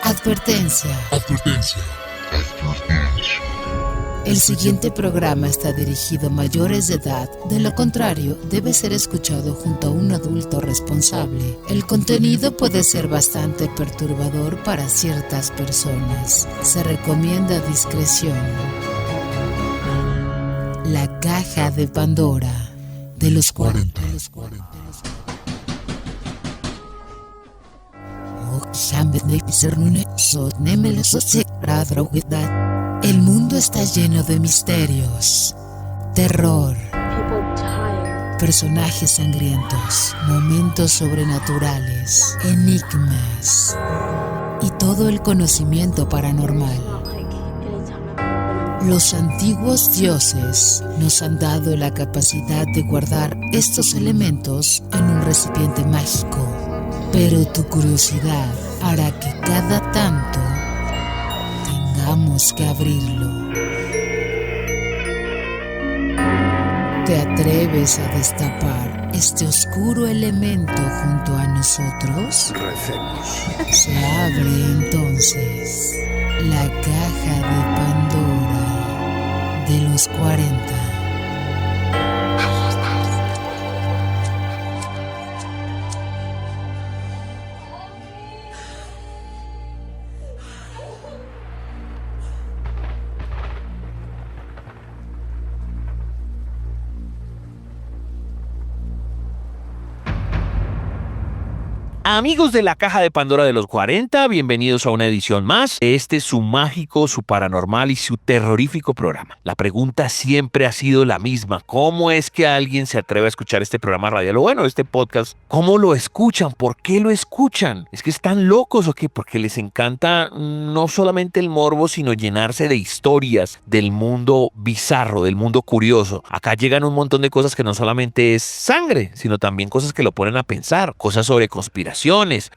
Advertencia. El siguiente programa está dirigido a mayores de edad, de lo contrario, debe ser escuchado junto a un adulto responsable. El contenido puede ser bastante perturbador para ciertas personas. Se recomienda discreción. La caja de Pandora de los 40. El mundo está lleno de misterios, terror, personajes sangrientos, momentos sobrenaturales, enigmas y todo el conocimiento paranormal. Los antiguos dioses nos han dado la capacidad de guardar estos elementos en un recipiente mágico, pero tu curiosidad hará que cada tanto tengamos que abrirlo. ¿Te atreves a destapar este oscuro elemento junto a nosotros? Recemos. Se abre entonces la caja de Pandora de los 40. Amigos de la Caja de Pandora de los 40, bienvenidos a una edición más de este su mágico, su paranormal y su terrorífico programa. La pregunta siempre ha sido la misma: ¿cómo es que alguien se atreve a escuchar este programa radial o bueno, este podcast? ¿Cómo lo escuchan? ¿Por qué lo escuchan? ¿Es que están locos o qué? Porque les encanta no solamente el morbo, sino llenarse de historias del mundo bizarro, del mundo curioso. Acá llegan un montón de cosas que no solamente es sangre, sino también cosas que lo ponen a pensar, cosas sobre conspiración,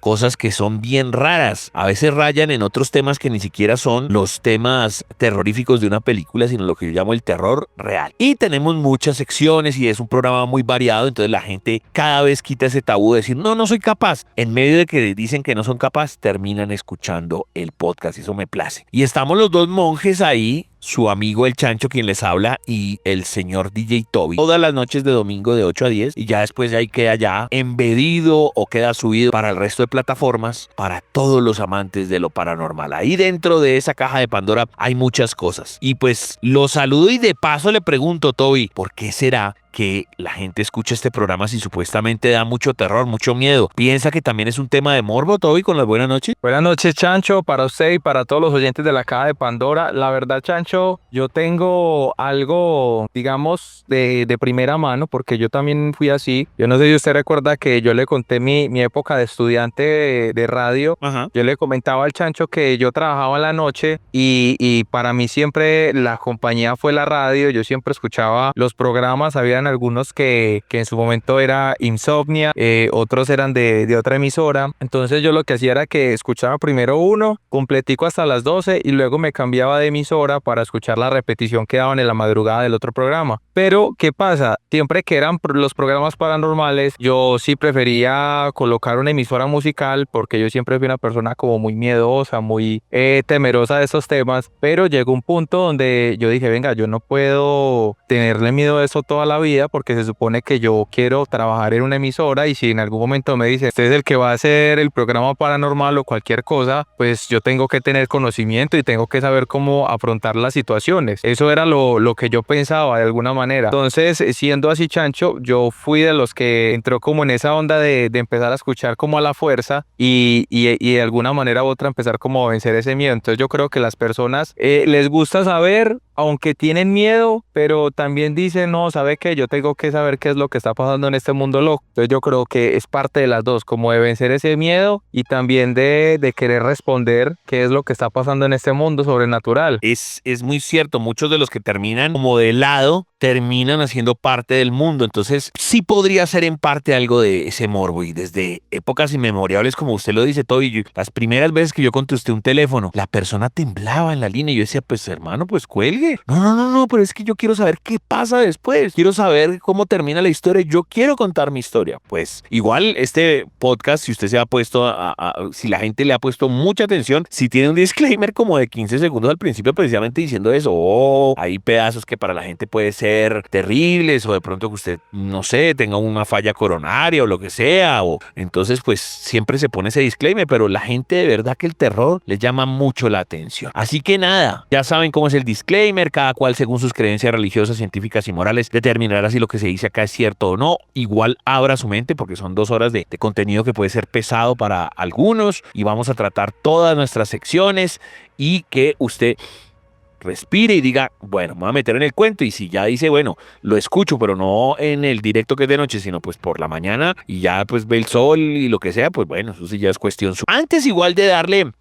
cosas que son bien raras, a veces rayan en otros temas que ni siquiera son los temas terroríficos de una película, sino lo que yo llamo el terror real. Y tenemos muchas secciones y es un programa muy variado, entonces la gente cada vez quita ese tabú de decir no soy capaz. En medio de que dicen que no son capaces, terminan escuchando el podcast y eso me place. Y estamos los dos monjes ahí, su amigo el Chancho quien les habla y el señor DJ Toby, todas las noches de domingo de 8 a 10 y ya después ahí queda ya embedido o queda subido para el resto de plataformas para todos los amantes de lo paranormal. Ahí dentro de esa caja de Pandora hay muchas cosas y pues lo saludo y de paso le pregunto, Toby, ¿por qué será que la gente escucha este programa si supuestamente da mucho terror, mucho miedo? ¿Piensa que también es un tema de morbo, Toby, con las buenas noches? Buenas noches, Chancho, para usted y para todos los oyentes de la Caja de Pandora. La verdad, Chancho, yo tengo algo, digamos, de primera mano, porque yo también fui así. Yo no sé si usted recuerda que yo le conté mi época de estudiante de radio. Ajá. Yo le comentaba al Chancho que yo trabajaba en la noche y para mí siempre la compañía fue la radio. Yo siempre escuchaba los programas, habían algunos que en su momento era Insomnia, otros eran de otra emisora. Entonces yo lo que hacía era que escuchaba primero uno completico hasta las 12 y luego me cambiaba de emisora para escuchar la repetición que daban en la madrugada del otro programa. Pero ¿qué pasa? Siempre que eran los programas paranormales, yo sí prefería colocar una emisora musical porque yo siempre fui una persona como muy miedosa, muy temerosa de esos temas, pero llegó un punto donde yo dije, venga, yo no puedo tenerle miedo a eso toda la vida porque se supone que yo quiero trabajar en una emisora y si en algún momento me dicen, usted es el que va a hacer el programa paranormal o cualquier cosa, pues yo tengo que tener conocimiento y tengo que saber cómo afrontar las situaciones. Eso era lo que yo pensaba de alguna manera. Entonces, siendo así, Chancho, yo fui de los que entró como en esa onda de empezar a escuchar como a la fuerza y de alguna manera u otra empezar como a vencer ese miedo. Entonces yo creo que las personas les gusta saber, aunque tienen miedo, pero también dicen, no, ¿sabe qué? Yo tengo que saber qué es lo que está pasando en este mundo loco. Entonces yo creo que es parte de las dos, como de vencer ese miedo y también de querer responder qué es lo que está pasando en este mundo sobrenatural. Es muy cierto, muchos de los que terminan como de lado terminan haciendo parte del mundo, entonces sí podría ser en parte algo de ese morbo y desde épocas inmemorables, como usted lo dice, Toby, las primeras veces que yo contesté un teléfono, la persona temblaba en la línea y yo decía, pues hermano, pues cuelgue, sigue. No, pero es que yo quiero saber qué pasa después. Quiero saber cómo termina la historia. Yo quiero contar mi historia. Pues igual este podcast, si usted se ha puesto, si la gente le ha puesto mucha atención, si tiene un disclaimer como de 15 segundos al principio precisamente diciendo eso, hay pedazos que para la gente puede ser terribles o de pronto que usted, no sé, tenga una falla coronaria o lo que sea, o entonces pues siempre se pone ese disclaimer, pero la gente de verdad que el terror les llama mucho la atención. Así que nada, ya saben cómo es el disclaimer, cada cual según sus creencias religiosas, científicas y morales determinará si lo que se dice acá es cierto o no. Igual abra su mente porque son 2 horas de contenido que puede ser pesado para algunos y vamos a tratar todas nuestras secciones y que usted respire y diga, bueno, me voy a meter en el cuento, y si ya dice, bueno, lo escucho, pero no en el directo que es de noche, sino pues por la mañana y ya pues ve el sol y lo que sea, pues bueno, eso sí ya es cuestión suya. Antes igual de darle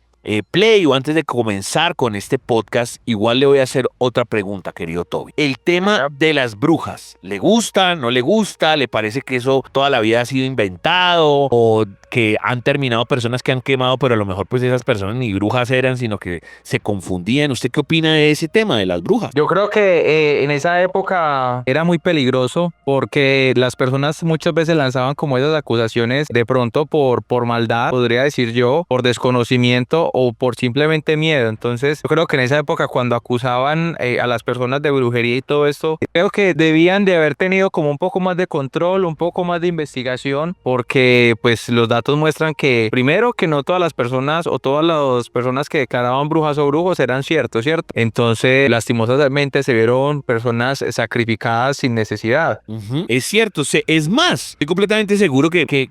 play o antes de comenzar con este podcast, igual le voy a hacer otra pregunta, querido Toby. El tema de las brujas, ¿le gusta, no le gusta? ¿Le parece que eso toda la vida ha sido inventado? ¿O que han terminado personas que han quemado, pero a lo mejor pues esas personas ni brujas eran, sino que se confundían? ¿Usted qué opina de ese tema de las brujas? Yo creo que en esa época era muy peligroso porque las personas muchas veces lanzaban como esas acusaciones de pronto por maldad, podría decir yo, por desconocimiento o por simplemente miedo. Entonces yo creo que en esa época cuando acusaban a las personas de brujería y todo esto, creo que debían de haber tenido como un poco más de control, un poco más de investigación, porque pues los datos muestran que primero que no todas las personas o todas las personas que declaraban brujas o brujos eran ¿cierto? Entonces lastimosamente se vieron personas sacrificadas sin necesidad. Es cierto, es más, estoy completamente seguro que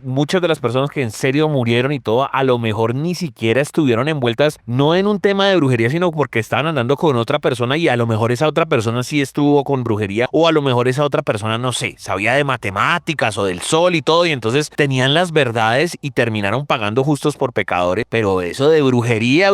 muchas de las personas que en serio murieron y todo, a lo mejor ni siquiera estuvieron envueltas no en un tema de brujería, sino porque estaban andando con otra persona y a lo mejor esa otra persona sí estuvo con brujería, o a lo mejor esa otra persona, no sé, sabía de matemáticas o del sol y todo, y entonces tenían las verdades y terminaron pagando justos por pecadores. Pero eso de brujería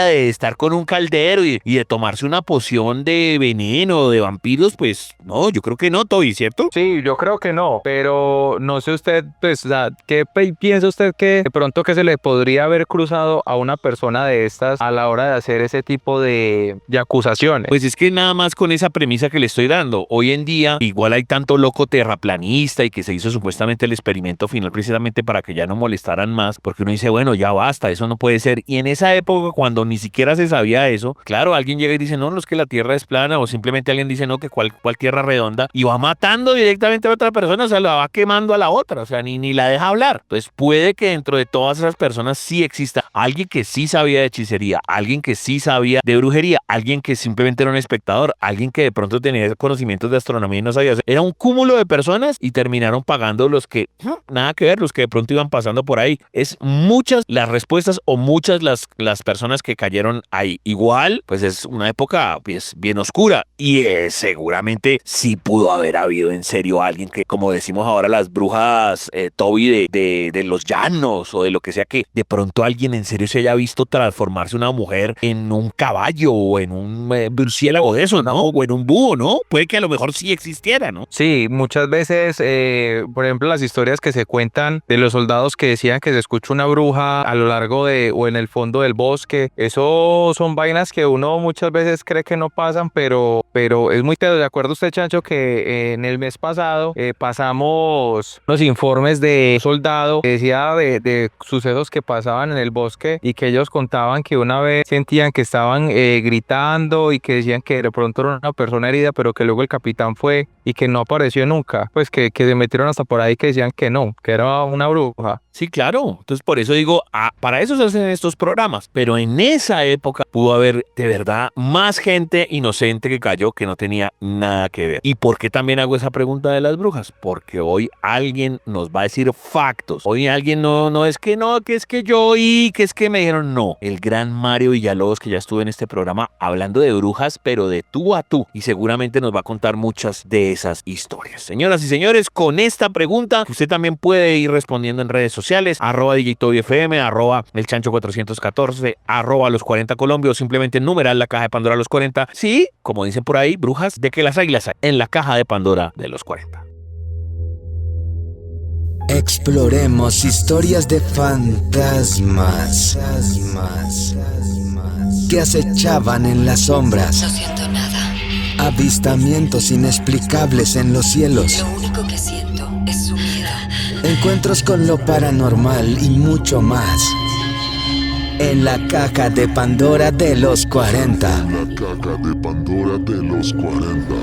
de estar con un caldero y de tomarse una poción de veneno de vampiros, pues no, yo creo que no, Toby, ¿cierto? Sí, yo creo que no, pero no sé usted, pues, o sea, ¿qué piensa usted que de pronto que se le podría haber cruzado a una persona de estas a la hora de hacer ese tipo de acusaciones? Pues es que nada más con esa premisa que le estoy dando, hoy en día igual hay tanto loco terraplanista y que se hizo supuestamente el experimento final precisamente para que ya no molestaran más, porque uno dice, bueno, ya basta, eso no puede ser. Y en esa época, cuando ni siquiera se sabía eso, claro, alguien llega y dice, no, no es que la Tierra es plana, o simplemente alguien dice, no, que cuál Tierra redonda, y va matando directamente a otra persona, o sea, la va quemando a la otra, o sea, ni la deja hablar. Entonces puede que dentro de todas esas personas sí exista alguien que sí sabía de hechicería, alguien que sí sabía de brujería, alguien que simplemente era un espectador, alguien que de pronto tenía conocimientos de astronomía y no sabía. O sea, era un cúmulo de personas y terminaron pagando los que nada que ver, los que de pronto iban pasando por ahí. Es muchas las respuestas o muchas las personas que cayeron ahí. Igual, pues es una época pues, bien oscura y seguramente sí pudo haber habido en serio alguien que, como decimos ahora las brujas, Toby, de los llanos o de lo que sea, que de pronto alguien en serio se haya visto transformarse una mujer en un caballo o en un murciélago de eso, ¿no? O en un búho, ¿no? Puede que a lo mejor sí existiera, ¿no? Sí, muchas veces, por ejemplo, las historias que se cuentan de los soldados que decían que se escucha una bruja a lo largo o en el fondo del bosque, eso son vainas que uno muchas veces cree que no pasan, pero es muy teso. ¿De acuerdo usted, Chancho, que en el mes pasado pasamos los informes de soldado que decía de sucesos que pasaban en el bosque y que ellos contaban que una vez sentían que estaban gritando y que decían que de pronto era una persona herida, pero que luego el capitán fue y que no apareció nunca, pues que se metieron hasta por ahí que decían que no, que era una bruja. Sí, claro. Entonces por eso digo, para eso se hacen estos programas, pero en esa época pudo haber de verdad más gente inocente que cayó que no tenía nada que ver. ¿Y por qué también hago esa pregunta de las brujas? Porque hoy alguien nos va a decir factos. Hoy alguien no es que no, que es que yo oí, que es que me dijeron no. El gran Mario Villalobos, que ya estuvo en este programa hablando de brujas, pero de tú a tú, y seguramente nos va a contar muchas de esas historias. Señoras y señores, con esta pregunta usted también puede ir respondiendo en redes sociales, @DJTobyFM, @elchancho414, @los40Colombia, o simplemente numeral la caja de Pandora los 40. Sí, como dicen por ahí, brujas, de que las hay en la caja de Pandora de los 40. Exploremos historias de fantasmas. que acechaban en las sombras. No siento nada. Avistamientos inexplicables en los cielos. Lo único que siento es su miedo. Encuentros con lo paranormal y mucho más. En la caja de Pandora de los 40. La caja de Pandora de los 40.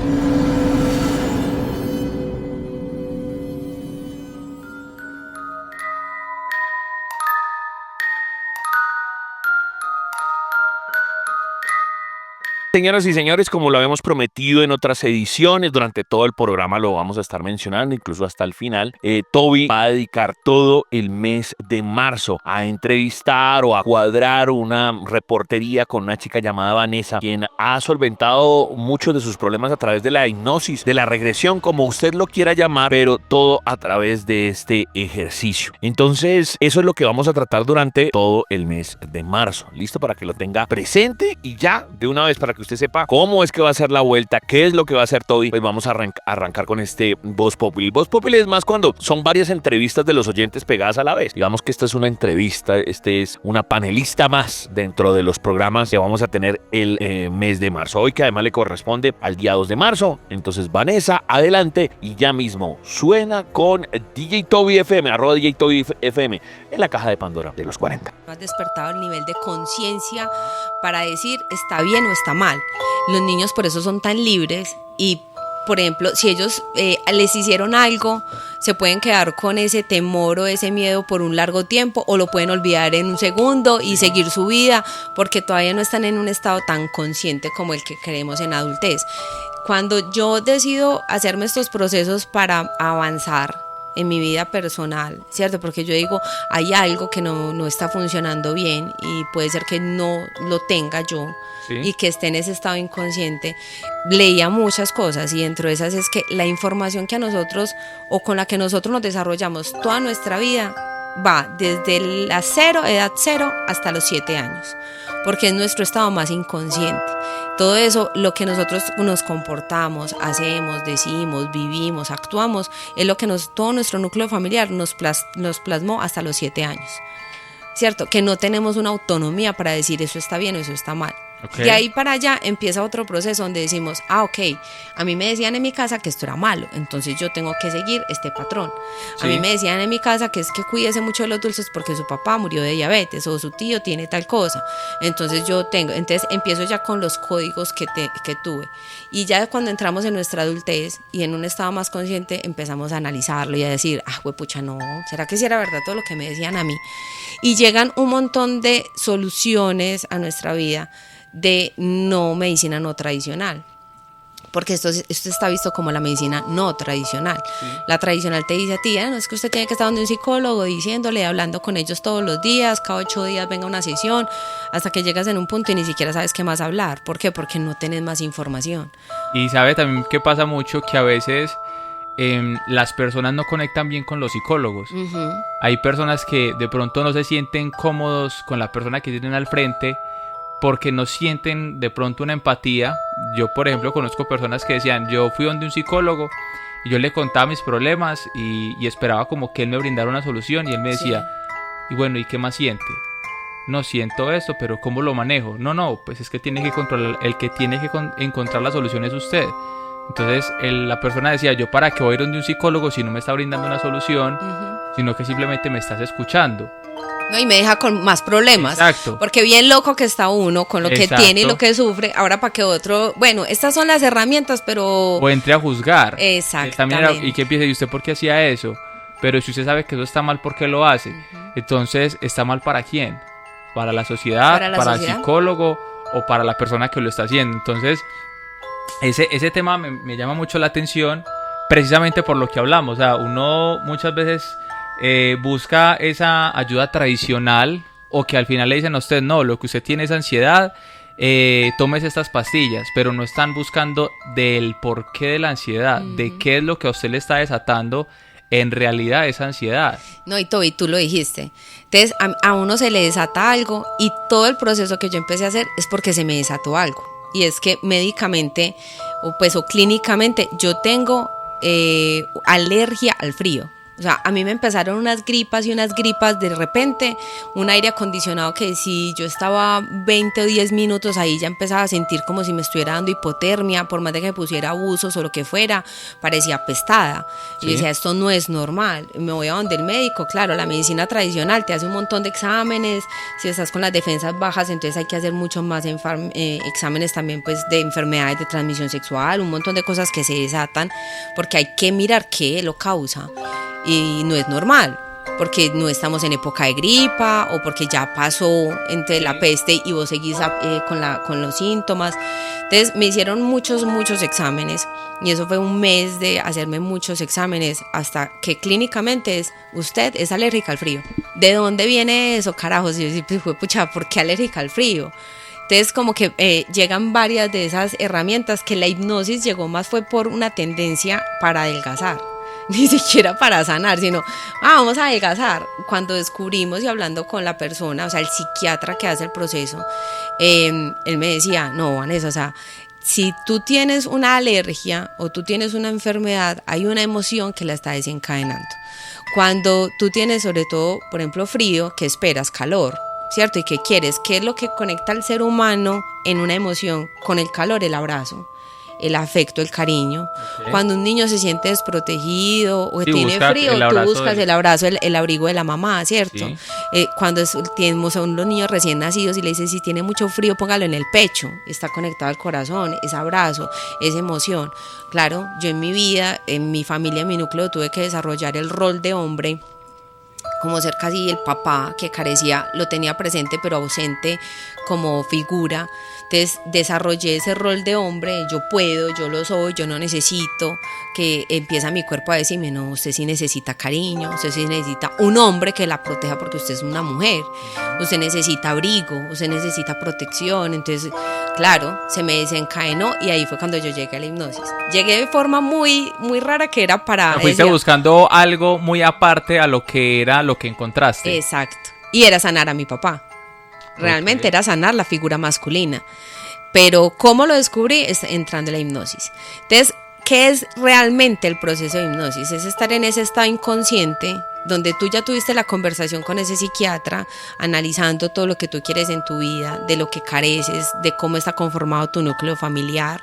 Señoras y señores, como lo habíamos prometido en otras ediciones, durante todo el programa lo vamos a estar mencionando, incluso hasta el final, Toby va a dedicar todo el mes de marzo a entrevistar o a cuadrar una reportería con una chica llamada Vanessa, quien ha solventado muchos de sus problemas a través de la hipnosis, de la regresión, como usted lo quiera llamar, pero todo a través de este ejercicio. Entonces, eso es lo que vamos a tratar durante todo el mes de marzo. ¿Listo? Para que lo tenga presente y ya de una vez para que usted sepa cómo es que va a ser la vuelta, qué es lo que va a hacer Toby, pues vamos a arrancar con este Voz Populi. Voz Populi es más cuando son varias entrevistas de los oyentes pegadas a la vez. Digamos que esta es una entrevista, este es una panelista más dentro de los programas que vamos a tener el mes de marzo. Hoy que además le corresponde al día 2 de marzo. Entonces Vanessa, adelante y ya mismo suena con DJ Toby FM, @DJ Toby FM en la caja de Pandora de los 40. Has despertado el nivel de conciencia para decir está bien o está mal. Los niños por eso son tan libres y, por ejemplo, si ellos les hicieron algo, se pueden quedar con ese temor o ese miedo por un largo tiempo o lo pueden olvidar en un segundo y seguir su vida porque todavía no están en un estado tan consciente como el que creemos en adultez. Cuando yo decido hacerme estos procesos para avanzar en mi vida personal, ¿cierto? Porque yo digo, hay algo que no está funcionando bien y puede ser que no lo tenga yo, ¿sí? Y que esté en ese estado inconsciente. Leía muchas cosas y dentro de esas es que la información que a nosotros o con la que nosotros nos desarrollamos toda nuestra vida va desde la edad cero hasta los 7 años, porque es nuestro estado más inconsciente. Todo eso, lo que nosotros nos comportamos, hacemos, decimos, vivimos, actuamos, es lo que todo nuestro núcleo familiar nos plasmó hasta los 7 años, ¿cierto? Que no tenemos una autonomía para decir eso está bien o eso está mal. Okay. De ahí para allá empieza otro proceso donde decimos, ok, a mí me decían en mi casa que esto era malo, entonces yo tengo que seguir este patrón. Sí. A mí me decían en mi casa que es que cuídese mucho de los dulces porque su papá murió de diabetes o su tío tiene tal cosa, entonces entonces empiezo ya con los códigos que tuve. Y ya cuando entramos en nuestra adultez y en un estado más consciente empezamos a analizarlo y a decir, huepucha, no, ¿será que sí era verdad todo lo que me decían a mí? Y llegan un montón de soluciones a nuestra vida de no medicina no tradicional, porque esto está visto como la medicina no tradicional. Sí. La tradicional te dice a ti, no es que usted tiene que estar donde un psicólogo diciéndole, hablando con ellos todos los días, cada 8 días venga una sesión, hasta que llegas en un punto y ni siquiera sabes qué más hablar. ¿Por qué? Porque no tenés más información. Y sabe también que pasa mucho que a veces las personas no conectan bien con los psicólogos. Uh-huh. Hay personas que de pronto no se sienten cómodos con la persona que tienen al frente porque no sienten de pronto una empatía. Yo, por ejemplo, conozco personas que decían, yo fui donde un psicólogo y yo le contaba mis problemas y esperaba como que él me brindara una solución y él me decía, sí. Y bueno, ¿y qué más siente? No, siento esto, pero ¿cómo lo manejo? No, pues es que tiene que controlar, el que tiene que encontrar la solución es usted. Entonces la persona decía, yo para qué voy a ir donde un psicólogo si no me está brindando una solución, uh-huh, sino que simplemente me estás escuchando. No, y me deja con más problemas. Exacto. Porque bien loco que está uno con lo Exacto. que tiene y lo que sufre. Ahora para que otro, bueno, estas son las herramientas, pero... O entre a juzgar. Exactamente. Y que empiece, ¿y usted por qué hacía eso? Pero si usted sabe que eso está mal, ¿por qué lo hace? Uh-huh. Entonces, ¿está mal para quién? ¿Para la sociedad? ¿Para el psicólogo? ¿O para la persona que lo está haciendo? Entonces, ese tema me llama mucho la atención, precisamente por lo que hablamos. O sea, uno muchas veces... busca esa ayuda tradicional o que al final le dicen a usted, no, lo que usted tiene es ansiedad, tómese estas pastillas, pero no están buscando del porqué de la ansiedad, de qué es lo que a usted le está desatando en realidad esa ansiedad. No, y Toby, tú lo dijiste. Entonces a uno se le desata algo y todo el proceso que yo empecé a hacer es porque se me desató algo, y es que médicamente o clínicamente yo tengo alergia al frío. O sea, a mí me empezaron unas gripas de repente, un aire acondicionado que si yo estaba 20 o 10 minutos ahí ya empezaba a sentir como si me estuviera dando hipotermia, por más de que pusiera buzos o lo que fuera, parecía apestada. Y yo decía, esto no es normal. Me voy a donde el médico, claro, la medicina tradicional te hace un montón de exámenes, si estás con las defensas bajas, entonces hay que hacer mucho más exámenes también pues de enfermedades de transmisión sexual, un montón de cosas que se desatan, porque hay que mirar qué lo causa. Y no es normal, porque no estamos en época de gripa o porque ya pasó entre la peste y vos seguís con los síntomas. Entonces me hicieron muchos exámenes y eso fue un mes de hacerme muchos exámenes hasta que clínicamente usted es alérgica al frío. ¿De dónde viene eso, carajos? Y yo decía, pues, pucha, ¿por qué alérgica al frío? Entonces como que llegan varias de esas herramientas que la hipnosis llegó más fue por una tendencia para adelgazar. Ni siquiera para sanar, sino vamos a adelgazar. Cuando descubrimos y hablando con la persona, o sea, el psiquiatra que hace el proceso, él me decía, no, Vanessa, o sea, si tú tienes una alergia o tú tienes una enfermedad, hay una emoción que la está desencadenando. Cuando tú tienes sobre todo, por ejemplo, frío, ¿qué esperas? Calor, ¿cierto? ¿Y qué quieres? ¿Qué es lo que conecta al ser humano en una emoción con el calor? El abrazo, el afecto, el cariño. Okay. Cuando un niño se siente desprotegido o tiene frío, tú buscas el abrazo, el abrigo de la mamá, ¿cierto? Sí. Cuando tenemos a los niños recién nacidos y le dices, si tiene mucho frío, póngalo en el pecho, está conectado al corazón, ese abrazo, esa emoción. Claro, yo en mi vida, en mi familia, en mi núcleo, tuve que desarrollar el rol de hombre, como ser casi el papá que carecía, lo tenía presente pero ausente como figura. Entonces desarrollé ese rol de hombre, yo puedo, yo lo soy, yo no necesito, que empieza mi cuerpo a decirme, no, usted sí necesita cariño, usted sí necesita un hombre que la proteja porque usted es una mujer, usted necesita abrigo, usted necesita protección. Entonces, claro, se me desencadenó y ahí fue cuando yo llegué a la hipnosis. Llegué de forma muy rara que era para... Fuiste buscando algo muy aparte a lo que era lo que encontraste. Exacto, y era sanar a mi papá. Realmente era sanar la figura masculina. Pero ¿cómo lo descubrí? Es entrando en la hipnosis. Entonces, ¿qué es realmente el proceso de hipnosis? Es estar en ese estado inconsciente donde tú ya tuviste la conversación con ese psiquiatra, analizando todo lo que tú quieres en tu vida, de lo que careces, de cómo está conformado tu núcleo familiar,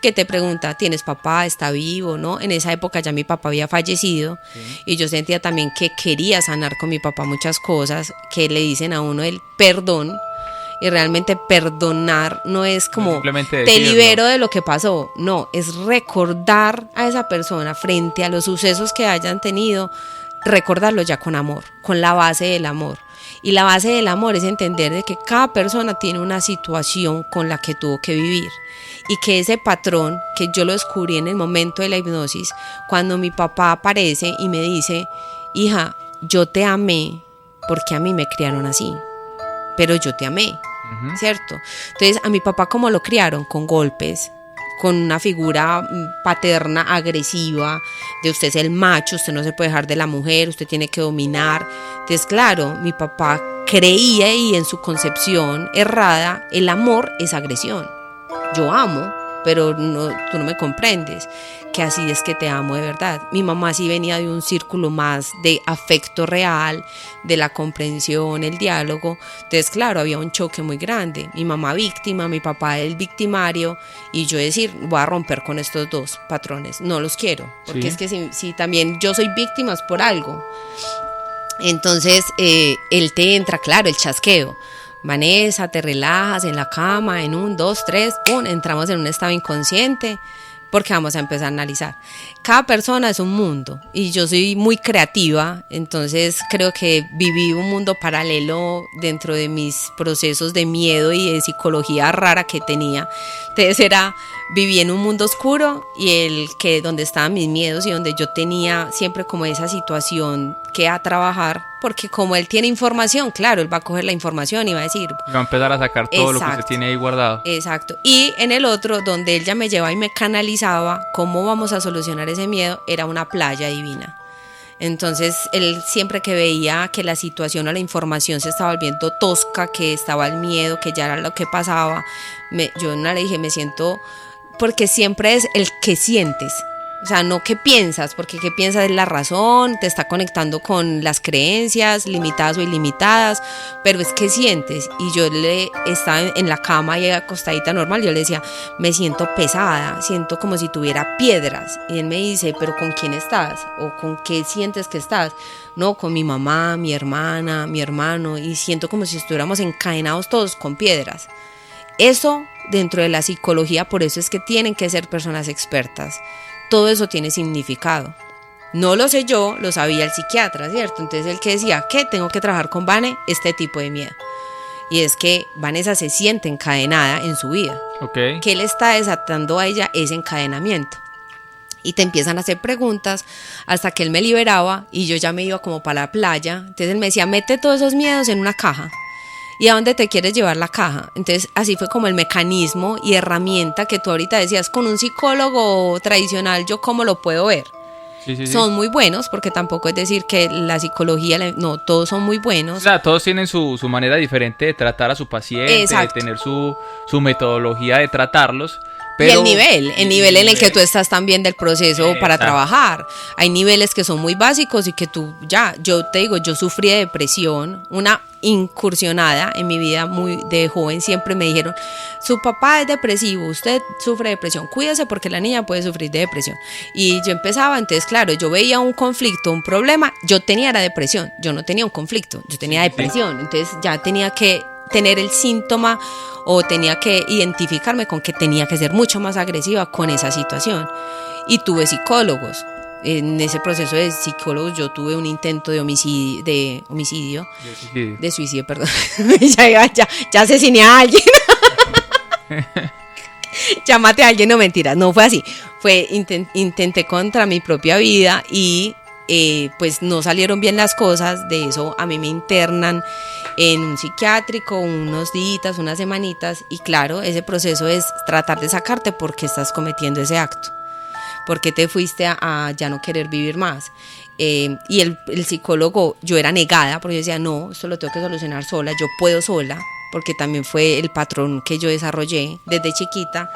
que te pregunta, ¿tienes papá? ¿Está vivo? ¿No? En esa época ya mi papá había fallecido, sí. Y yo sentía también que quería sanar con mi papá muchas cosas que le dicen a uno el perdón. Y realmente perdonar no es como te libero de lo que pasó, no, es recordar a esa persona frente a los sucesos que hayan tenido, recordarlo ya con amor, con la base del amor. Y la base del amor es entender de que cada persona tiene una situación con la que tuvo que vivir y que ese patrón, que yo lo descubrí en el momento de la hipnosis, cuando mi papá aparece y me dice, hija, yo te amé porque a mí me criaron así, pero yo te amé, ¿cierto? Entonces a mi papá, ¿cómo lo criaron? Con golpes, con una figura paterna agresiva, de usted es el macho, usted no se puede dejar de la mujer, usted tiene que dominar. Entonces claro, mi papá creía, y en su concepción errada, el amor es agresión. Yo amo, pero no, tú no me comprendes, que así es que te amo de verdad. Mi mamá sí venía de un círculo más de afecto real, de la comprensión, el diálogo. Entonces claro, había un choque muy grande, mi mamá víctima, mi papá el victimario, y yo decir, voy a romper con estos dos patrones, no los quiero, porque sí. Es que si también yo soy víctima es por algo. Entonces él te entra, claro, el chasqueo. Vanessa, te relajas en la cama, en 1, 2, 3, entramos en un estado inconsciente, porque vamos a empezar a analizar. Cada persona es un mundo y yo soy muy creativa, entonces creo que viví un mundo paralelo dentro de mis procesos de miedo y de psicología rara que tenía. Entonces viví en un mundo oscuro y donde estaban mis miedos y donde yo tenía siempre como esa situación que a trabajar, porque como él tiene información, claro, él va a coger la información y va a decir... Va a empezar a sacar todo lo que usted tiene ahí guardado. Exacto. Y en el otro, donde él ya me llevaba y me canalizaba cómo vamos a solucionar ese miedo, era una playa divina. Entonces él siempre que veía que la situación o la información se estaba volviendo tosca, que estaba el miedo, que ya era lo que pasaba, yo no le dije, me siento, porque siempre es el que sientes. O sea, no qué piensas, porque qué piensas es la razón, te está conectando con las creencias, limitadas o ilimitadas, pero es que sientes. Y yo le estaba en la cama y acostadita normal, yo le decía, me siento pesada, siento como si tuviera piedras. Y él me dice, ¿pero con quién estás? ¿O con qué sientes que estás? No, con mi mamá, mi hermana, mi hermano, y siento como si estuviéramos encadenados todos con piedras. Eso dentro de la psicología, por eso es que tienen que ser personas expertas. Todo eso tiene significado. No lo sé yo, lo sabía el psiquiatra, ¿cierto? Entonces él que decía, ¿qué? Tengo que trabajar con Vane este tipo de miedo. Y es que Vanessa se siente encadenada en su vida. Okay. ¿Qué le está desatando a ella ese encadenamiento? Y te empiezan a hacer preguntas hasta que él me liberaba y yo ya me iba como para la playa. Entonces él me decía, mete todos esos miedos en una caja. ¿Y a dónde te quieres llevar la caja? Entonces así fue como el mecanismo y herramienta que tú ahorita decías, con un psicólogo tradicional, ¿yo cómo lo puedo ver? Sí. Son muy buenos, porque tampoco es decir que la psicología, no, todos son muy buenos. O sea, todos tienen su manera diferente de tratar a su paciente, Exacto. de tener su metodología de tratarlos. Pero, y el nivel en el que tú estás también del proceso para trabajar. Hay niveles que son muy básicos y que yo te digo, yo sufrí de depresión, una incursionada en mi vida muy de joven, siempre me dijeron, su papá es depresivo, usted sufre de depresión, cuídese porque la niña puede sufrir de depresión. Y yo empezaba, entonces claro, yo veía un conflicto, un problema, yo tenía la depresión, yo no tenía un conflicto, yo tenía depresión, entonces ya tenía que tener el síntoma o tenía que identificarme con que tenía que ser mucho más agresiva con esa situación. Y tuve psicólogos. En ese proceso de psicólogos yo tuve un intento de suicidio, perdón. ya asesiné a alguien. Ya maté a alguien, no, mentiras, no fue así. Intenté contra mi propia vida y pues no salieron bien las cosas. De eso a mí me internan en un psiquiátrico unos días, unas semanitas, y claro, ese proceso es tratar de sacarte por qué estás cometiendo ese acto, por qué te fuiste a ya no querer vivir más. Y el psicólogo, yo era negada porque yo decía, no, esto lo tengo que solucionar sola, yo puedo sola, porque también fue el patrón que yo desarrollé desde chiquita.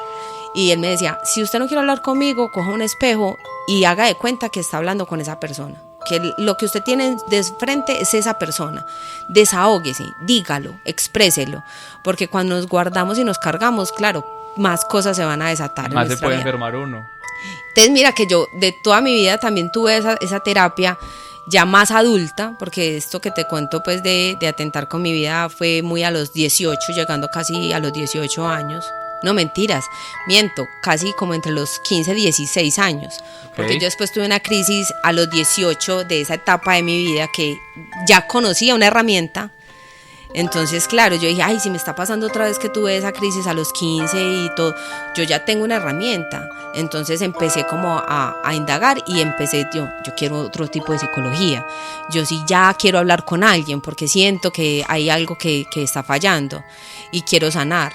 Y él me decía, si usted no quiere hablar conmigo, coja un espejo y haga de cuenta que está hablando con esa persona, que lo que usted tiene de frente es esa persona. Desahóguese, dígalo, expréselo, porque cuando nos guardamos y nos cargamos, claro, más cosas se van a desatar. Más se puede enfermar uno. Entonces mira que yo de toda mi vida también tuve esa terapia ya más adulta, porque esto que te cuento pues de atentar con mi vida fue muy a los 18, llegando casi a los 18 años. No, mentiras, miento, casi como entre los 15 y 16 años, porque yo después tuve una crisis a los 18 de esa etapa de mi vida que ya conocía una herramienta. Entonces, claro, yo dije, ay, si me está pasando otra vez que tuve esa crisis a los 15 y todo, yo ya tengo una herramienta. Entonces empecé como a indagar y empecé, yo quiero otro tipo de psicología. Yo sí ya quiero hablar con alguien porque siento que hay algo que está fallando y quiero sanar.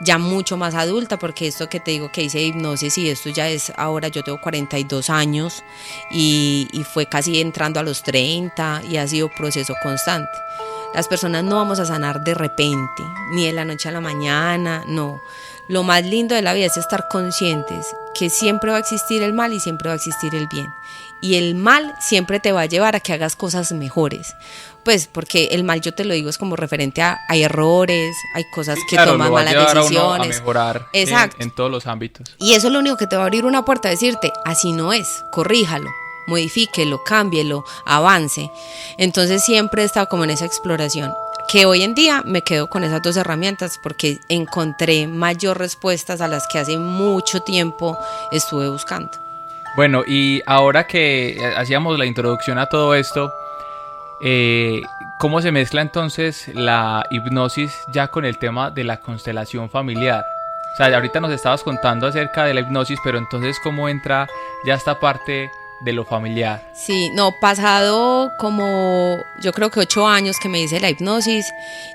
Ya mucho más adulta, porque esto que te digo que hice hipnosis y esto ya es, ahora yo tengo 42 años y fue casi entrando a los 30 y ha sido proceso constante. Las personas no vamos a sanar de repente, ni de la noche a la mañana, no. Lo más lindo de la vida es estar conscientes que siempre va a existir el mal y siempre va a existir el bien. Y el mal siempre te va a llevar a que hagas cosas mejores. Pues porque el mal, yo te lo digo, es como referente a hay errores, hay cosas que tomas malas decisiones. A mejorar. Exacto. En todos los ámbitos. Y eso es lo único que te va a abrir una puerta, decirte, así no es, corríjalo, modifíquelo, cámbielo, avance. Entonces siempre he estado como en esa exploración, que hoy en día me quedo con esas dos herramientas porque encontré mayor respuestas a las que hace mucho tiempo estuve buscando. Bueno, y ahora que hacíamos la introducción a todo esto, ¿cómo se mezcla entonces la hipnosis ya con el tema de la constelación familiar? O sea, ahorita nos estabas contando acerca de la hipnosis, pero entonces ¿cómo entra ya esta parte de lo familiar? Sí, no, pasado como yo creo que 8 años que me hice la hipnosis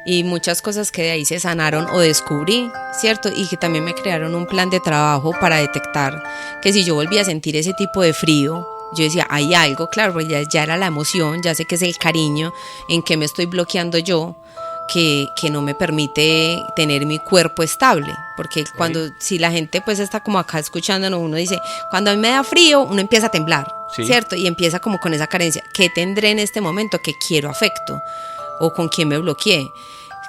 y muchas cosas que de ahí se sanaron o descubrí, ¿cierto? Y que también me crearon un plan de trabajo para detectar que si yo volvía a sentir ese tipo de frío, yo decía, hay algo, claro, pues ya era la emoción, ya sé que es el cariño, en que me estoy bloqueando yo, que no me permite tener mi cuerpo estable, porque si la gente pues está como acá escuchándonos, uno dice, cuando a mí me da frío, uno empieza a temblar, ¿cierto? Y empieza como con esa carencia, ¿qué tendré en este momento que quiero afecto? ¿O con quién me bloqueé?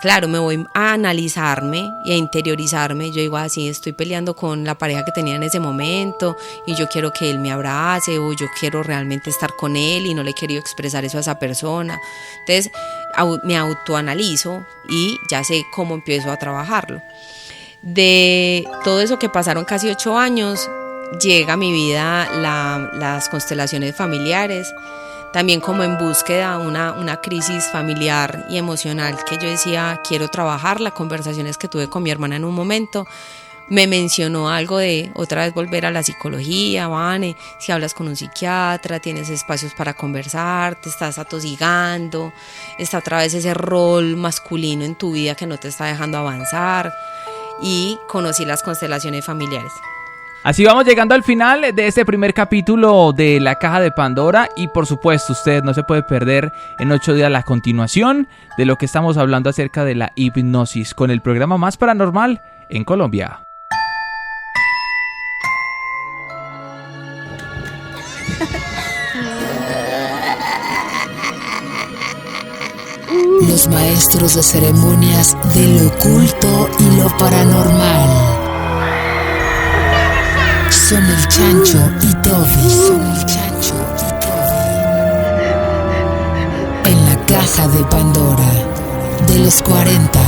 Claro, me voy a analizarme y a interiorizarme. Yo digo así, estoy peleando con la pareja que tenía en ese momento y yo quiero que él me abrace, o yo quiero realmente estar con él y no le he querido expresar eso a esa persona. Entonces me autoanalizo y ya sé cómo empiezo a trabajarlo. De todo eso que pasaron casi 8 años, llega a mi vida las constelaciones familiares. También como en búsqueda, una crisis familiar y emocional que yo decía, quiero trabajar. Las conversaciones que tuve con mi hermana en un momento, me mencionó algo de otra vez volver a la psicología. Vane, si hablas con un psiquiatra, tienes espacios para conversar, te estás atosigando, está otra vez ese rol masculino en tu vida que no te está dejando avanzar. Y conocí las constelaciones familiares. Así vamos llegando al final de este primer capítulo de La Caja de Pandora, y por supuesto usted no se puede perder en 8 días la continuación de lo que estamos hablando acerca de la hipnosis con el programa más paranormal en Colombia. Los maestros de ceremonias de lo oculto y lo paranormal son el Chancho y Toby. En la caja de Pandora de los 40.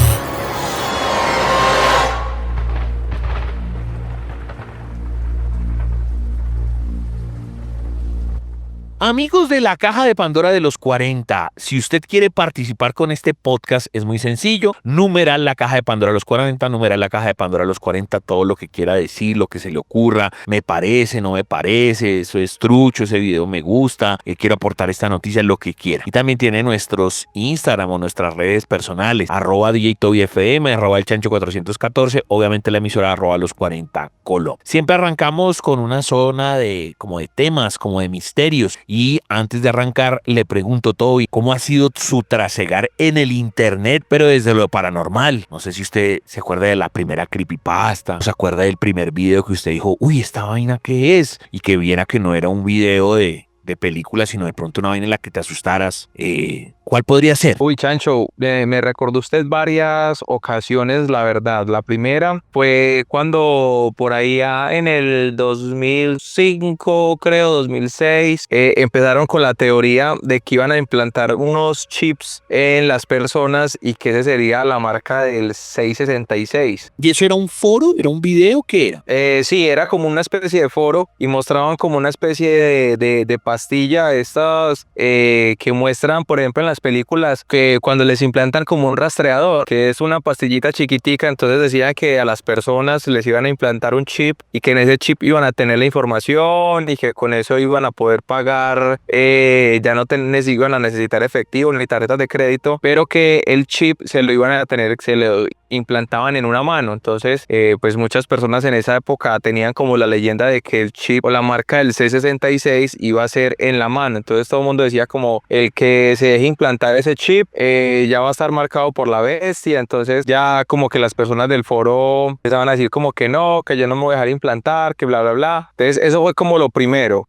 Amigos de la Caja de Pandora de los 40, si usted quiere participar con este podcast es muy sencillo. Numeral La Caja de Pandora de los 40, numeral La Caja de Pandora de los 40, todo lo que quiera decir, lo que se le ocurra, me parece, no me parece, eso es trucho, ese video me gusta, quiero aportar esta noticia, lo que quiera. Y también tiene nuestros Instagram o nuestras redes personales, @DJTobyFM, @elchancho414, obviamente la emisora @los 40 Colo. Siempre arrancamos con una zona como de temas, como de misterios. Y antes de arrancar, le pregunto, Toby, ¿cómo ha sido su trasegar en el internet, pero desde lo paranormal? No sé si usted se acuerda de la primera creepypasta, o se acuerda del primer video que usted dijo, uy, ¿esta vaina qué es? Y que viera que no era un video de película, sino de pronto una vaina en la que te asustaras. ¿Cuál podría ser? Uy, Chancho, me recordó usted varias ocasiones, la verdad. La primera fue cuando por ahí en el 2005, creo, 2006, empezaron con la teoría de que iban a implantar unos chips en las personas y que esa sería la marca del 666. ¿Y eso era un foro? ¿Era un video? ¿Qué era? Sí, era como una especie de foro y mostraban como una especie de pastilla, estas que muestran, por ejemplo, en las películas, que cuando les implantan como un rastreador, que es una pastillita chiquitica, entonces decía que a las personas les iban a implantar un chip y que en ese chip iban a tener la información y que con eso iban a poder pagar, ya no iban a necesitar efectivo ni tarjetas de crédito, pero que el chip se lo iban a tener, se lo implantaban en una mano. Entonces pues muchas personas en esa época tenían como la leyenda de que el chip o la marca del C66 iba a ser en la mano. Entonces todo el mundo decía como el que se deje implantar ese chip ya va a estar marcado por la bestia. Entonces ya como que las personas del foro empezaban a decir como que no, que yo no me voy a dejar implantar, que bla bla bla. Entonces eso fue como lo primero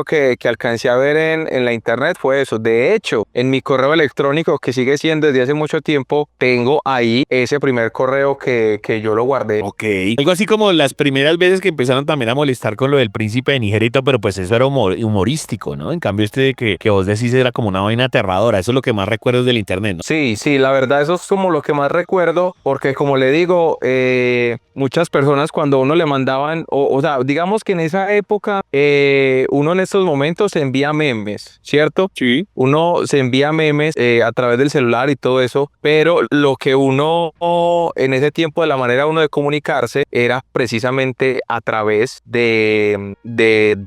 que alcancé a ver en la internet fue eso. De hecho, en mi correo electrónico, que sigue siendo desde hace mucho tiempo, tengo ahí ese primer correo que yo lo guardé. Ok. Algo así como las primeras veces que empezaron también a molestar con lo del príncipe de Nigeria, pero pues eso era humorístico, ¿no? En cambio de que vos decís era como una vaina aterradora. Eso es lo que más recuerdo del internet, ¿no? Sí, la verdad eso es como lo que más recuerdo, porque como le digo, muchas personas cuando uno le mandaban, o sea, digamos que en esa época uno en estos momentos se envía memes, ¿cierto? Sí. Uno se envía memes a través del celular y todo eso, pero lo que uno en ese tiempo, de la manera uno de comunicarse, era precisamente a través de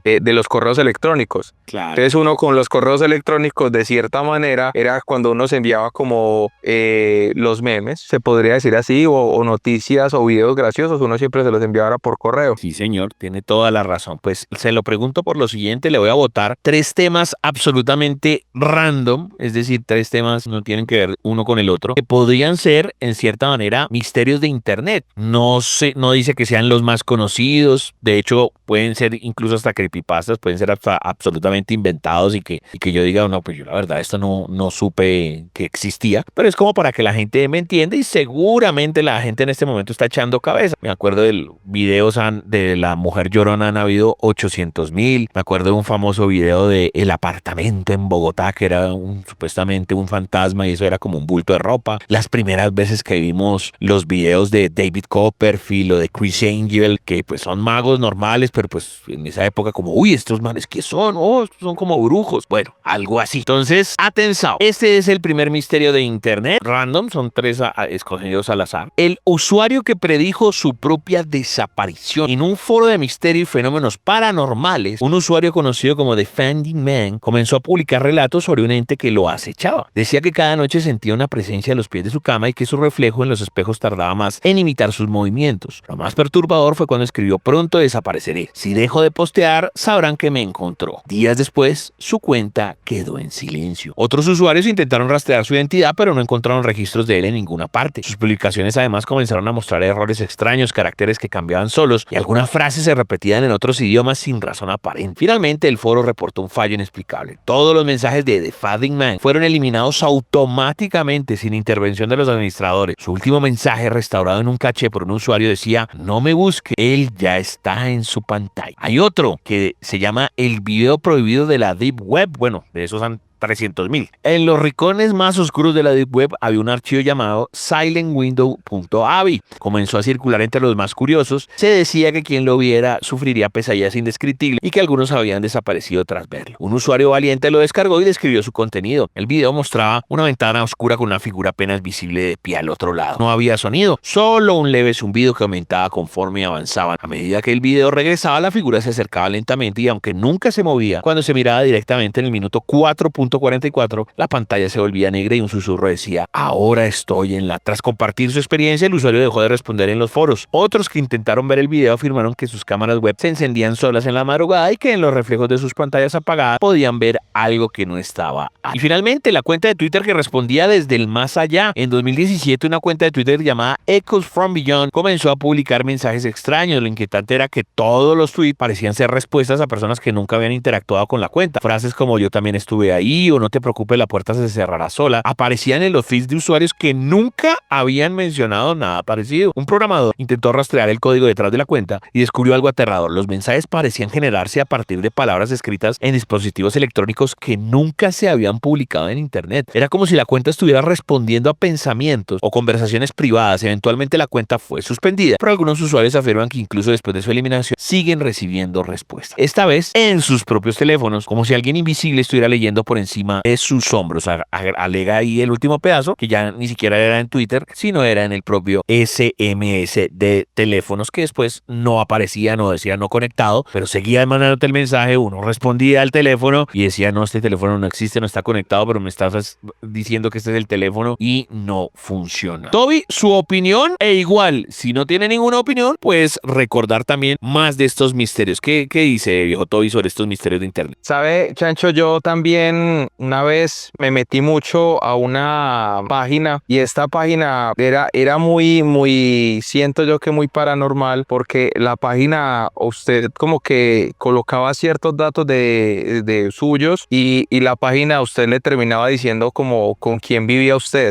los correos electrónicos. correos. Claro. Entonces uno con los correos electrónicos, de cierta manera, era cuando uno se enviaba como los memes, se podría decir así, o noticias o videos graciosos, uno siempre se los enviaba por correo. Sí, señor, tiene toda la razón. Pues se lo pregunto por lo siguiente, le voy a votar 3 temas absolutamente random, es decir, 3 temas no tienen que ver uno con el otro, que podrían ser, en cierta manera, misterios de Internet. No sé, no dice que sean los más conocidos, de hecho, pueden ser incluso hasta creepypastas, pueden ser hasta absolutamente inventados y que yo diga, no, pues yo la verdad esto no supe que existía, pero es como para que la gente me entienda y seguramente la gente en este momento está echando cabeza. Me acuerdo del videos de la mujer llorona, han habido 800.000. Me acuerdo de un famoso video de el apartamento en Bogotá que era supuestamente un fantasma y eso era como un bulto de ropa. Las primeras veces que vimos los videos de David Copperfield o de Chris Angel, que pues son magos normales, pero pues en esa época como, uy, estos manes ¿qué son? Oh, estos son como brujos. Bueno, algo así. Entonces, atención, este es el primer misterio de Internet. Random, son 3 escogidos al azar. El usuario que predijo su propia desaparición. En un foro de misterio y fenómenos paranormales, un usuario conocido como The Finding Man comenzó a publicar relatos sobre un ente que lo acechaba. Decía que cada noche sentía una presencia a los pies de su cama y que su reflejo en los espejos tardaba más en imitar sus movimientos. Lo más perturbador fue cuando escribió: pronto desapareceré. Si dejo de postear, sabrán que me encontró. Días después, su cuenta quedó en silencio. Otros usuarios intentaron rastrear su identidad, pero no encontraron registros de él en ninguna parte. Sus publicaciones además comenzaron a mostrar errores extraños, caracteres que cambiaban solos y algunas frases se repetían en otros idiomas sin razón aparente. Finalmente, el foro reportó un fallo inexplicable. Todos los mensajes de The Finding Man fueron eliminados automáticamente sin intervención de los administradores. Su último mensaje, restaurado en un caché por un usuario, decía: no me busque, él ya está en su pantalla. Hay otro que se llama el video prohibido de la Deep Web. Bueno, de esos han 300.000. En los rincones más oscuros de la Deep Web había un archivo llamado silentwindow.avi. Comenzó a circular entre los más curiosos. Se decía que quien lo viera sufriría pesadillas indescriptibles y que algunos habían desaparecido tras verlo. Un usuario valiente lo descargó y describió su contenido. El video mostraba una ventana oscura con una figura apenas visible de pie al otro lado. No había sonido, solo un leve zumbido que aumentaba conforme avanzaban. A medida que el video regresaba, la figura se acercaba lentamente y aunque nunca se movía, cuando se miraba directamente en el minuto 4.44, la pantalla se volvía negra y un susurro decía: ahora estoy en la... Tras compartir su experiencia, el usuario dejó de responder en los foros. Otros que intentaron ver el video afirmaron que sus cámaras web se encendían solas en la madrugada y que en los reflejos de sus pantallas apagadas podían ver algo que no estaba ahí. Y finalmente, la cuenta de Twitter que respondía desde el más allá. En 2017, una cuenta de Twitter llamada Echoes from Beyond comenzó a publicar mensajes extraños. Lo inquietante era que todos los tweets parecían ser respuestas a personas que nunca habían interactuado con la cuenta. Frases como "yo también estuve ahí" o "no te preocupes, la puerta se cerrará sola" aparecían en los feeds de usuarios que nunca habían mencionado nada parecido. Un programador intentó rastrear el código detrás de la cuenta y descubrió algo aterrador. Los mensajes parecían generarse a partir de palabras escritas en dispositivos electrónicos que nunca se habían publicado en internet. Era como si la cuenta estuviera respondiendo a pensamientos o conversaciones privadas. Eventualmente la cuenta fue suspendida, pero algunos usuarios afirman que incluso después de su eliminación siguen recibiendo respuestas. Esta vez en sus propios teléfonos, como si alguien invisible estuviera leyendo por encima de sus hombros. Alega ahí el último pedazo, que ya ni siquiera era en Twitter, sino era en el propio SMS de teléfonos, que después no aparecía, no decía no conectado, pero seguía mandándote el mensaje. Uno respondía al teléfono y decía: no, este teléfono no existe, no está conectado, pero me estás diciendo que este es el teléfono y no funciona. Toby, su opinión, e igual, si no tiene ninguna opinión, pues recordar también más de estos misterios. ¿Qué dice viejo Toby sobre estos misterios de internet? ¿Sabe, Chancho? Yo también una vez me metí mucho a una página y esta página era muy, siento yo que muy paranormal, porque la página, usted como que colocaba ciertos datos de suyos y la página a usted le terminaba diciendo como con quién vivía usted.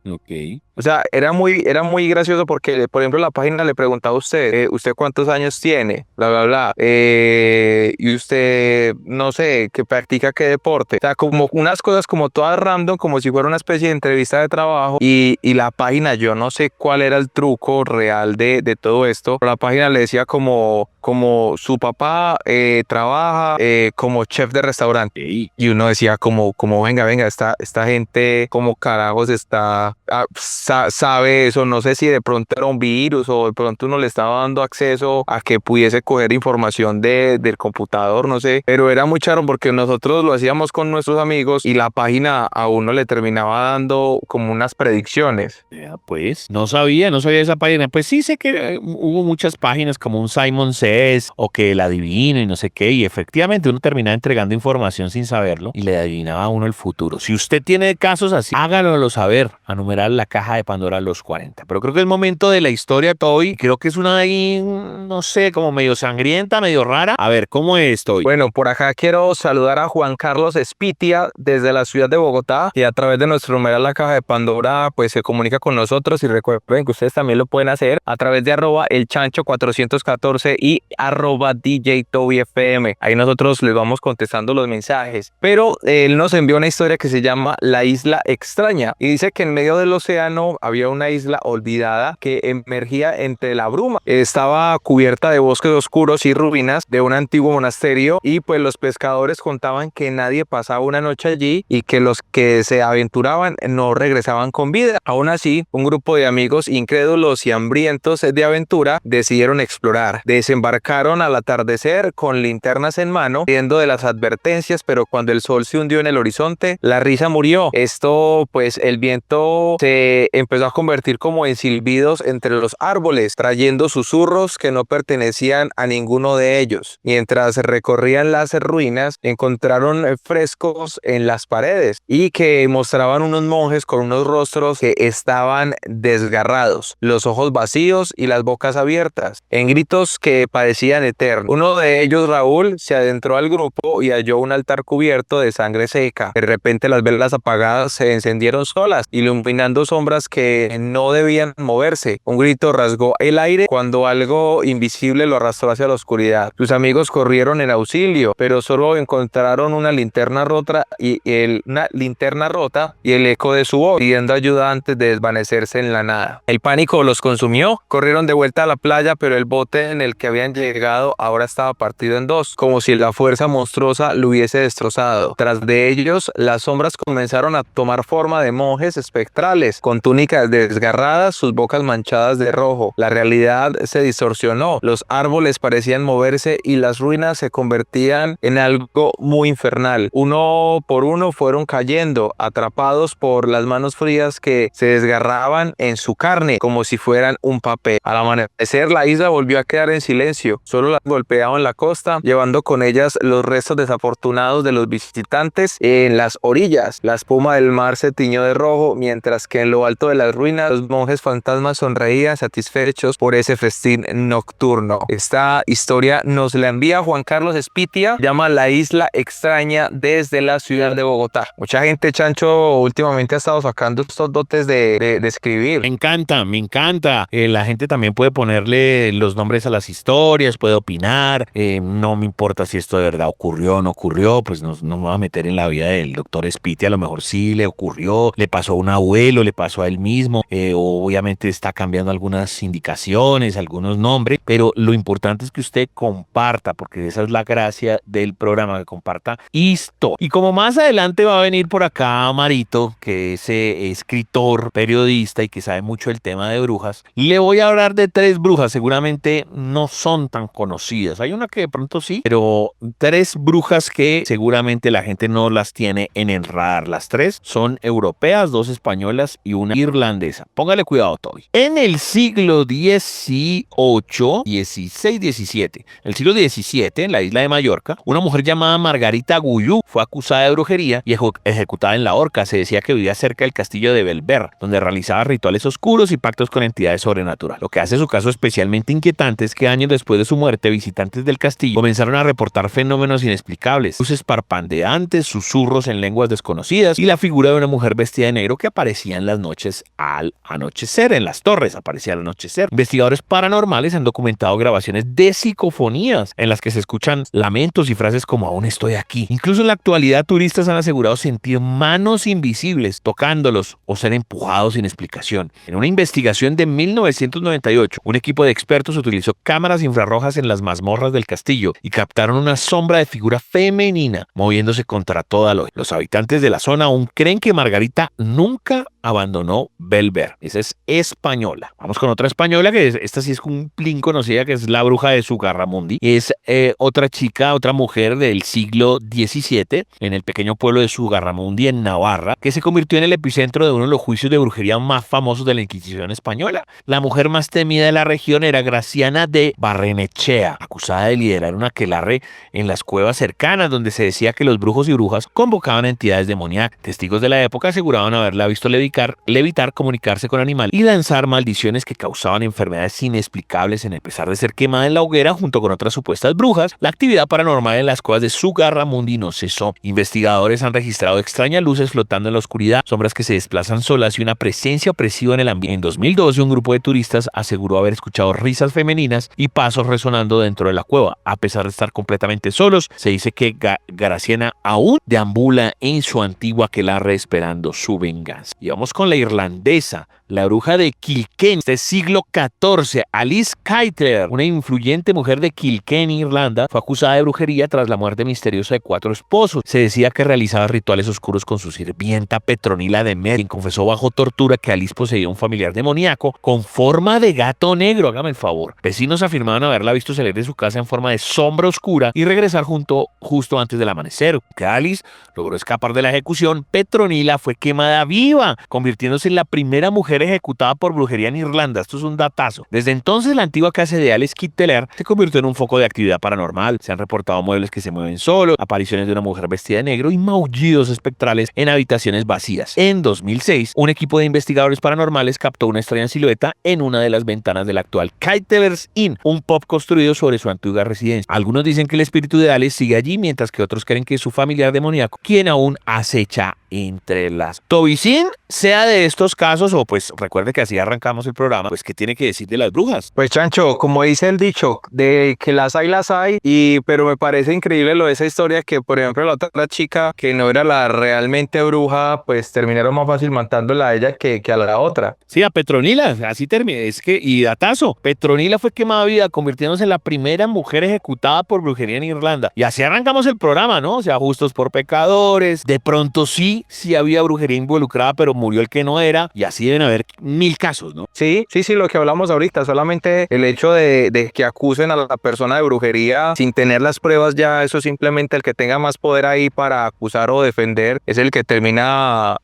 Ok. O sea, era muy gracioso porque, por ejemplo, la página le preguntaba a usted, ¿usted cuántos años tiene? Bla, bla, bla. Y usted, no sé, ¿qué practica qué deporte? O sea, como unas cosas como todas random, como si fuera una especie de entrevista de trabajo. Y la página, yo no sé cuál era el truco real de todo esto, pero la página le decía como su papá trabaja como chef de restaurante. Y uno decía como venga, esta gente, como carajos está persona sabe eso. No sé si de pronto era un virus o de pronto uno le estaba dando acceso a que pudiese coger información del computador, no sé, pero era muy charro porque nosotros lo hacíamos con nuestros amigos y la página a uno le terminaba dando como unas predicciones. Ya, pues, no sabía de esa página. Pues sí sé que hubo muchas páginas como un Simon Says o que el adivino y no sé qué, y efectivamente uno terminaba entregando información sin saberlo y le adivinaba a uno el futuro. Si usted tiene casos así, háganoslo saber a numerar la caja de Pandora a los 40. Pero creo que es momento de la historia de hoy. Creo que es una ahí, no sé, como medio sangrienta, medio rara. A ver, ¿cómo es esto hoy? Bueno, por acá quiero saludar a Juan Carlos Espitia desde la ciudad de Bogotá, y a través de nuestro numeral la caja de Pandora pues se comunica con nosotros, y recuerden que ustedes también lo pueden hacer a través de @elchancho414 y @DJTobyFM. Ahí nosotros les vamos contestando los mensajes. Pero él nos envió una historia que se llama La Isla Extraña, y dice que en medio del océano había una isla olvidada que emergía entre la bruma. Estaba cubierta de bosques oscuros y ruinas de un antiguo monasterio, y pues los pescadores contaban que nadie pasaba una noche allí y que los que se aventuraban no regresaban con vida. Aún así, un grupo de amigos incrédulos y hambrientos de aventura decidieron explorar. Desembarcaron al atardecer con linternas en mano, viendo de las advertencias, pero cuando el sol se hundió en el horizonte, la risa murió. Esto, pues el viento se empezó a convertir como en silbidos entre los árboles, trayendo susurros que no pertenecían a ninguno de ellos. Mientras recorrían las ruinas, encontraron frescos en las paredes y que mostraban unos monjes con unos rostros que estaban desgarrados, los ojos vacíos y las bocas abiertas, en gritos que parecían eternos. Uno de ellos, Raúl, se adentró al grupo y halló un altar cubierto de sangre seca. De repente las velas apagadas se encendieron solas, iluminando sombras que no debían moverse. Un grito rasgó el aire cuando algo invisible lo arrastró hacia la oscuridad. Sus amigos corrieron en auxilio, pero solo encontraron una linterna rota y el eco de su voz pidiendo ayuda antes de desvanecerse en la nada. El pánico los consumió, corrieron de vuelta a la playa, pero el bote en el que habían llegado ahora estaba partido en dos, como si la fuerza monstruosa lo hubiese destrozado. Tras de ellos, las sombras comenzaron a tomar forma de monjes espectrales, con túnicas desgarradas, sus bocas manchadas de rojo. La realidad se distorsionó, los árboles parecían moverse y las ruinas se convertían en algo muy infernal. Uno por uno fueron cayendo, atrapados por las manos frías que se desgarraban en su carne como si fueran un papel. Al amanecer, la isla volvió a quedar en silencio. Solo las golpeaban la costa, llevando con ellas los restos desafortunados de los visitantes en las orillas. La espuma del mar se tiñó de rojo, mientras que en lo alto de las ruinas los monjes fantasmas sonreían satisfechos por ese festín nocturno. Esta historia nos la envía Juan Carlos Espitia, llama La Isla Extraña, desde la ciudad de Bogotá. Mucha gente, Chancho, últimamente ha estado sacando estos dotes de escribir. Me encanta. La gente también puede ponerle los nombres a las historias, puede opinar. No me importa si esto de verdad ocurrió o no ocurrió, pues no me voy a meter en la vida del doctor Espitia. A lo mejor sí le ocurrió, le pasó a un abuelo, le pasó a él mismo. Obviamente está cambiando algunas indicaciones, algunos nombres, pero lo importante es que usted comparta, porque esa es la gracia del programa, que comparta esto. Y como más adelante va a venir por acá Marito, que es escritor, periodista y que sabe mucho el tema de brujas, le voy a hablar de 3 brujas. Seguramente no son tan conocidas, hay una que de pronto sí, pero 3 brujas que seguramente la gente no las tiene en el radar. Las 3 son europeas, 2 españolas y una irlandesa. Póngale cuidado, Toby. En el siglo XVIII, XVI, XVII, el siglo XVII, en la isla de Mallorca, una mujer llamada Margarita Guyú fue acusada de brujería y ejecutada en la horca. Se decía que vivía cerca del castillo de Belver, donde realizaba rituales oscuros y pactos con entidades sobrenaturales. Lo que hace su caso especialmente inquietante es que años después de su muerte, visitantes del castillo comenzaron a reportar fenómenos inexplicables, luces parpadeantes, susurros en lenguas desconocidas y la figura de una mujer vestida de negro que aparecía en las noches al anochecer. En las torres aparecía al anochecer. Investigadores paranormales han documentado grabaciones de psicofonías en las que se escuchan lamentos y frases como "aún estoy aquí". Incluso en la actualidad, turistas han asegurado sentir manos invisibles tocándolos o ser empujados sin explicación. En una investigación de 1998, un equipo de expertos utilizó cámaras infrarrojas en las mazmorras del castillo y captaron una sombra de figura femenina moviéndose contra toda lógica. Los habitantes de la zona aún creen que Margarita nunca bruja abandonó Belver. Esa es española. Vamos con otra española, esta sí es un plin conocida, que es la bruja de Zugarramundi. Es otra chica, otra mujer del siglo XVII, en el pequeño pueblo de Zugarramundi, en Navarra, que se convirtió en el epicentro de uno de los juicios de brujería más famosos de la Inquisición española. La mujer más temida de la región era Graciana de Barrenechea, acusada de liderar un aquelarre en las cuevas cercanas, donde se decía que los brujos y brujas convocaban a entidades demoníacas. Testigos de la época aseguraban haberla visto levitar, comunicarse con animales y lanzar maldiciones que causaban enfermedades inexplicables. A pesar de ser quemada en la hoguera junto con otras supuestas brujas, la actividad paranormal en las cuevas de Zugarramundi no cesó. Investigadores han registrado extrañas luces flotando en la oscuridad, sombras que se desplazan solas y una presencia opresiva en el ambiente. En 2012, un grupo de turistas aseguró haber escuchado risas femeninas y pasos resonando dentro de la cueva. A pesar de estar completamente solos, se dice que Graciana aún deambula en su antigua aquelarre esperando su venganza. Y vamos con la irlandesa, la bruja de Kilkenny, del siglo XIV, Alice Kyteler, una influyente mujer de Kilkenny, Irlanda, fue acusada de brujería tras la muerte misteriosa de 4 esposos. Se decía que realizaba rituales oscuros con su sirvienta Petronila de Mer, quien confesó bajo tortura que Alice poseía un familiar demoníaco con forma de gato negro. Hágame el favor. Vecinos afirmaban haberla visto salir de su casa en forma de sombra oscura y regresar justo antes del amanecer. Que Alice logró escapar de la ejecución, Petronila fue quemada viva, convirtiéndose en la primera mujer ejecutada por brujería en Irlanda. Esto es un datazo. Desde entonces, la antigua casa de Alice Kyteler se convirtió en un foco de actividad paranormal. Se han reportado muebles que se mueven solos, apariciones de una mujer vestida de negro y maullidos espectrales en habitaciones vacías. En 2006, un equipo de investigadores paranormales captó una extraña silueta en una de las ventanas del actual Kyteler's Inn, un pub construido sobre su antigua residencia. Algunos dicen que el espíritu de Alice sigue allí, mientras que otros creen que es su familiar demoníaco, quien aún acecha entre las Tobicín, sea de estos casos, o pues recuerde que así arrancamos el programa, pues ¿qué tiene que decir de las brujas? Pues Chancho, como dice el dicho, de que las hay, pero me parece increíble lo de esa historia que, por ejemplo, la otra chica que no era la realmente bruja, pues terminaron más fácil matándola a ella que a la otra. Sí, a Petronila, así termina, y datazo, Petronila fue quemada viva, convirtiéndose en la primera mujer ejecutada por brujería en Irlanda. Y así arrancamos el programa, ¿no? O sea, justos por pecadores, de pronto sí había brujería involucrada, pero murió el que no era, y así deben haber 1000 casos, ¿no? Sí, lo que hablamos ahorita, solamente el hecho de que acusen a la persona de brujería sin tener las pruebas, ya eso simplemente el que tenga más poder ahí para acusar o defender es el que termina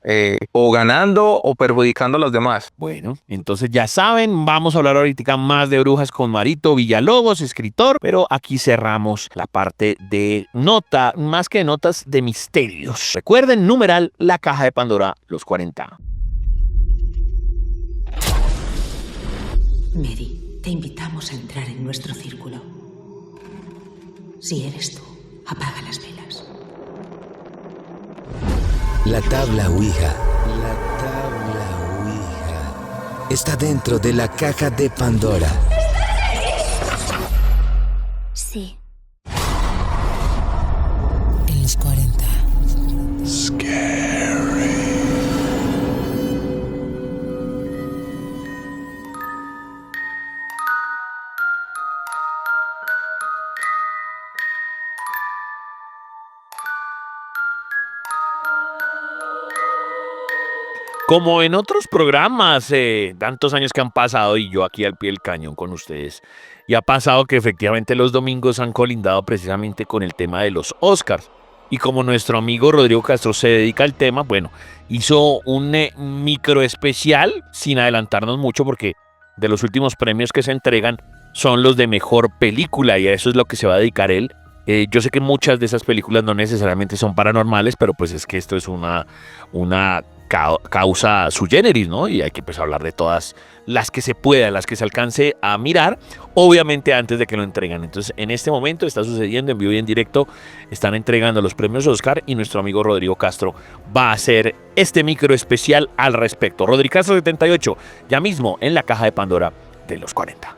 o ganando o perjudicando a los demás. Bueno, entonces ya saben, vamos a hablar ahorita más de brujas con Marito Villalobos, escritor, pero aquí cerramos la parte de más que notas de misterios. Recuerden, numeral, la caja de Pandora, los 40. Mary, te invitamos a entrar en nuestro círculo. Si eres tú, apaga las velas. La tabla Ouija. Está dentro de la caja de Pandora. Sí. En los 40. Como en otros programas, tantos años que han pasado y yo aquí al pie del cañón con ustedes, y ha pasado que efectivamente los domingos han colindado precisamente con el tema de los Oscars. Y como nuestro amigo Rodrigo Castro se dedica al tema, bueno, hizo un micro especial sin adelantarnos mucho porque de los últimos premios que se entregan son los de mejor película y a eso es lo que se va a dedicar él. Yo sé que muchas de esas películas no necesariamente son paranormales, pero pues es que esto es una causa sui generis, ¿no? Y hay que pues hablar de todas las que se puedan, las que se alcance a mirar, obviamente antes de que lo entreguen. Entonces, en este momento está sucediendo en vivo y en directo, están entregando los premios Oscar y nuestro amigo Rodrigo Castro va a hacer este micro especial al respecto. Rodrigo Castro 78, ya mismo en la caja de Pandora de los 40.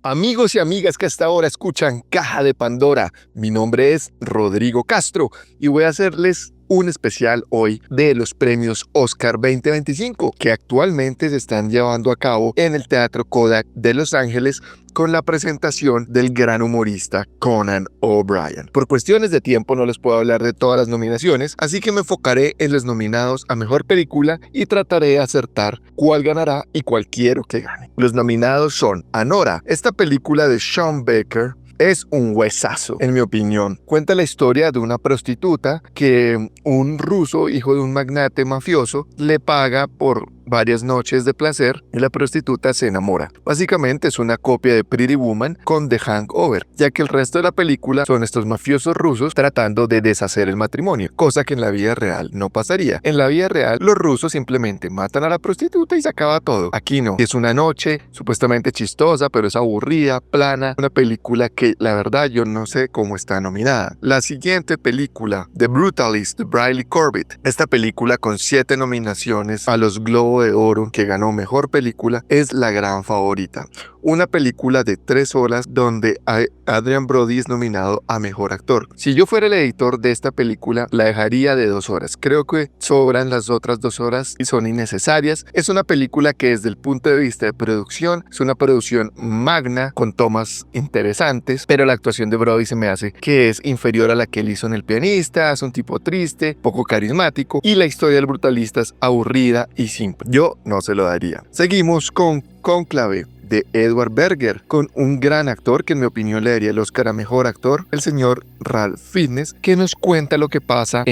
Amigos y amigas que hasta ahora escuchan Caja de Pandora, mi nombre es Rodrigo Castro y voy a hacerles un especial hoy de los premios Oscar 2025 que actualmente se están llevando a cabo en el Teatro Kodak de Los Ángeles con la presentación del gran humorista Conan O'Brien. Por cuestiones de tiempo no les puedo hablar de todas las nominaciones, así que me enfocaré en los nominados a Mejor Película y trataré de acertar cuál ganará y cuál quiero que gane. Los nominados son Anora, esta película de Sean Baker. Es un huesazo, en mi opinión. Cuenta la historia de una prostituta que un ruso, hijo de un magnate mafioso, le paga por varias noches de placer y la prostituta se enamora. Básicamente es una copia de Pretty Woman con The Hangover, ya que el resto de la película son estos mafiosos rusos tratando de deshacer el matrimonio, cosa que en la vida real no pasaría. En la vida real, los rusos simplemente matan a la prostituta y se acaba todo. Aquí no. Es una noche supuestamente chistosa, pero es aburrida, plana, una película que la verdad yo no sé cómo está nominada. La siguiente película, The Brutalist, de Bradley Corbett. Esta película con 7 nominaciones a los Globos de Oro, que ganó Mejor Película, es la gran favorita. Una película de 3 horas donde Adrien Brody es nominado a Mejor Actor. Si yo fuera el editor de esta película, la dejaría de 2 horas. Creo que sobran las otras 2 horas y son innecesarias. Es una película que desde el punto de vista de producción, es una producción magna con tomas interesantes, pero la actuación de Brody se me hace que es inferior a la que él hizo en El Pianista. Es un tipo triste, poco carismático y la historia del brutalista es aburrida y simple. Yo no se lo daría. Seguimos con Cónclave de Edward Berger, con un gran actor que en mi opinión le daría el Oscar a Mejor Actor, el señor Ralph Fiennes, que nos cuenta lo que pasa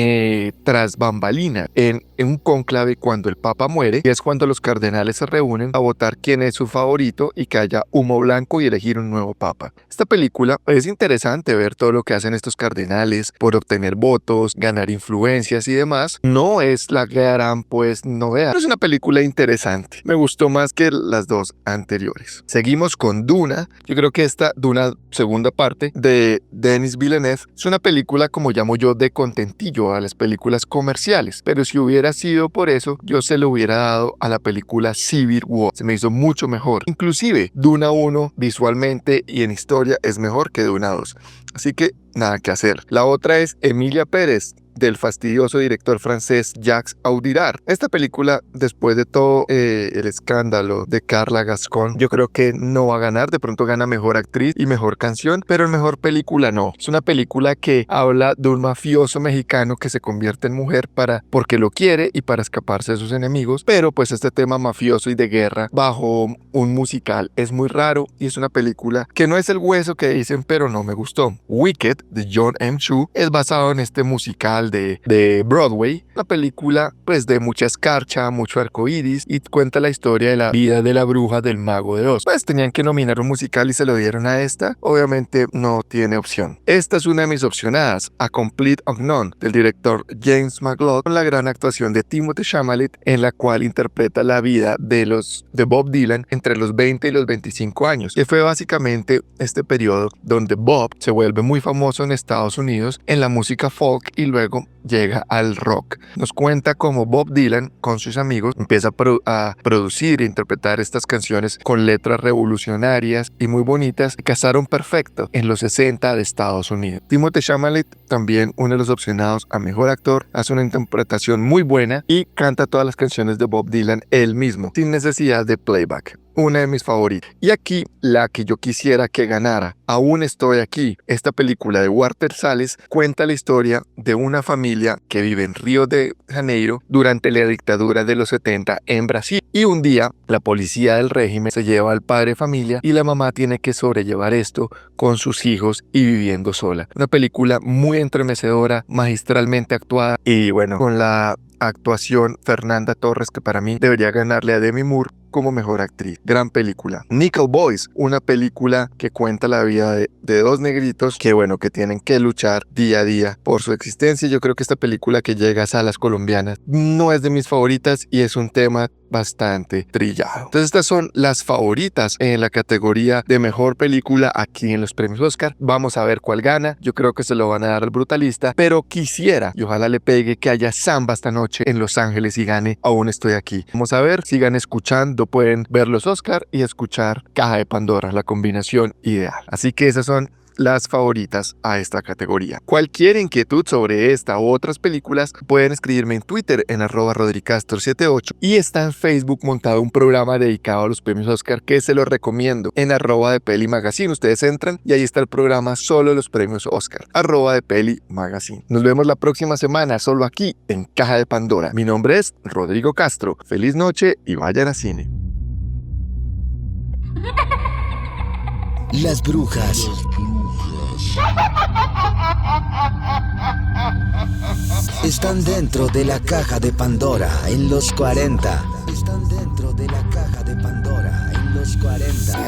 tras bambalina en un cónclave cuando el Papa muere, y es cuando los cardenales se reúnen a votar quién es su favorito y que haya humo blanco y elegir un nuevo Papa. Esta película es interesante ver todo lo que hacen estos cardenales por obtener votos, ganar influencias y demás. No es la gran novedad, pero es una película interesante. Me gustó más que las dos anteriores. Seguimos con Duna. Yo creo que esta Duna, segunda parte de Denis Villeneuve, es una película, como llamo yo, de contentillo a las películas comerciales, pero si hubiera sido por eso, yo se lo hubiera dado a la película Civil War. Se me hizo mucho mejor. Inclusive Duna 1 visualmente y en historia es mejor que Duna 2. Así que nada que hacer. La otra es Emilia Pérez, del fastidioso director francés Jacques Audiard. Esta película, después de todo el escándalo de Carla Gascón, yo creo que no va a ganar. De pronto gana Mejor Actriz y Mejor Canción, pero en Mejor Película no. Es una película que habla de un mafioso mexicano que se convierte en mujer porque lo quiere y para escaparse de sus enemigos, pero pues este tema mafioso y de guerra bajo un musical es muy raro y es una película que no es el hueso que dicen, pero no me gustó. Wicked, de John M. Chu, es basado en este musical de Broadway, una película pues de mucha escarcha, mucho arcoíris y cuenta la historia de la vida de la bruja del Mago de Oz. Pues tenían que nominar un musical y se lo dieron a esta. Obviamente no tiene opción. Esta es una de mis opcionadas, A Complete Unknown, del director James Mangold, con la gran actuación de Timothée Chalamet, en la cual interpreta la vida de Bob Dylan entre los 20 y los 25 años, que fue básicamente este periodo donde Bob se vuelve muy famoso en Estados Unidos en la música folk y luego llega al rock. Nos cuenta cómo Bob Dylan con sus amigos empieza a producir e interpretar estas canciones con letras revolucionarias y muy bonitas que casaron perfecto en los 60 de Estados Unidos. Timothée Chalamet, también uno de los opcionados a Mejor Actor, hace una interpretación muy buena y canta todas las canciones de Bob Dylan él mismo, sin necesidad de playback. Una de mis favoritas. Y aquí, la que yo quisiera que ganara, Aún estoy aquí. Esta película de Walter Salles cuenta la historia de una familia que vive en Río de Janeiro durante la dictadura de los 70 en Brasil. Y un día, la policía del régimen se lleva al padre de familia y la mamá tiene que sobrellevar esto con sus hijos y viviendo sola. Una película muy estremecedora, magistralmente actuada y bueno, con la actuación Fernanda Torres, que para mí debería ganarle a Demi Moore como Mejor Actriz. Gran película. Nickel Boys, una película que cuenta la vida de dos negritos que tienen que luchar día a día por su existencia. Yo creo que esta película que llega a salas colombianas no es de mis favoritas y es un tema bastante trillado. Entonces estas son las favoritas en la categoría de Mejor Película aquí en los premios Oscar. Vamos a ver cuál gana. Yo creo que se lo van a dar al Brutalista, pero quisiera y ojalá le pegue que haya samba esta noche en Los Ángeles y gane Aún estoy aquí. Vamos a ver, sigan escuchando, pueden ver los Oscar y escuchar Caja de Pandora, la combinación ideal. Así que esas son las favoritas a esta categoría. Cualquier inquietud sobre esta u otras películas pueden escribirme en Twitter en @rodricastor78 y está en Facebook montado un programa dedicado a los premios Oscar que se los recomiendo en @depelimagazine. Ustedes entran y ahí está el programa solo de los premios Oscar, @depelimagazine. Nos vemos la próxima semana solo aquí en Caja de Pandora. Mi nombre es Rodrigo Castro. Feliz noche y vayan a cine. Las brujas están dentro de la caja de Pandora en los 40. Están dentro de la caja de Pandora en los 40.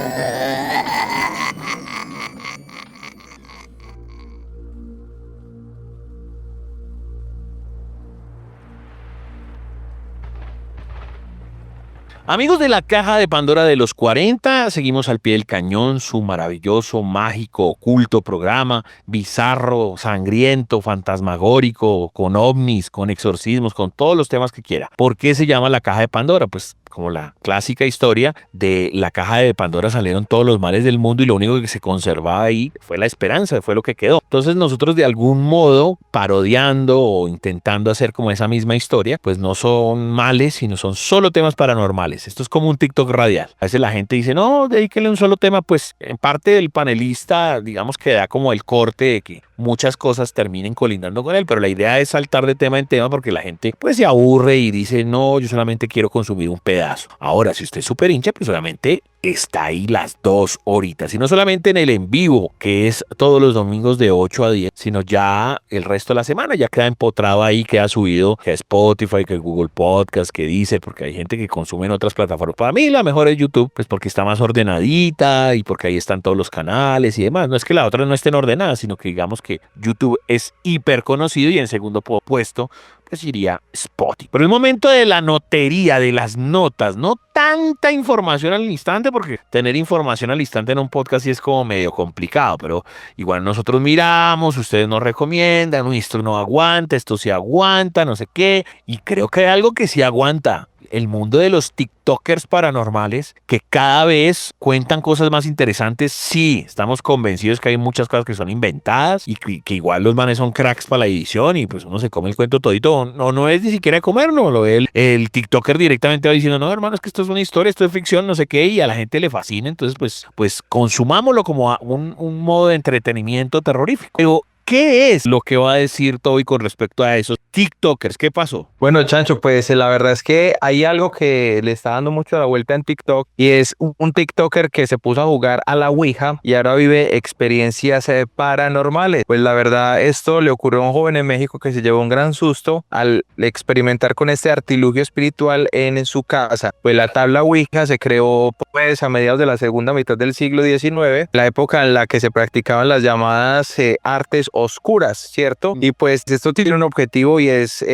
Amigos de la caja de Pandora de los 40, seguimos al pie del cañón su maravilloso, mágico, oculto programa, bizarro, sangriento, fantasmagórico, con ovnis, con exorcismos, con todos los temas que quiera. ¿Por qué se llama la caja de Pandora? Pues como la clásica historia de la caja de Pandora salieron todos los males del mundo y lo único que se conservaba ahí fue la esperanza, fue lo que quedó. Entonces nosotros de algún modo, parodiando o intentando hacer como esa misma historia, pues no son males, sino son solo temas paranormales. Esto es como un TikTok radial. A veces la gente dice, no, dedíquenle un solo tema, pues en parte del panelista, digamos que da como el corte de que muchas cosas terminen colindando con él, pero la idea es saltar de tema en tema porque la gente pues se aburre y dice, no, yo solamente quiero consumir un pedazo. Ahora, si usted es súper hincha, pues obviamente está ahí las 2 horitas. Y no solamente en el en vivo, que es todos los domingos de 8 a 10, sino ya el resto de la semana. Ya queda empotrado ahí, queda subido, que Spotify, que Google Podcast, que Deezer, porque hay gente que consume en otras plataformas. Para mí la mejor es YouTube, pues porque está más ordenadita y porque ahí están todos los canales y demás. No es que la otra no estén ordenadas, sino que digamos que YouTube es hiper conocido y en segundo puesto pues iría Spotify. Pero el momento de la notería, de las notas, no tanta información al instante, porque tener información al instante en un podcast sí es como medio complicado, pero igual nosotros miramos, ustedes nos recomiendan, esto no aguanta, esto sí aguanta, no sé qué, y creo que hay algo que sí aguanta. El mundo de los TikTokers paranormales que cada vez cuentan cosas más interesantes. Sí, estamos convencidos que hay muchas cosas que son inventadas y que igual los manes son cracks para la edición y pues uno se come el cuento todito. No es ni siquiera de comerlo. Lo ve el TikToker directamente va diciendo, no, hermano, es que esto es una historia, esto es ficción, no sé qué, y a la gente le fascina. Entonces, pues consumámoslo como un modo de entretenimiento terrorífico. Pero ¿qué es lo que va a decir Toby con respecto a esos TikTokers? ¿Qué pasó? Bueno, Chancho, pues la verdad es que hay algo que le está dando mucho la vuelta en TikTok y es un TikToker que se puso a jugar a la Ouija y ahora vive experiencias paranormales. Pues la verdad, esto le ocurrió a un joven en México que se llevó un gran susto al experimentar con este artilugio espiritual en su casa. Pues la tabla Ouija se creó pues a mediados de la segunda mitad del siglo XIX, la época en la que se practicaban las llamadas artes oscuras, ¿cierto? Y pues esto tiene un objetivo y es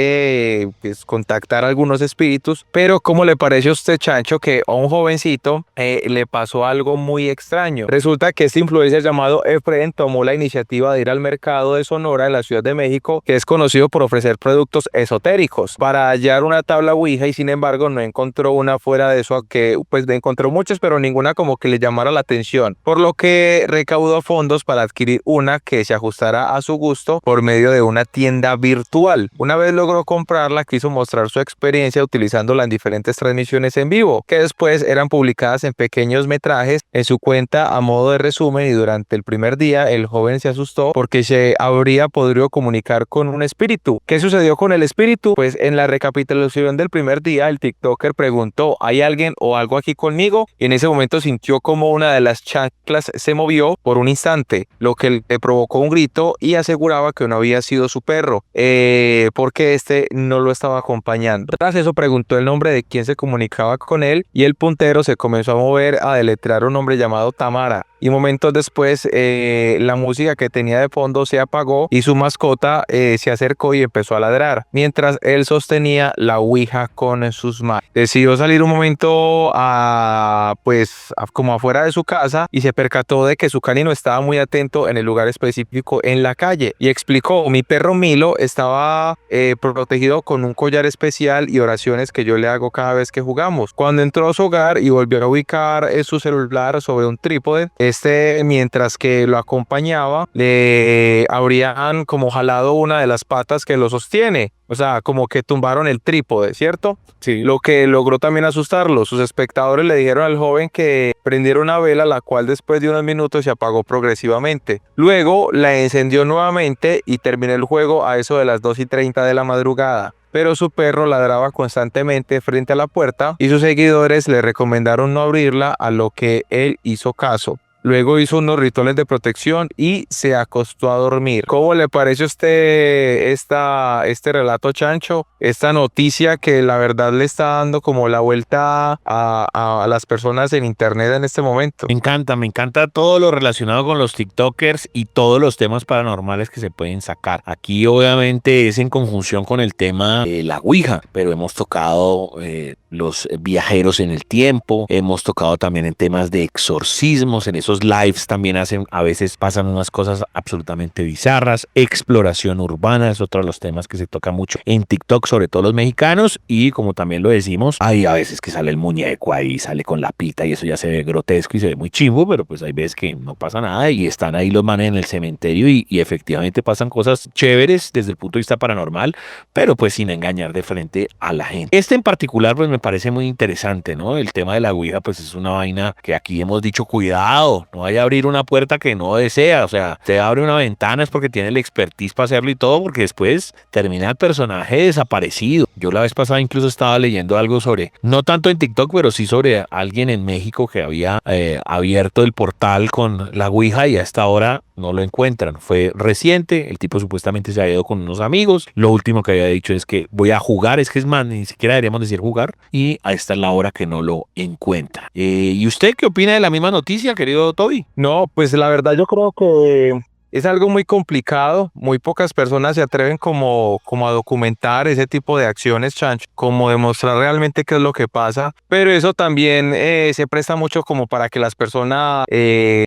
pues, contactar a algunos espíritus, pero ¿cómo le parece a usted, Chancho, que a un jovencito le pasó algo muy extraño? Resulta que este influencer llamado Efren tomó la iniciativa de ir al mercado de Sonora en la Ciudad de México, que es conocido por ofrecer productos esotéricos, para hallar una tabla Ouija y sin embargo no encontró una fuera de eso, que pues encontró muchas, pero ninguna como que le llamara la atención, por lo que recaudó fondos para adquirir una que se ajustara a su gusto por medio de una tienda virtual. Una vez logró comprarla, quiso mostrar su experiencia utilizándola en diferentes transmisiones en vivo, que después eran publicadas en pequeños metrajes en su cuenta a modo de resumen, y durante el primer día el joven se asustó porque se habría podido comunicar con un espíritu. ¿Qué sucedió con el espíritu? Pues en la recapitulación del primer día el TikToker preguntó, ¿hay alguien o algo aquí conmigo? Y en ese momento sintió como una de las chanclas se movió por un instante, lo que le provocó un grito y aseguraba que no había sido su perro, porque este no lo estaba acompañando. Tras eso preguntó el nombre de quien se comunicaba con él y el puntero se comenzó a mover a deletrear un nombre llamado Tamara. Y momentos después la música que tenía de fondo se apagó y su mascota se acercó y empezó a ladrar, mientras él sostenía la Ouija con sus manos. Decidió salir un momento como afuera de su casa y se percató de que su canino estaba muy atento en el lugar específico en la calle y explicó, mi perro Milo estaba protegido con un collar especial y oraciones que yo le hago cada vez que jugamos. Cuando entró a su hogar y volvió a ubicar su celular sobre un trípode, mientras que lo acompañaba, le habrían como jalado una de las patas que lo sostiene. O sea, como que tumbaron el trípode, ¿cierto? Sí. Lo que logró también asustarlo. Sus espectadores le dijeron al joven que prendiera una vela, la cual después de unos minutos se apagó progresivamente. Luego la encendió nuevamente y terminó el juego a eso de las 2:30 de la madrugada. Pero su perro ladraba constantemente frente a la puerta y sus seguidores le recomendaron no abrirla, a lo que él hizo caso. Luego hizo unos rituales de protección y se acostó a dormir. ¿Cómo le parece a usted este relato, Chancho? Esta noticia que la verdad le está dando como la vuelta a las personas en internet en este momento. Me encanta todo lo relacionado con los TikTokers y todos los temas paranormales que se pueden sacar. Aquí obviamente es en conjunción con el tema de la Ouija, pero hemos tocado los viajeros en el tiempo, hemos tocado también en temas de exorcismos, en esos lives también a veces pasan unas cosas absolutamente bizarras. Exploración urbana es otro de los temas que se toca mucho en TikTok, sobre todo los mexicanos, y como también lo decimos, hay a veces que sale el muñeco ahí, sale con la pita y eso ya se ve grotesco y se ve muy chimbo, pero pues hay veces que no pasa nada y están ahí los manes en el cementerio y efectivamente pasan cosas chéveres desde el punto de vista paranormal, pero pues sin engañar de frente a la gente. Este en particular pues me parece muy interesante, ¿no? El tema de la Ouija pues es una vaina que aquí hemos dicho, cuidado, no vaya a abrir una puerta que no desea, o sea, usted abre una ventana es porque tiene el expertise para hacerlo y todo, porque después termina el personaje desaparecido. Yo la vez pasada incluso estaba leyendo algo sobre, no tanto en TikTok, pero sí sobre alguien en México que había abierto el portal con la Ouija y hasta ahora no lo encuentran. Fue reciente, el tipo supuestamente se había ido con unos amigos, lo último que había dicho es que voy a jugar, es que es más, ni siquiera deberíamos decir jugar, y a esta es la hora que no lo encuentra. ¿Y usted qué opina de la misma noticia, querido Toby? No, pues la verdad yo creo que es algo muy complicado, muy pocas personas se atreven como a documentar ese tipo de acciones, Chancho, como demostrar realmente qué es lo que pasa, pero eso también se presta mucho como para que las personas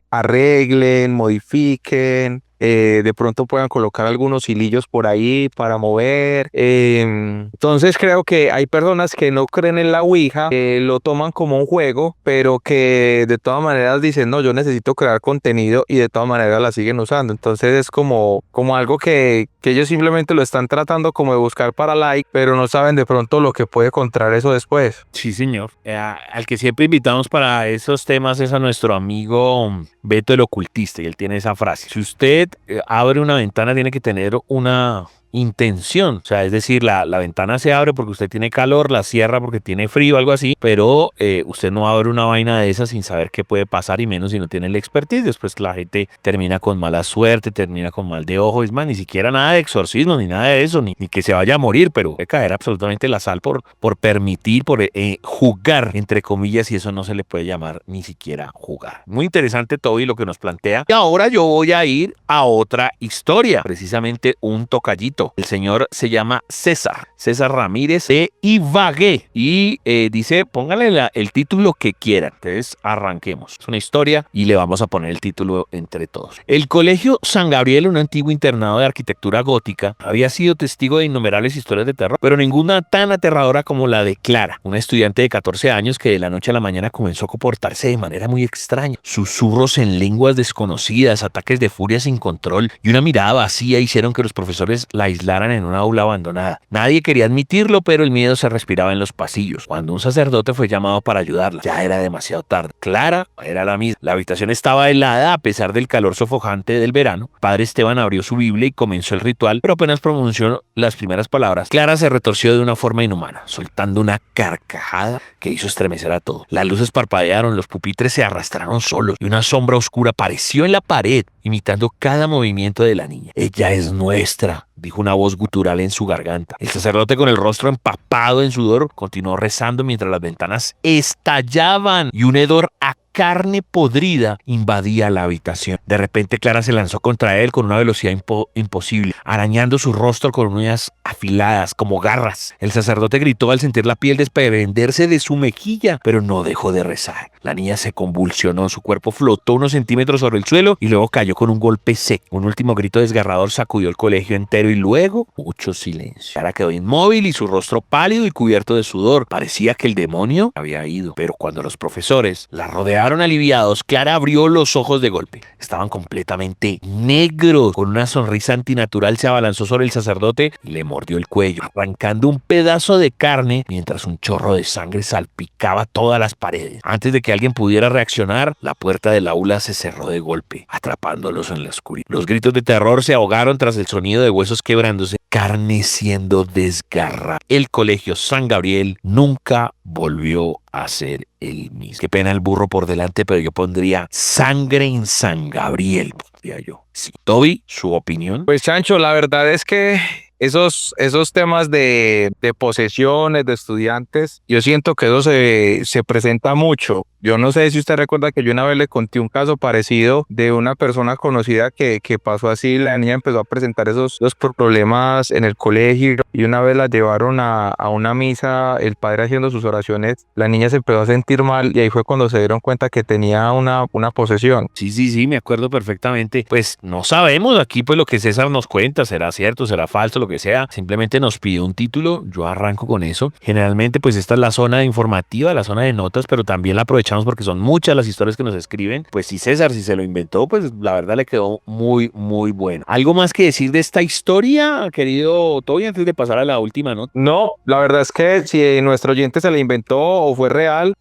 arreglen, modifiquen, de pronto puedan colocar algunos hilillos por ahí para mover. Entonces creo que hay personas que no creen en la Ouija, lo toman como un juego, pero que de todas maneras dicen, no, yo necesito crear contenido y de todas maneras la siguen usando. Entonces es como algo que ellos simplemente lo están tratando como de buscar para like, pero no saben de pronto lo que puede encontrar eso después. Sí, señor. Al que siempre invitamos para esos temas es a nuestro amigo Beto el Ocultista, y él tiene esa frase: si usted abre una ventana, tiene que tener una intención, o sea, es decir, la ventana se abre porque usted tiene calor, la cierra porque tiene frío, algo así, pero usted no abre una vaina de esas sin saber qué puede pasar, y menos si no tiene el expertise. Después la gente termina con mala suerte, termina con mal de ojo, es más, ni siquiera nada de exorcismo, ni nada de eso, ni que se vaya a morir, pero puede caer absolutamente la sal por permitir, por jugar, entre comillas, y eso no se le puede llamar ni siquiera jugar. Muy interesante Toby lo que nos plantea, y ahora yo voy a ir a otra historia, precisamente un tocallito. El señor se llama César Ramírez de Ibagué, y dice, pónganle el título que quieran. Entonces arranquemos. Es una historia y le vamos a poner el título entre todos. El Colegio San Gabriel, un antiguo internado de arquitectura gótica, había sido testigo de innumerables historias de terror, pero ninguna tan aterradora como la de Clara, una estudiante de 14 años que de la noche a la mañana comenzó a comportarse de manera muy extraña. Susurros en lenguas desconocidas, ataques de furia sin control y una mirada vacía hicieron que los profesores la aislaran en una aula abandonada. Nadie quería admitirlo, pero el miedo se respiraba en los pasillos. Cuando un sacerdote fue llamado para ayudarla, ya era demasiado tarde. Clara era la misma. La habitación estaba helada a pesar del calor sofocante del verano. Padre Esteban abrió su Biblia y comenzó el ritual, pero apenas pronunció las primeras palabras, Clara se retorció de una forma inhumana, soltando una carcajada que hizo estremecer a todos. Las luces parpadearon, los pupitres se arrastraron solos y una sombra oscura apareció en la pared, imitando cada movimiento de la niña. Ella es nuestra, dijo una voz gutural en su garganta. El sacerdote, con el rostro empapado en sudor, continuó rezando mientras las ventanas estallaban y un hedor a carne podrida invadía la habitación. De repente Clara se lanzó contra él con una velocidad imposible, arañando su rostro con uñas afiladas como garras. El sacerdote gritó al sentir la piel desprenderse de su mejilla, pero no dejó de rezar. La niña se convulsionó, su cuerpo flotó unos centímetros sobre el suelo y luego cayó con un golpe seco. Un último grito desgarrador sacudió el colegio entero y luego mucho silencio. Clara quedó inmóvil y su rostro pálido y cubierto de sudor. Parecía que el demonio había ido, pero cuando los profesores la rodearon quedaron aliviados, Clara abrió los ojos de golpe. Estaban completamente negros. Con una sonrisa antinatural se abalanzó sobre el sacerdote y le mordió el cuello, arrancando un pedazo de carne mientras un chorro de sangre salpicaba todas las paredes. Antes de que alguien pudiera reaccionar, la puerta del aula se cerró de golpe, atrapándolos en la oscuridad. Los gritos de terror se ahogaron tras el sonido de huesos quebrándose, carne siendo desgarrada. El colegio San Gabriel nunca volvió a ser el mismo. Qué pena el burro por delante, pero yo pondría sangre en San Gabriel, pondría yo. Sí. Toby, ¿su opinión? Pues Chancho, la verdad es que esos temas de posesiones de estudiantes, yo siento que eso se presenta mucho. Yo no sé si usted recuerda que yo una vez le conté un caso parecido de una persona conocida que pasó así. La niña empezó a presentar esos problemas en el colegio y una vez la llevaron a una misa, el padre haciendo sus oraciones, la niña se empezó a sentir mal y ahí fue cuando se dieron cuenta que tenía una posesión. Sí, me acuerdo perfectamente. Pues no sabemos aquí pues lo que César nos cuenta, será cierto, será falso, lo que sea. Simplemente nos pidió un título, yo arranco con eso. Generalmente pues esta es la zona informativa, la zona de notas, pero también la aprovechamos porque son muchas las historias que nos escriben. Pues si César, si se lo inventó, pues la verdad le quedó muy, muy bueno. ¿Algo más que decir de esta historia, querido Toby, antes de pasar a la última nota? No, la verdad es que si nuestro oyente se la inventó o fue real,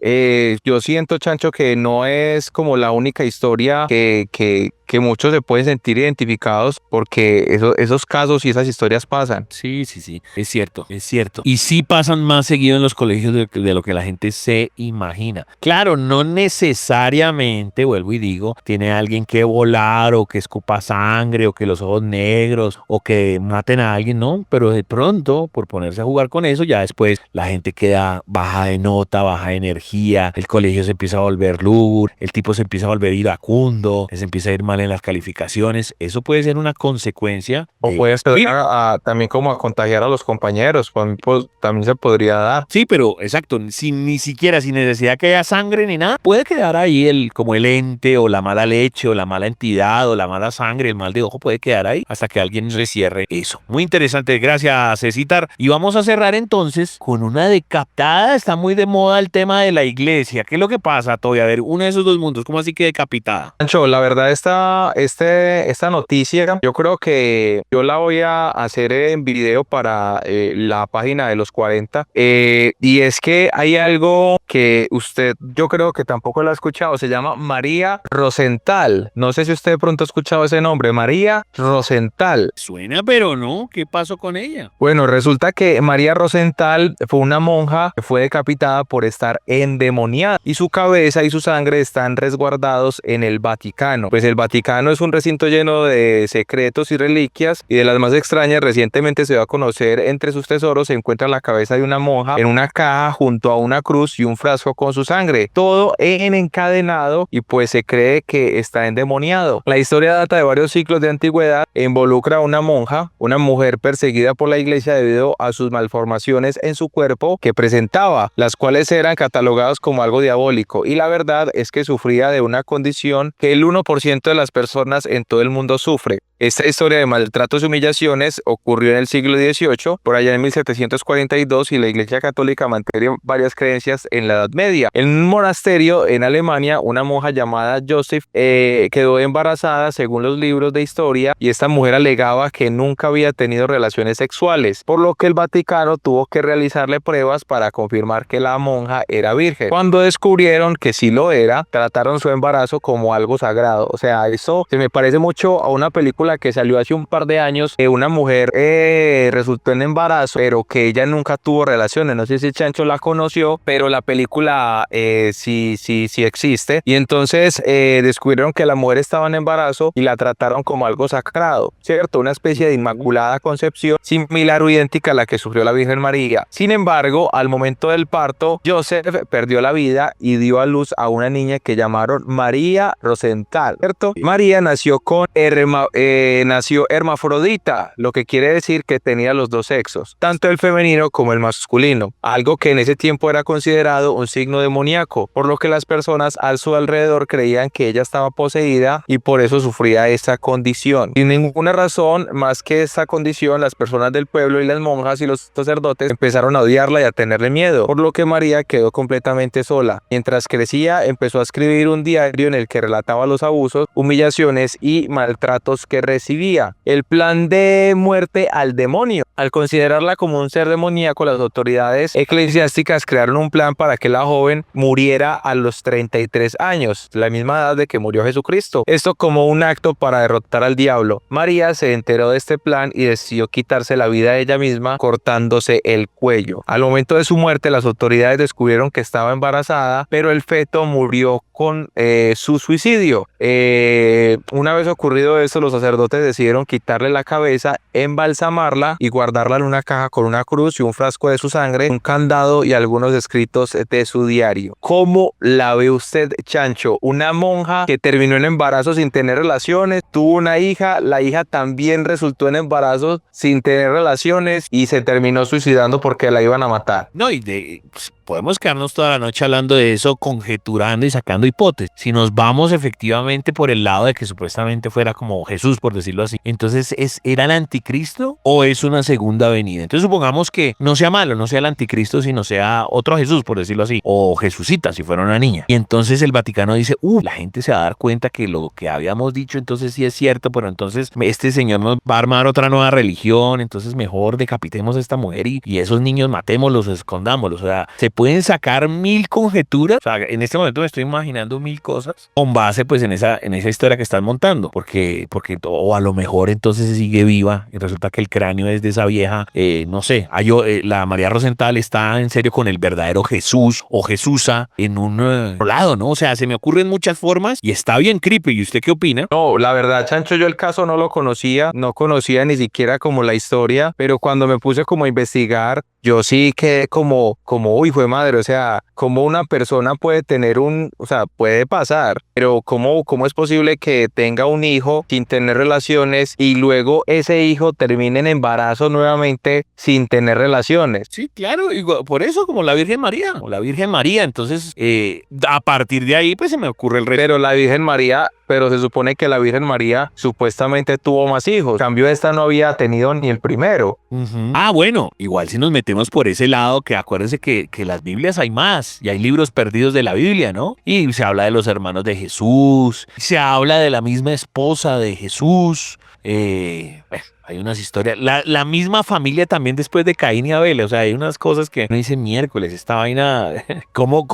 yo siento, Chancho, que no es como la única historia que muchos se pueden sentir identificados, porque esos casos y esas historias pasan. Sí, es cierto. Y sí pasan más seguido en los colegios de lo que la gente se imagina. Claro, no necesariamente, vuelvo y digo, tiene alguien que volar o que escupa sangre o que los ojos negros o que maten a alguien, no, pero de pronto, por ponerse a jugar con eso, ya después la gente queda baja de nota, baja de energía, el colegio se empieza a volver lúgubre, el tipo se empieza a volver iracundo, se empieza a ir mal en las calificaciones. Eso puede ser una consecuencia. O puede ser también como a contagiar a los compañeros, pues, también se podría dar. Sí, pero exacto, sin necesidad que haya sangre ni nada, puede quedar ahí como el ente o la mala leche o la mala entidad o la mala sangre, el mal de ojo puede quedar ahí hasta que alguien recierre eso. Muy interesante, gracias Cecitar. Y vamos a cerrar entonces con una decapitada. Está muy de moda el tema de la iglesia. ¿Qué es lo que pasa, Toby? A ver, uno de esos dos mundos, ¿cómo así que decapitada? Ancho, la verdad esta noticia, yo creo que yo la voy a hacer en video para la página de los 40, y es que hay algo que usted, yo creo que tampoco lo ha escuchado, se llama María Rosenthal. No sé si usted de pronto ha escuchado ese nombre, María Rosenthal. Suena, pero no, ¿qué pasó con ella? Bueno, resulta que María Rosenthal fue una monja que fue decapitada por estar endemoniada y su cabeza y su sangre están resguardados en el Vaticano. Pues el Vaticano es un recinto lleno de secretos y reliquias, y de las más extrañas, recientemente se dio a conocer entre sus tesoros se encuentra la cabeza de una monja en una caja junto a una cruz y un frasco con su sangre, todo encadenado, y pues se cree que está endemoniado. La historia data de varios siglos de antigüedad e involucra a una monja, una mujer perseguida por la iglesia debido a sus malformaciones en su cuerpo que presentaba, las cuales eran catalogadas como algo diabólico, y la verdad es que sufría de una condición que el 1% de las personas en todo el mundo sufre. Esta historia de maltratos y humillaciones ocurrió en el siglo XVIII, por allá en 1742, y la Iglesia Católica mantiene varias creencias en la Edad Media. En un monasterio en Alemania, una monja llamada Joseph quedó embarazada según los libros de historia, y esta mujer alegaba que nunca había tenido relaciones sexuales, por lo que el Vaticano tuvo que realizarle pruebas para confirmar que la monja era virgen. Cuando descubrieron que sí lo era, trataron su embarazo como algo sagrado. O sea, eso se me parece mucho a una película que salió hace un par de años, que una mujer resultó en embarazo, pero que ella nunca tuvo relaciones. No sé si Chancho la conoció, pero la película sí existe. Y entonces descubrieron que la mujer estaba en embarazo y la trataron como algo sagrado, ¿cierto? Una especie de inmaculada concepción, similar o idéntica a la que sufrió la Virgen María. Sin embargo, al momento del parto, Joseph perdió la vida y dio a luz a una niña que llamaron María Rosenthal, ¿cierto? María nació con que nació hermafrodita, lo que quiere decir que tenía los dos sexos, tanto el femenino como el masculino, algo que en ese tiempo era considerado un signo demoníaco, por lo que las personas a su alrededor creían que ella estaba poseída y por eso sufría esa condición. Sin ninguna razón más que esa condición, las personas del pueblo y las monjas y los sacerdotes empezaron a odiarla y a tenerle miedo, por lo que María quedó completamente sola. Mientras crecía, empezó a escribir un diario en el que relataba los abusos, humillaciones y maltratos que recibía. El plan de muerte al demonio. Al considerarla como un ser demoníaco, las autoridades eclesiásticas crearon un plan para que la joven muriera a los 33 años, la misma edad de que murió Jesucristo. Esto como un acto para derrotar al diablo. María se enteró de este plan y decidió quitarse la vida a ella misma cortándose el cuello. Al momento de su muerte, las autoridades descubrieron que estaba embarazada, pero el feto murió con su suicidio. Una vez ocurrido esto, los sacerdotes decidieron quitarle la cabeza, embalsamarla y guardarla en una caja con una cruz y un frasco de su sangre, un candado y algunos escritos de su diario. ¿Cómo la ve usted, Chancho? Una monja que terminó en embarazo sin tener relaciones, tuvo una hija, la hija también resultó en embarazo sin tener relaciones y se terminó suicidando porque la iban a matar. No, podemos quedarnos toda la noche hablando de eso, conjeturando y sacando hipótesis. Si nos vamos efectivamente por el lado de que supuestamente fuera como Jesús, por decirlo así, entonces ¿era el anticristo o es una segunda venida? Entonces supongamos que no sea malo, no sea el anticristo, sino sea otro Jesús, por decirlo así, o Jesucita, si fuera una niña. Y entonces el Vaticano dice, la gente se va a dar cuenta que lo que habíamos dicho entonces sí es cierto, pero entonces este señor nos va a armar otra nueva religión, entonces mejor decapitemos a esta mujer y esos niños matémoslos, escondámoslos. O sea, se pueden sacar mil conjeturas. O sea, en este momento me estoy imaginando mil cosas con base pues en esa historia que están montando, porque o a lo mejor entonces sigue viva y resulta que el cráneo es de esa vieja, no sé, la María Rosenthal está en serio con el verdadero Jesús o Jesusa en un lado, ¿no? O sea, se me ocurren muchas formas y está bien creepy. ¿Y usted qué opina? No, la verdad, Chancho, yo el caso no lo conocía, no conocía ni siquiera como la historia, pero cuando me puse como a investigar, yo sí quedé como, uy, fue madre, o sea, como una persona puede tener o sea, puede pasar, pero ¿cómo es posible que tenga un hijo sin tener relaciones y luego ese hijo termine en embarazo nuevamente sin tener relaciones? Sí, claro, y por eso como la Virgen María, entonces a partir de ahí pues se me ocurre el resto. Pero se supone que la Virgen María supuestamente tuvo más hijos, en cambio esta no había tenido ni el primero. Bueno, igual si nos metemos por ese lado, que acuérdense que las Biblias hay más, y hay libros perdidos de la Biblia, ¿no? Y se habla de los hermanos de Jesús, se habla de la misma esposa de Jesús, hay unas historias, la misma familia también después de Caín y Abel, o sea, hay unas cosas que uno dice miércoles, esta vaina, ¿cómo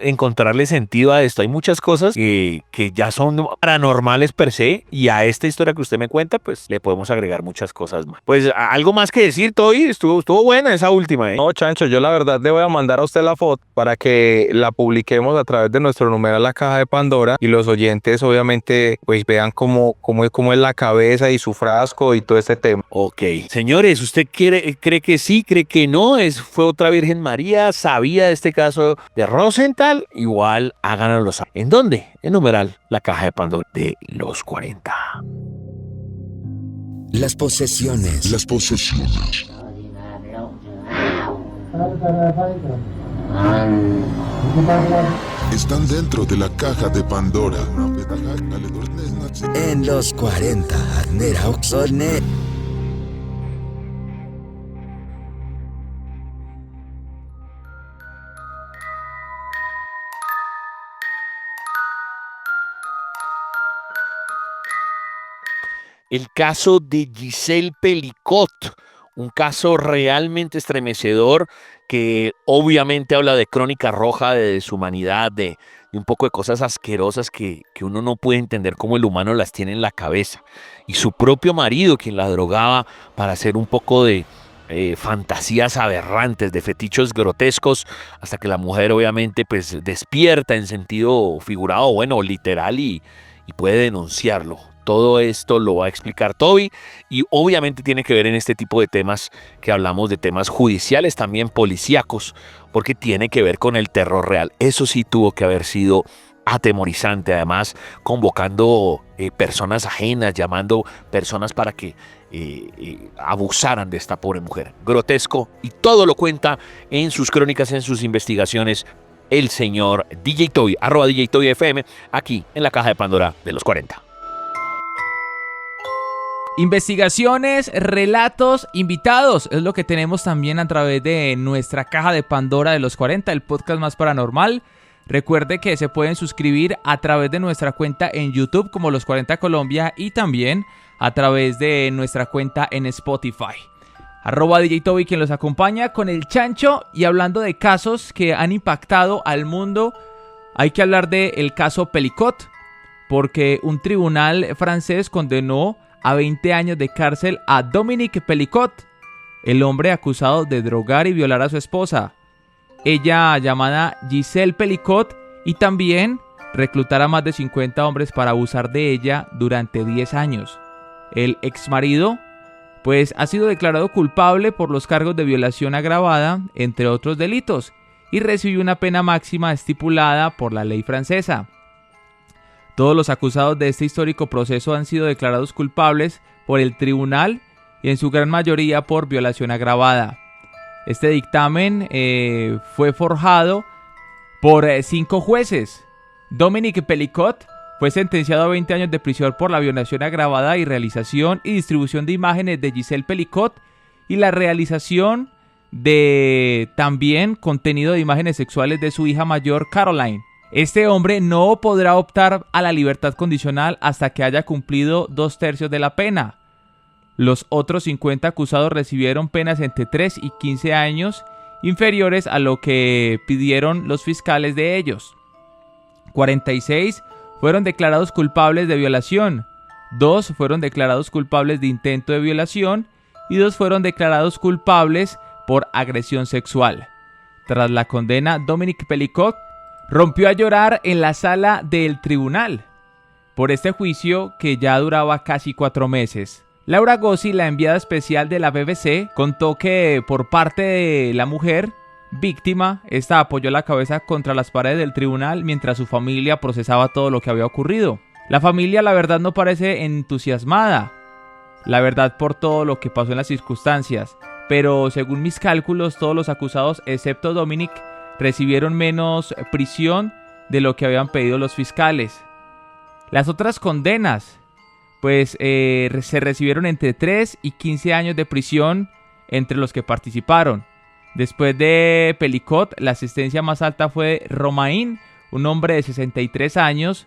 encontrarle sentido a esto? Hay muchas cosas que ya son paranormales per se, y a esta historia que usted me cuenta, pues le podemos agregar muchas cosas más. Pues algo más que decir, Toby, estuvo buena esa última, ¿eh? No, Chancho, yo la verdad le voy a mandar a usted la foto para que la publiquemos a través de nuestro numeral La Caja de Pandora y los oyentes obviamente pues vean cómo es la cabeza y su frasco y todo este tema. Ok, señores, ¿usted cree que sí, cree que no? ¿Fue otra Virgen María? ¿Sabía de este caso de Rosenthal? Igual háganoslo saber. ¿En dónde? En numeral La Caja de Pandora de los 40. Las posesiones. Están dentro de la caja de Pandora. En los 40. El caso de Giselle Pelicot, un caso realmente estremecedor que obviamente habla de crónica roja, de deshumanidad, de un poco de cosas asquerosas que uno no puede entender cómo el humano las tiene en la cabeza. Y su propio marido, quien la drogaba para hacer un poco de fantasías aberrantes, de fetichos grotescos, hasta que la mujer obviamente pues despierta en sentido figurado, bueno, literal, y puede denunciarlo. Todo esto lo va a explicar Toby y obviamente tiene que ver en este tipo de temas que hablamos, de temas judiciales, también policíacos, porque tiene que ver con el terror real. Eso sí tuvo que haber sido atemorizante, además convocando personas ajenas, llamando personas para que abusaran de esta pobre mujer. Grotesco, y todo lo cuenta en sus crónicas, en sus investigaciones, el señor DJ Toby, @DJ Toby FM, aquí en la Caja de Pandora de los 40. Investigaciones, relatos, invitados, es lo que tenemos también a través de nuestra Caja de Pandora de los 40, el podcast más paranormal. Recuerde que se pueden suscribir a través de nuestra cuenta en YouTube como Los 40 Colombia y también a través de nuestra cuenta en Spotify. @DJ Toby quien los acompaña con el Chancho, y hablando de casos que han impactado al mundo, hay que hablar del caso Pelicot, porque un tribunal francés condenó a 20 años de cárcel a Dominique Pelicot, el hombre acusado de drogar y violar a su esposa, ella llamada Gisèle Pelicot, y también reclutar a más de 50 hombres para abusar de ella durante 10 años. El exmarido pues ha sido declarado culpable por los cargos de violación agravada, entre otros delitos, y recibió una pena máxima estipulada por la ley francesa. Todos los acusados de este histórico proceso han sido declarados culpables por el tribunal y en su gran mayoría por violación agravada. Este dictamen fue forjado por 5 jueces. Dominique Pelicot fue sentenciado a 20 años de prisión por la violación agravada y realización y distribución de imágenes de Gisèle Pelicot y la realización de también contenido de imágenes sexuales de su hija mayor Caroline. Este hombre no podrá optar a la libertad condicional hasta que haya cumplido 2/3 de la pena. Los otros 50 acusados recibieron penas entre 3 y 15 años, inferiores a lo que pidieron los fiscales de ellos. 46 fueron declarados culpables de violación, 2 fueron declarados culpables de intento de violación y 2 fueron declarados culpables por agresión sexual. Tras la condena, Dominique Pelicot rompió a llorar en la sala del tribunal por este juicio que ya duraba casi 4 meses. Laura Gossi, la enviada especial de la BBC, contó que por parte de la mujer víctima, esta apoyó la cabeza contra las paredes del tribunal mientras su familia procesaba todo lo que había ocurrido. La familia, la verdad, no parece entusiasmada, la verdad, por todo lo que pasó en las circunstancias, pero según mis cálculos, todos los acusados, excepto Dominic, recibieron menos prisión de lo que habían pedido los fiscales. Las otras condenas, pues se recibieron entre 3 y 15 años de prisión entre los que participaron. Después de Pelicot, la asistencia más alta fue Romain, un hombre de 63 años.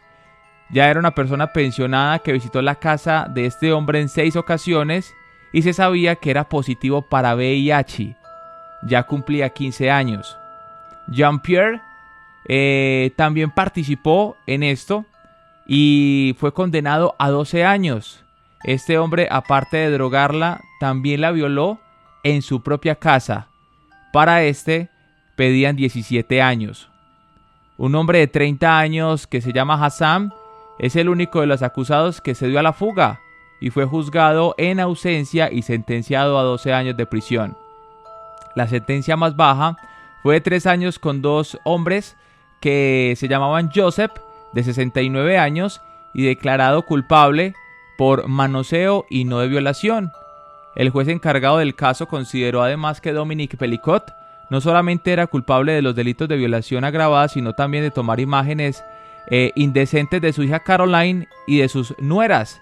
Ya era una persona pensionada que visitó la casa de este hombre en 6 ocasiones y se sabía que era positivo para VIH. Ya cumplía 15 años. Jean-Pierre también participó en esto y fue condenado a 12 años. Este hombre, aparte de drogarla, también la violó en su propia casa. Para este pedían 17 años. Un hombre de 30 años que se llama Hassan es el único de los acusados que se dio a la fuga y fue juzgado en ausencia y sentenciado a 12 años de prisión. La sentencia más baja fue de 3 años con 2 hombres que se llamaban Joseph, de 69 años, y declarado culpable por manoseo y no de violación. El juez encargado del caso consideró además que Dominique Pelicot no solamente era culpable de los delitos de violación agravada, sino también de tomar imágenes indecentes de su hija Caroline y de sus nueras,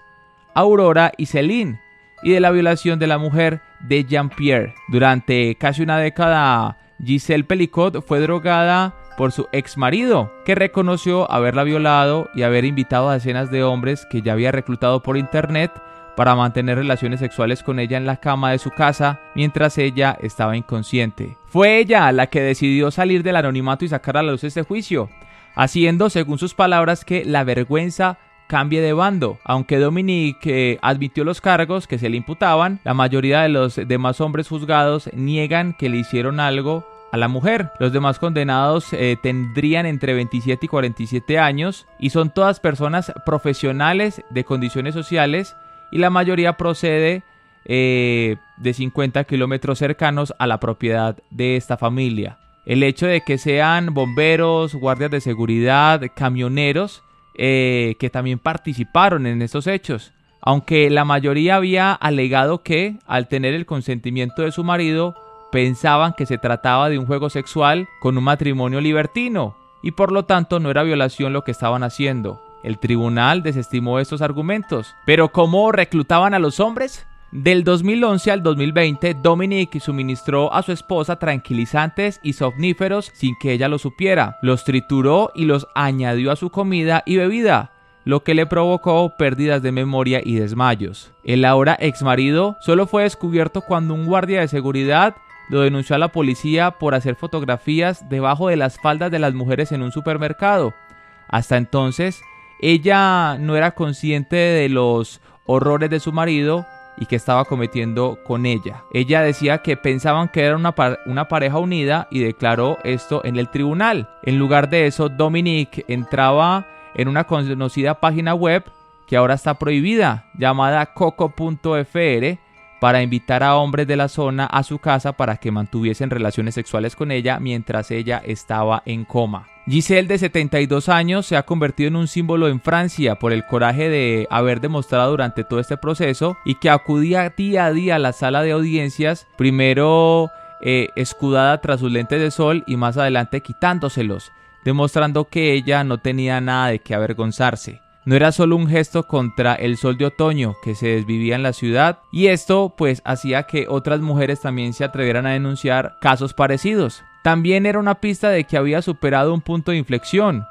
Aurora y Céline, y de la violación de la mujer de Jean-Pierre. Durante casi una década, Gisèle Pelicot fue drogada por su exmarido, que reconoció haberla violado y haber invitado a decenas de hombres que ya había reclutado por internet para mantener relaciones sexuales con ella en la cama de su casa mientras ella estaba inconsciente. Fue ella la que decidió salir del anonimato y sacar a la luz este juicio, haciendo, según sus palabras, que la vergüenza cambie de bando. Aunque Dominique admitió los cargos que se le imputaban, la mayoría de los demás hombres juzgados niegan que le hicieron algo a la mujer. Los demás condenados tendrían entre 27 y 47 años y son todas personas profesionales de condiciones sociales y la mayoría procede de 50 kilómetros cercanos a la propiedad de esta familia. El hecho de que sean bomberos, guardias de seguridad, camioneros, que también participaron en estos hechos. Aunque la mayoría había alegado que, al tener el consentimiento de su marido, pensaban que se trataba de un juego sexual con un matrimonio libertino, y por lo tanto no era violación lo que estaban haciendo. El tribunal desestimó estos argumentos. ¿Pero cómo reclutaban a los hombres? Del 2011 al 2020, Dominic suministró a su esposa tranquilizantes y somníferos sin que ella lo supiera. Los trituró y los añadió a su comida y bebida, lo que le provocó pérdidas de memoria y desmayos. El ahora exmarido solo fue descubierto cuando un guardia de seguridad lo denunció a la policía por hacer fotografías debajo de las faldas de las mujeres en un supermercado. Hasta entonces, ella no era consciente de los horrores de su marido y que estaba cometiendo con ella. Ella decía que pensaban que era una pareja unida y declaró esto en el tribunal. En lugar de eso, Dominic entraba en una conocida página web que ahora está prohibida, llamada coco.fr, para invitar a hombres de la zona a su casa para que mantuviesen relaciones sexuales con ella mientras ella estaba en coma. Giselle, de 72 años, se ha convertido en un símbolo en Francia por el coraje de haber demostrado durante todo este proceso y que acudía día a día a la sala de audiencias, primero escudada tras sus lentes de sol y más adelante quitándoselos, demostrando que ella no tenía nada de qué avergonzarse. No era solo un gesto contra el sol de otoño que se desvivía en la ciudad, y esto pues hacía que otras mujeres también se atrevieran a denunciar casos parecidos. También era una pista de que había superado un punto de inflexión,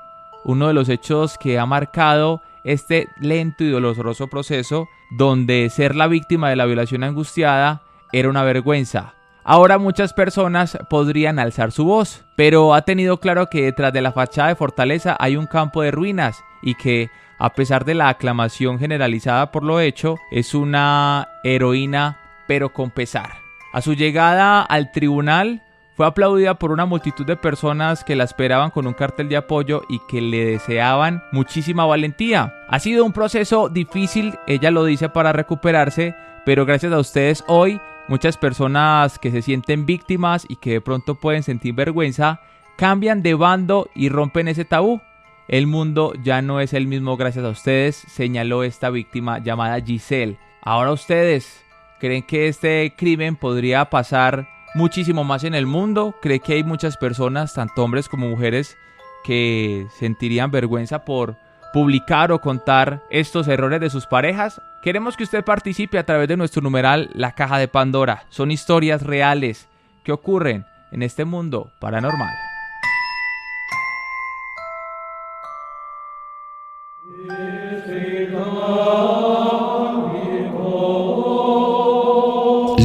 uno de los hechos que ha marcado este lento y doloroso proceso donde ser la víctima de la violación angustiada era una vergüenza. Ahora muchas personas podrían alzar su voz, pero ha tenido claro que detrás de la fachada de fortaleza hay un campo de ruinas y que, a pesar de la aclamación generalizada por lo hecho, es una heroína pero con pesar. A su llegada al tribunal fue aplaudida por una multitud de personas que la esperaban con un cartel de apoyo y que le deseaban muchísima valentía. Ha sido un proceso difícil, ella lo dice, para recuperarse, pero gracias a ustedes hoy, muchas personas que se sienten víctimas y que de pronto pueden sentir vergüenza, cambian de bando y rompen ese tabú. El mundo ya no es el mismo gracias a ustedes, señaló esta víctima llamada Giselle. Ahora ustedes, ¿creen que este crimen podría pasar muchísimo más en el mundo? ¿Cree que hay muchas personas, tanto hombres como mujeres, que sentirían vergüenza por publicar o contar estos errores de sus parejas? Queremos que usted participe a través de nuestro numeral La Caja de Pandora. Son historias reales que ocurren en este mundo paranormal.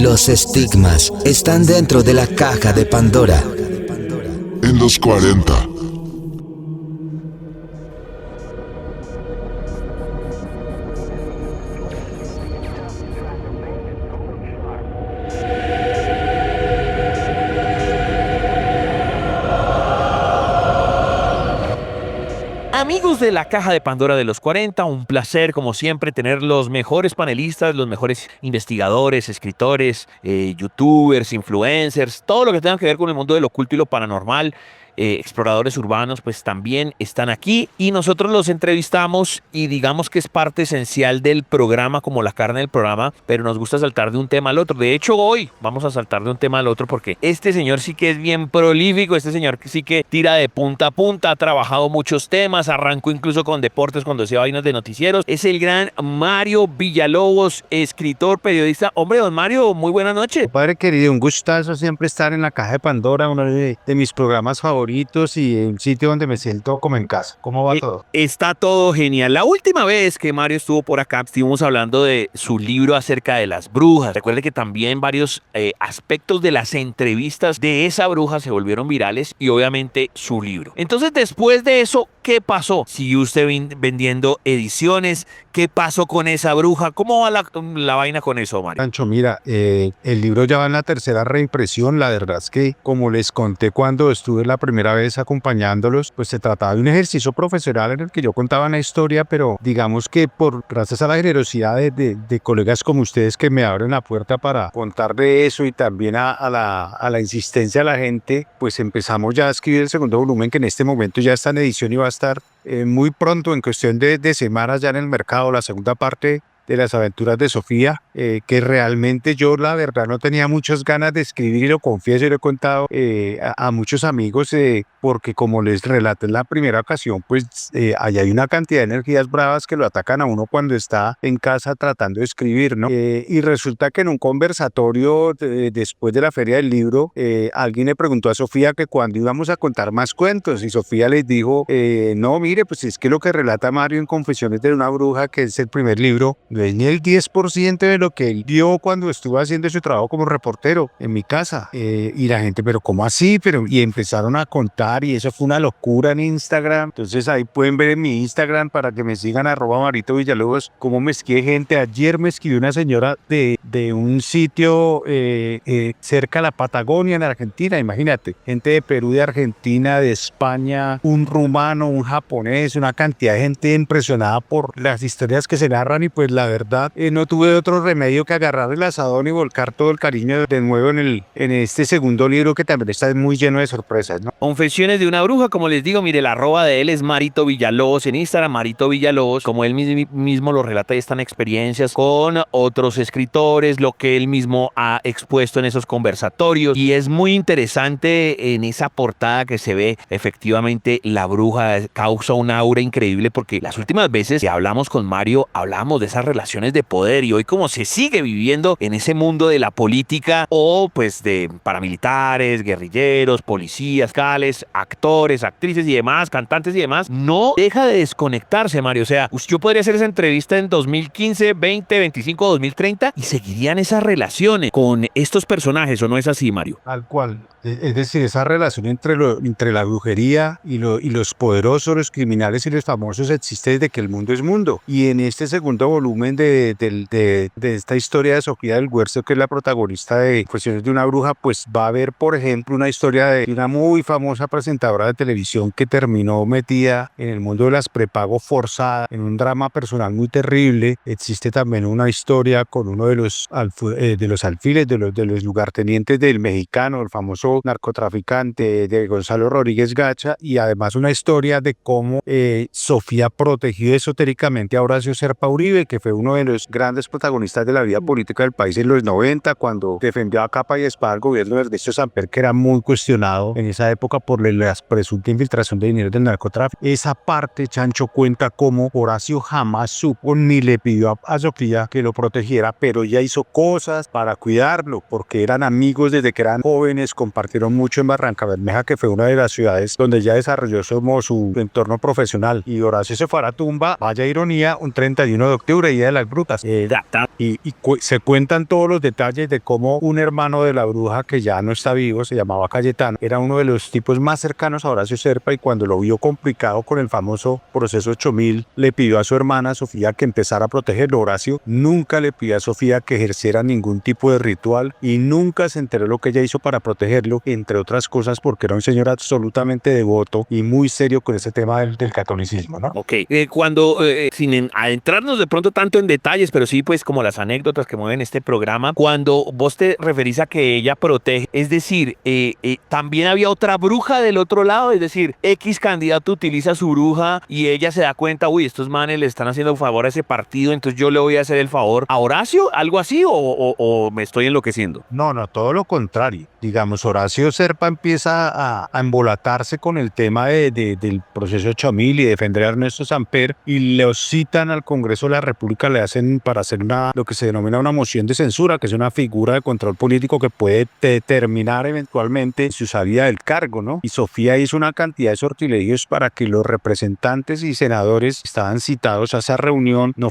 Los estigmas están dentro de la caja de Pandora. En los 40. Amigos de la Caja de Pandora de los 40, un placer como siempre tener los mejores panelistas, los mejores investigadores, escritores, youtubers, influencers, todo lo que tenga que ver con el mundo del oculto y lo paranormal. Exploradores urbanos pues también están aquí y nosotros los entrevistamos y digamos que es parte esencial del programa, como la carne del programa, pero nos gusta saltar de un tema al otro. De hecho, hoy vamos a saltar de un tema al otro porque este señor sí que es bien prolífico, este señor sí que tira de punta a punta, ha trabajado muchos temas, arrancó incluso con deportes cuando hacía vainas de noticieros. Es el gran Mario Villalobos, escritor, periodista. Hombre, don Mario, muy buenas noches. Padre querido, un gustazo siempre estar en la Caja de Pandora, uno de mis programas favoritos y un sitio donde me siento como en casa. ¿Cómo va todo? Está todo genial. La última vez que Mario estuvo por acá, estuvimos hablando de su libro acerca de las brujas. Recuerde que también varios aspectos de las entrevistas de esa bruja se volvieron virales y obviamente su libro. Entonces, después de eso, ¿qué pasó? ¿Siguió usted vendiendo ediciones? ¿Qué pasó con esa bruja? ¿Cómo va la vaina con eso, Mario? Pancho, mira, el libro ya va en la tercera reimpresión. La verdad es que, como les conté cuando estuve la primera vez acompañándolos, pues se trataba de un ejercicio profesional en el que yo contaba una historia, pero digamos que gracias a la generosidad de colegas como ustedes que me abren la puerta para contar de eso y también a la insistencia de la gente, pues empezamos ya a escribir el segundo volumen, que en este momento ya está en edición y va a estar muy pronto, en cuestión de semanas, ya en el mercado, la segunda parte de las aventuras de Sofía, que realmente yo la verdad no tenía muchas ganas de escribir, y lo confieso y lo he contado a muchos amigos, porque como les relaté en la primera ocasión, pues ahí hay una cantidad de energías bravas que lo atacan a uno cuando está en casa tratando de escribir, ¿no? Y resulta que en un conversatorio después de la Feria del Libro, alguien le preguntó a Sofía que cuando íbamos a contar más cuentos, y Sofía les dijo, no, mire, pues es que lo que relata Mario en Confesiones de una bruja, que es el primer libro, no es ni el 10% de lo que él vio cuando estuvo haciendo su trabajo como reportero en mi casa. Y la gente, pero ¿cómo así? Y empezaron a contar, y eso fue una locura en Instagram. Entonces ahí pueden ver en mi Instagram, para que me sigan, @Marito Villalobos, cómo me escribe gente. Ayer me escribió una señora de un sitio cerca de la Patagonia, en Argentina, imagínate. Gente de Perú, de Argentina, de España, un rumano, un japonés, una cantidad de gente impresionada por las historias que se narran, y pues la verdad no tuve otro remedio que agarrar el asadón y volcar todo el cariño de nuevo en este segundo libro, que también está muy lleno de sorpresas, ¿no? Confesiones de una bruja, como les digo, mire, el @ de él es Marito Villalobos en Instagram, Marito Villalobos, como él mismo lo relata, y están experiencias con otros escritores, lo que él mismo ha expuesto en esos conversatorios, y es muy interesante en esa portada que se ve, efectivamente, la bruja causa una aura increíble, porque las últimas veces que hablamos con Mario, hablamos de esas relaciones de poder, y hoy como se sigue viviendo en ese mundo de la política, o pues de paramilitares, guerrilleros, policías, actores, actrices y demás, cantantes y demás, no deja de desconectarse, Mario. O sea, yo podría hacer esa entrevista en 2015, 20, 25, 2030 y seguirían esas relaciones con estos personajes, ¿o no es así, Mario? Tal cual. Es decir, esa relación entre la brujería y los poderosos, los criminales y los famosos existe desde que el mundo es mundo. Y en este segundo volumen de esta historia de Sofía del Guerzo, que es la protagonista de Confesiones de una bruja, pues va a haber, por ejemplo, una historia de una muy famosa presentadora de televisión que terminó metida en el mundo de las prepago forzadas, en un drama personal muy terrible. Existe también una historia con uno de los alfiles, de los lugartenientes del mexicano, el famoso narcotraficante de Gonzalo Rodríguez Gacha, y además una historia de cómo Sofía protegió esotéricamente a Horacio Serpa Uribe, que fue uno de los grandes protagonistas de la vida política del país en los 90, cuando defendió a capa y espada al gobierno de Ernesto Samper, que era muy cuestionado en esa época por la presunta infiltración de dinero del narcotráfico. Esa parte, Chancho, cuenta cómo Horacio jamás supo ni le pidió a Sofía que lo protegiera, pero ella hizo cosas para cuidarlo, porque eran amigos desde que eran jóvenes, compartieron mucho en Barranca Bermeja, que fue una de las ciudades donde ella desarrolló su entorno profesional. Y Horacio se fue a la tumba, vaya ironía, un 31 de octubre, Día de las Brujas. Y se cuentan todos los detalles de cómo un hermano de la bruja, que ya no está vivo, se llamaba Cayetano, era uno de los tipos más cercanos a Horacio Serpa, y cuando lo vio complicado con el famoso proceso 8000, le pidió a su hermana Sofía que empezara a protegerlo. Horacio nunca le pidió a Sofía que ejerciera ningún tipo de ritual, y nunca se enteró lo que ella hizo para protegerlo, entre otras cosas porque era un señor absolutamente devoto y muy serio con ese tema del catolicismo, ¿no? Ok, sin adentrarnos de pronto tanto en detalles, pero sí pues como las anécdotas que mueven este programa, cuando vos te referís a que ella protege, es decir, también había otra bruja del otro lado, es decir, X candidato utiliza su bruja y ella se da cuenta, uy, estos manes le están haciendo favor a ese partido, entonces yo le voy a hacer el favor a Horacio, algo así, o me estoy enloqueciendo. No, todo lo contrario. Digamos, Horacio Serpa empieza a embolatarse con el tema del proceso 8000 y defender a Ernesto Samper, y le citan al Congreso de la República, le hacen para hacer lo que se denomina una moción de censura, que es una figura de control político que puede determinar eventualmente su salida del cargo, ¿no? Y Sofía hizo una cantidad de sortilegios para que los representantes y senadores que estaban citados a esa reunión no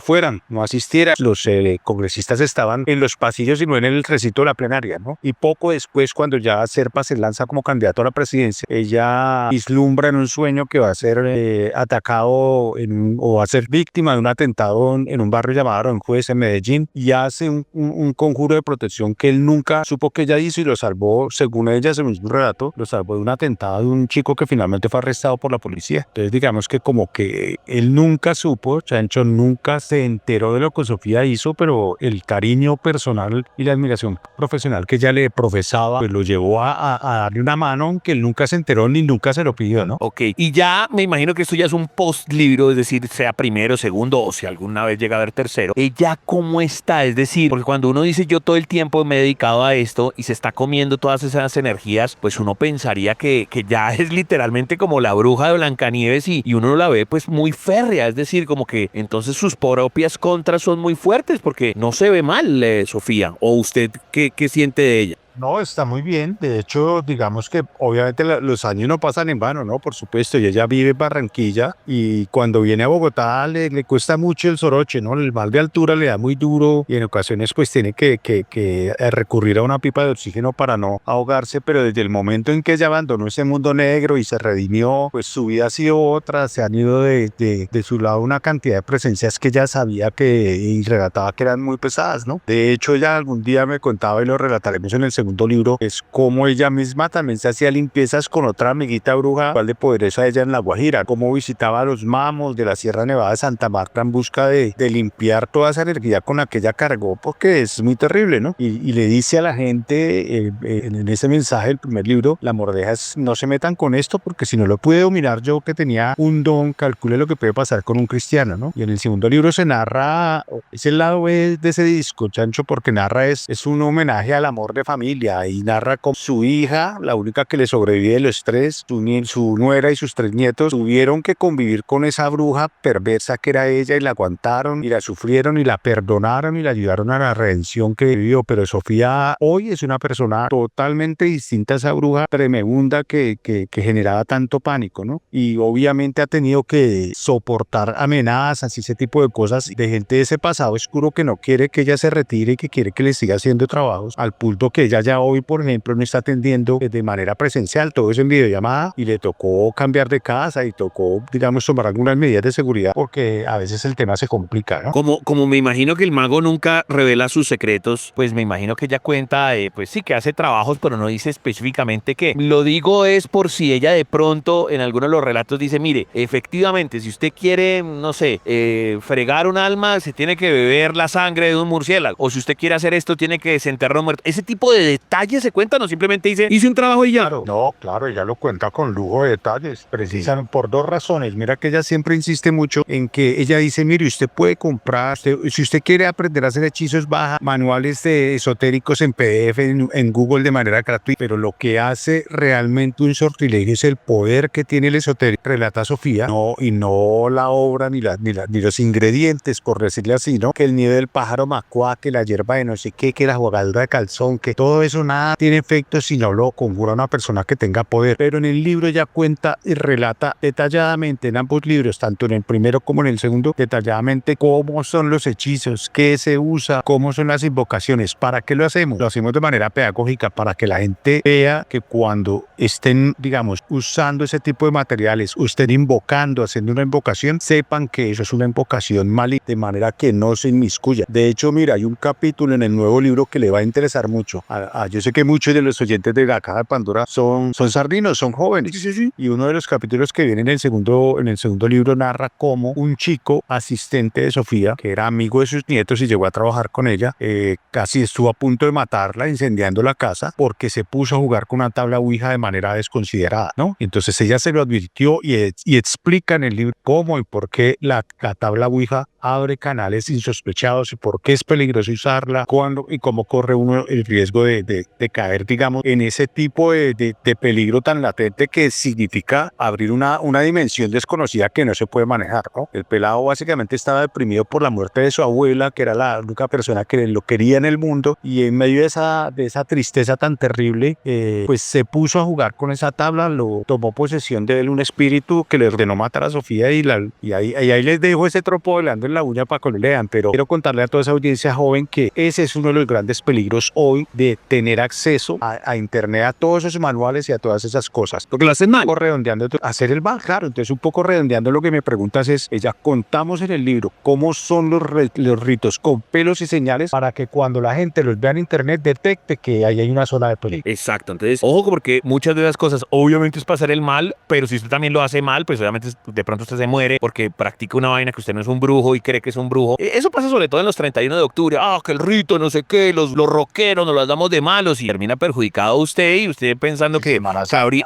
asistieran. Los congresistas estaban en los pasillos y no en el recinto de la plenaria, ¿no? Y poco después, cuando ya Serpa se lanza como candidato a la presidencia, ella vislumbra en un sueño que va a ser atacado o va a ser víctima de un atentado en un barrio llamado Aranjuez en Medellín, y hace un conjuro de protección que él nunca supo que ella hizo, y lo salvó, según ella, según su relato, lo salvó de un atentado de un chico que finalmente fue arrestado por la policía. Entonces digamos que como que él nunca supo, Chancho nunca se enteró de lo que Sofía hizo, pero el cariño personal y la admiración profesional que ella le profesaba, pues lo llevó a darle una mano, aunque él nunca se enteró ni nunca se lo pidió, ¿no? Ok, y ya me imagino que esto ya es un post-libro, es decir, sea primero, segundo o si alguna vez llega a haber tercero. ¿Ella cómo está? Es decir, porque cuando uno dice yo todo el tiempo me he dedicado a esto y se está comiendo todas esas energías, pues uno pensaría que ya es literalmente como la bruja de Blancanieves y uno la ve pues muy férrea, es decir, como que entonces sus propias contras son muy fuertes porque no se ve mal, Sofía. ¿O usted qué siente de ella? No, está muy bien. De hecho, digamos que obviamente los años no pasan en vano, ¿no? Por supuesto, y ella vive en Barranquilla y cuando viene a Bogotá le cuesta mucho el soroche, ¿no? El mal de altura le da muy duro y en ocasiones pues tiene que recurrir a una pipa de oxígeno para no ahogarse, pero desde el momento en que ella abandonó ese mundo negro y se redimió, pues su vida ha sido otra, se han ido de su lado una cantidad de presencias que ella sabía y relataba que eran muy pesadas, ¿no? De hecho, ella algún día me contaba, y lo relataremos en el segundo libro, es cómo ella misma también se hacía limpiezas con otra amiguita bruja igual de poderosa ella en La Guajira, cómo visitaba a los mamos de la Sierra Nevada de Santa Marta en busca de limpiar toda esa energía con la que ella cargó, porque es muy terrible, ¿no? Y le dice a la gente en ese mensaje del primer libro, la moraleja es no se metan con esto porque si no lo pude dominar yo que tenía un don, calcule lo que puede pasar con un cristiano, ¿no? Y en el segundo libro se narra, es el lado B de ese disco, Chancho, porque narra es un homenaje al amor de familia, y narra cómo su hija, la única que le sobrevive de los tres, su nuera y sus 3 nietos, tuvieron que convivir con esa bruja perversa que era ella y la aguantaron y la sufrieron y la perdonaron y la ayudaron a la redención que vivió. Pero Sofía hoy es una persona totalmente distinta a esa bruja tremenda que generaba tanto pánico, ¿no? Y obviamente ha tenido que soportar amenazas y ese tipo de cosas de gente de ese pasado oscuro que no quiere que ella se retire y que quiere que le siga haciendo trabajos, al punto que ella ya hoy, por ejemplo, no está atendiendo de manera presencial, todo es en videollamada, y le tocó cambiar de casa y tocó, digamos, tomar algunas medidas de seguridad porque a veces el tema se complica, ¿no? Como me imagino que el mago nunca revela sus secretos, pues me imagino que ella cuenta, pues sí, que hace trabajos, pero no dice específicamente qué. Lo digo es por si ella de pronto en algunos de los relatos dice, mire, efectivamente, si usted quiere, no sé, fregar un alma, se tiene que beber la sangre de un murciélago, o si usted quiere hacer esto, tiene que desenterrar un muerto. Ese tipo de detalles se cuentan o simplemente dice, hice un trabajo y ya. No, claro, ella lo cuenta con lujo de detalles, precisamente por 2 razones. Mira que ella siempre insiste mucho en que ella dice, mire, usted puede comprar, si usted quiere aprender a hacer hechizos, baja manuales esotéricos en PDF, en Google de manera gratuita, pero lo que hace realmente un sortilegio es el poder que tiene el esotérico, relata Sofía, y no la obra ni los ingredientes, por decirle así, ¿no? Que el nido del pájaro macuá, que la hierba de no sé qué, que la jugadura de calzón, que todo eso nada tiene efecto si no lo conjura una persona que tenga poder. Pero en el libro ella cuenta y relata detalladamente en ambos libros, tanto en el primero como en el segundo, detalladamente cómo son los hechizos, qué se usa, cómo son las invocaciones, para qué lo hacemos. Lo hacemos de manera pedagógica para que la gente vea que cuando estén, digamos, usando ese tipo de materiales o estén invocando, haciendo una invocación, sepan que eso es una invocación maligna, de manera que no se inmiscuya. De hecho, mira, hay un capítulo en el nuevo libro que le va a interesar mucho. Yo sé que muchos de los oyentes de la Caja de Pandora son sardinos, son jóvenes. Sí. Y uno de los capítulos que viene en el segundo libro narra cómo un chico asistente de Sofía, que era amigo de sus nietos y llegó a trabajar con ella, casi estuvo a punto de matarla incendiando la casa porque se puso a jugar con una tabla ouija de manera desconsiderada, ¿no? Entonces ella se lo advirtió y explica en el libro cómo y por qué la tabla ouija abre canales insospechados y por qué es peligroso usarla, cuándo y cómo corre uno el riesgo de caer, digamos, en ese tipo de peligro tan latente que significa abrir una dimensión desconocida que no se puede manejar, ¿no? El pelado básicamente estaba deprimido por la muerte de su abuela, que era la única persona que lo quería en el mundo, y en medio de esa tristeza tan terrible, pues se puso a jugar con esa tabla, lo tomó posesión de él un espíritu que le ordenó matar a Sofía y ahí les dejo ese tropo volando en la uña para que lo lean, pero quiero contarle a toda esa audiencia joven que ese es uno de los grandes peligros hoy de tener acceso a internet, a todos esos manuales y a todas esas cosas. Porque lo hacen mal. Un poco redondeando, hacer el mal, claro. Entonces, un poco redondeando lo que me preguntas es, ella contamos en el libro cómo son los ritos con pelos y señales para que cuando la gente los vea en internet detecte que ahí hay una zona de peligro. Exacto. Entonces, ojo, porque muchas de las cosas obviamente es para hacer el mal, pero si usted también lo hace mal, pues obviamente de pronto usted se muere porque practica una vaina que usted no es un brujo y cree que es un brujo. Eso pasa sobre todo en los 31 de octubre. Que el rito, no sé qué, los rockeros nos las damos de malos y termina perjudicado usted y usted pensando que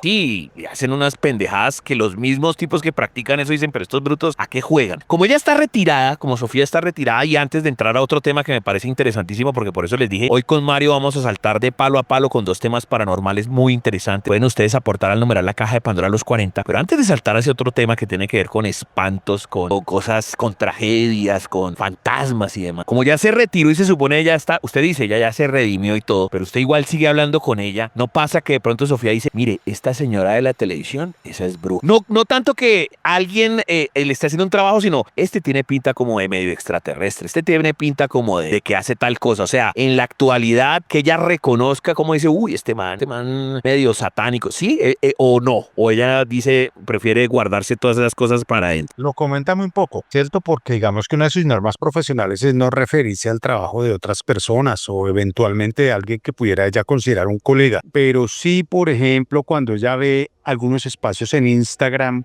sí, y hacen unas pendejadas que los mismos tipos que practican eso dicen, pero estos brutos, ¿a qué juegan? Como ella está retirada, como Sofía está retirada, y antes de entrar a otro tema que me parece interesantísimo, porque por eso les dije, hoy con Mario vamos a saltar de palo a palo con dos temas paranormales muy interesantes. Pueden ustedes aportar al numeral La Caja de Pandora a los 40, pero antes de saltar hacia otro tema que tiene que ver con espantos, con cosas, con tragedias, con fantasmas y demás. Como ya se retiró y se supone ella está, usted dice, ella ya se redimió y todo, pero usted igual sigue hablando con ella. No pasa que de pronto Sofía dice, mire, esta señora de la televisión, esa es bruja. No tanto que alguien le esté haciendo un trabajo, sino este tiene pinta como de medio extraterrestre, este tiene pinta como de que hace tal cosa. O sea, en la actualidad, que ella reconozca como dice, uy, este man medio satánico, ¿sí? O no, o ella dice, prefiere guardarse todas esas cosas para adentro. Lo comenta muy poco, ¿cierto? Porque digamos que una de sus normas profesionales es no referirse al trabajo de otras personas o eventualmente de alguien que pudiera ella considerar un colega. Pero sí, por ejemplo, cuando ella ve algunos espacios en Instagram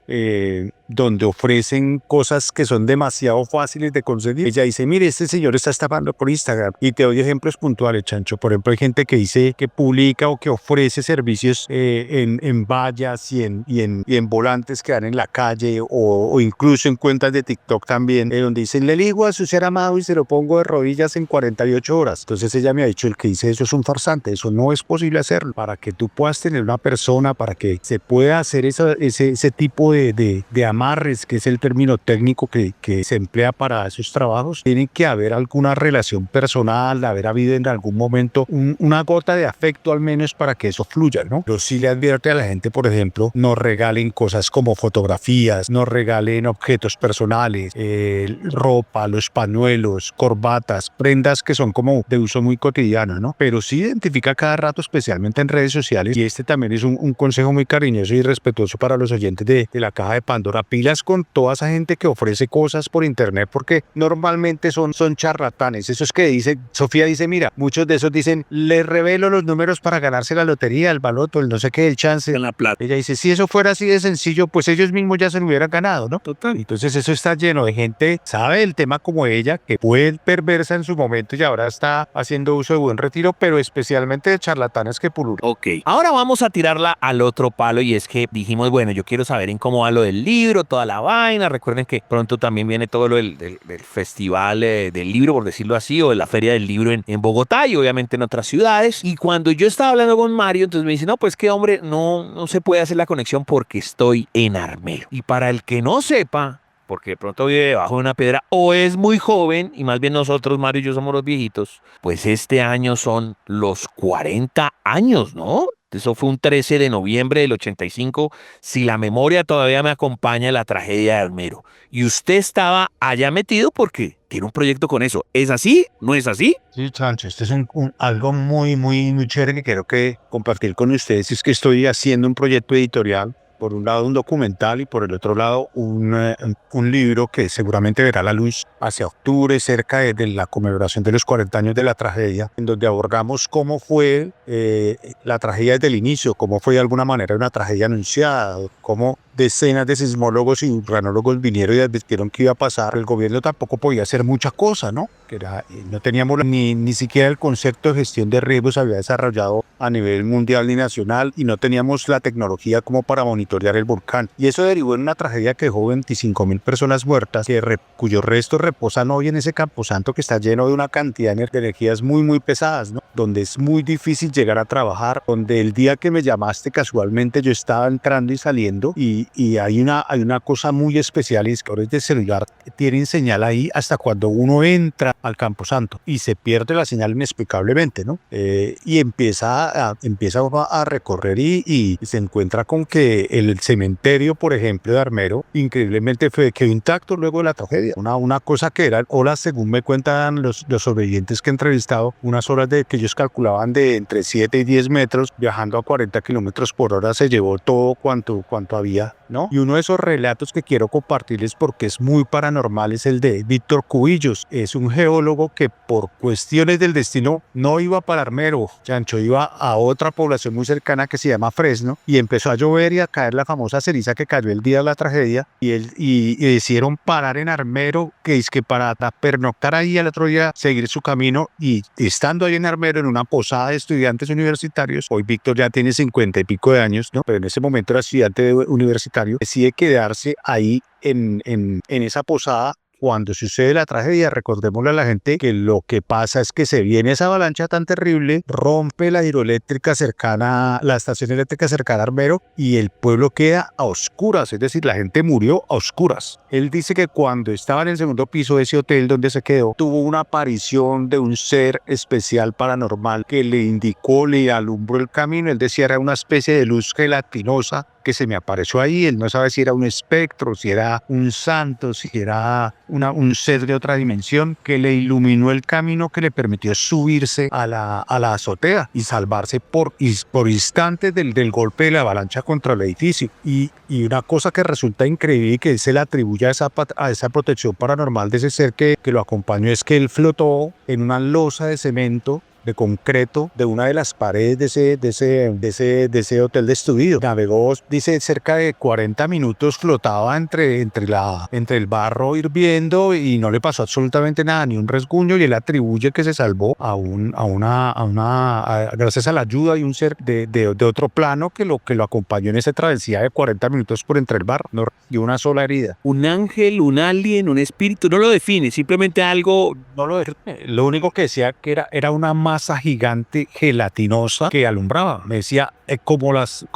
donde ofrecen cosas que son demasiado fáciles de conseguir, ella dice, mire, este señor está estafando por Instagram. Y te doy ejemplos puntuales, Chancho. Por ejemplo, hay gente que dice que publica o que ofrece servicios en vallas y en volantes que dan en la calle o incluso en cuentas de TikTok también, donde dicen, le ligo a su ser amado y se lo pongo de rodillas en 48 horas. Entonces ella me ha dicho, el que dice eso es un farsante, eso no es posible hacerlo. Para que tú puedas tener una persona, para que se pueda hacer ese tipo de amarres, que es el término técnico que se emplea para esos trabajos, tiene que haber alguna relación personal, haber habido en algún momento una gota de afecto al menos para que eso fluya, ¿no? Pero sí le advierte a la gente, por ejemplo, no regalen cosas como fotografías, no regalen objetos personales, ropa, los pañuelos, corbatas, prendas que son como de uso muy cotidiano, ¿no? Pero sí identifica cada rato, especialmente en redes sociales, y este también es un consejo muy cariñoso y respetuoso para los oyentes de La Caja de Pandora. Pilas con toda esa gente que ofrece cosas por internet, porque normalmente son charlatanes. Eso es que dice, Sofía dice, mira, muchos de esos dicen, les revelo los números para ganarse la lotería, el baloto, el no sé qué, el chance. En la plata. Ella dice, si eso fuera así de sencillo, pues ellos mismos ya se lo hubieran ganado, ¿no? Total. Entonces eso está lleno de gente, sabe el tema como ella, que fue perversa en su momento y ahora está haciendo uso de buen retiro, pero especialmente de charlatanes que pululan. Ok, ahora vamos a tirarla al otro palo, y es que dijimos, bueno, yo quiero saber en cómo va lo del libro, toda la vaina. Recuerden que pronto también viene todo lo del festival del libro, por decirlo así, o de la feria del libro en Bogotá y obviamente en otras ciudades. Y cuando yo estaba hablando con Mario, entonces me dice, no, pues que hombre, no se puede hacer la conexión porque estoy en Armero. Y para el que no sepa, porque de pronto vive debajo de una piedra o es muy joven, y más bien nosotros, Mario y yo, somos los viejitos, pues este año son los 40 años, ¿no? Eso fue un 13 de noviembre del 85, si la memoria todavía me acompaña, la tragedia de Armero. Y usted estaba allá metido porque tiene un proyecto con eso. ¿Es así? ¿No es así? Sí, Sancho, esto es algo muy, muy, muy chévere que quiero compartir con ustedes. Es que estoy haciendo un proyecto editorial. Por un lado un documental y por el otro lado un libro que seguramente verá la luz hacia octubre, cerca de la conmemoración de los 40 años de la tragedia, en donde abordamos cómo fue la tragedia desde el inicio, cómo fue de alguna manera una tragedia anunciada, cómo decenas de sismólogos y urbanólogos vinieron y advirtieron que iba a pasar. El gobierno tampoco podía hacer mucha cosa, ¿no? No teníamos ni siquiera el concepto de gestión de riesgos había desarrollado a nivel mundial ni nacional, y no teníamos la tecnología como para monitorear el volcán. Y eso derivó en una tragedia que dejó 25.000 personas muertas, cuyos restos reposan hoy en ese camposanto que está lleno de una cantidad de energías muy pesadas, ¿no? Donde es muy difícil llegar a trabajar, donde el día que me llamaste casualmente yo estaba entrando y saliendo, y hay una cosa muy especial, y es que ahora el celular tienen señal ahí hasta cuando uno entra al camposanto y se pierde la señal inexplicablemente, ¿no? Y empieza uno a recorrer y se encuentra con que el cementerio, por ejemplo, de Armero, increíblemente quedó intacto luego de la tragedia. Una cosa que eran olas, según me cuentan los sobrevivientes que he entrevistado, unas horas que ellos calculaban de entre 7 y 10 metros, viajando a 40 kilómetros por hora, se llevó todo cuanto había, ¿no? Y uno de esos relatos que quiero compartirles porque es muy paranormal es el de Víctor Cubillos. Es un geólogo que por cuestiones del destino no iba para Armero, Chancho, iba a otra población muy cercana que se llama Fresno, y empezó a llover y a caer la famosa ceniza que cayó el día de la tragedia, y decidieron parar en Armero, que es que para pernoctar ahí, al otro día seguir su camino, y estando ahí en Armero en una posada de estudiantes universitarios, hoy Víctor ya tiene 50 y pico de años, ¿no? Pero en ese momento era estudiante universitario, decide quedarse ahí en esa posada. Cuando sucede la tragedia, recordémosle a la gente que lo que pasa es que se viene esa avalancha tan terrible, rompe la hidroeléctrica cercana, la estación eléctrica cercana a Armero, y el pueblo queda a oscuras, es decir, la gente murió a oscuras. Él dice que cuando estaba en el segundo piso de ese hotel donde se quedó, tuvo una aparición de un ser especial paranormal que le indicó, le alumbró el camino. Él decía era una especie de luz gelatinosa que se me apareció ahí. Él no sabe si era un espectro, si era un santo, si era un ser de otra dimensión, que le iluminó el camino, que le permitió subirse a la azotea y salvarse por instantes del golpe de la avalancha contra el edificio. Y una cosa que resulta increíble y que se le atribuye a esa protección paranormal de ese ser que lo acompañó es que él flotó en una losa de cemento, de concreto, de una de las paredes de ese hotel de estudio. Navegó, dice, cerca de 40 minutos, flotaba entre el barro hirviendo y no le pasó absolutamente nada, ni un rasguño, y él atribuye que se salvó gracias a la ayuda de un ser de otro plano que lo acompañó en esa travesía de 40 minutos por entre el barro. No dio una sola herida. Un ángel, un alien, un espíritu, no lo define, simplemente algo. No lo define. Lo único que decía que era una masa gigante gelatinosa que alumbraba. Me decía como las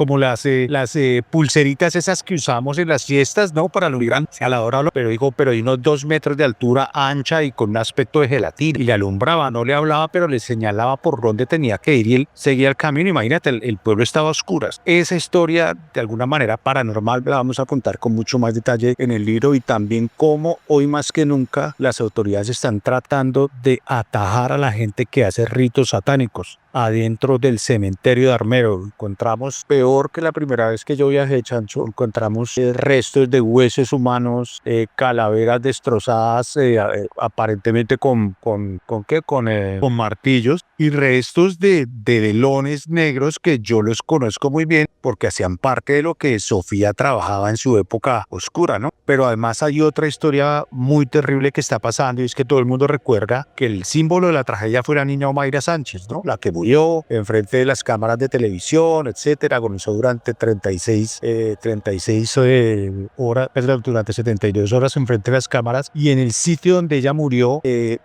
pulseritas esas que usamos en las fiestas, ¿no? Para alumbrar a la hora, pero dijo, pero hay unos 2 metros de altura, ancha y con un aspecto de gelatina, y le alumbraba, no le hablaba, pero le señalaba por dónde tenía que ir, y él seguía el camino. Imagínate, el pueblo estaba a oscuras. Esa historia, de alguna manera paranormal, la vamos a contar con mucho más detalle en el libro, y también cómo hoy más que nunca las autoridades están tratando de atajar a la gente que hace ritos satánicos adentro del cementerio de Armero. Encontramos, peor que la primera vez que yo viajé, Chancho, encontramos restos de huesos humanos, calaveras destrozadas, aparentemente con martillos, y restos de velones negros que yo los conozco muy bien porque hacían parte de lo que Sofía trabajaba en su época oscura, ¿no? Pero además hay otra historia muy terrible que está pasando, y es que todo el mundo recuerda que el símbolo de la tragedia fue la niña Omaira Sánchez, ¿no? La que murió enfrente de las cámaras de televisión, etcétera. Agonizó durante 36 horas, durante 72 horas enfrente de las cámaras, y en el sitio donde ella murió,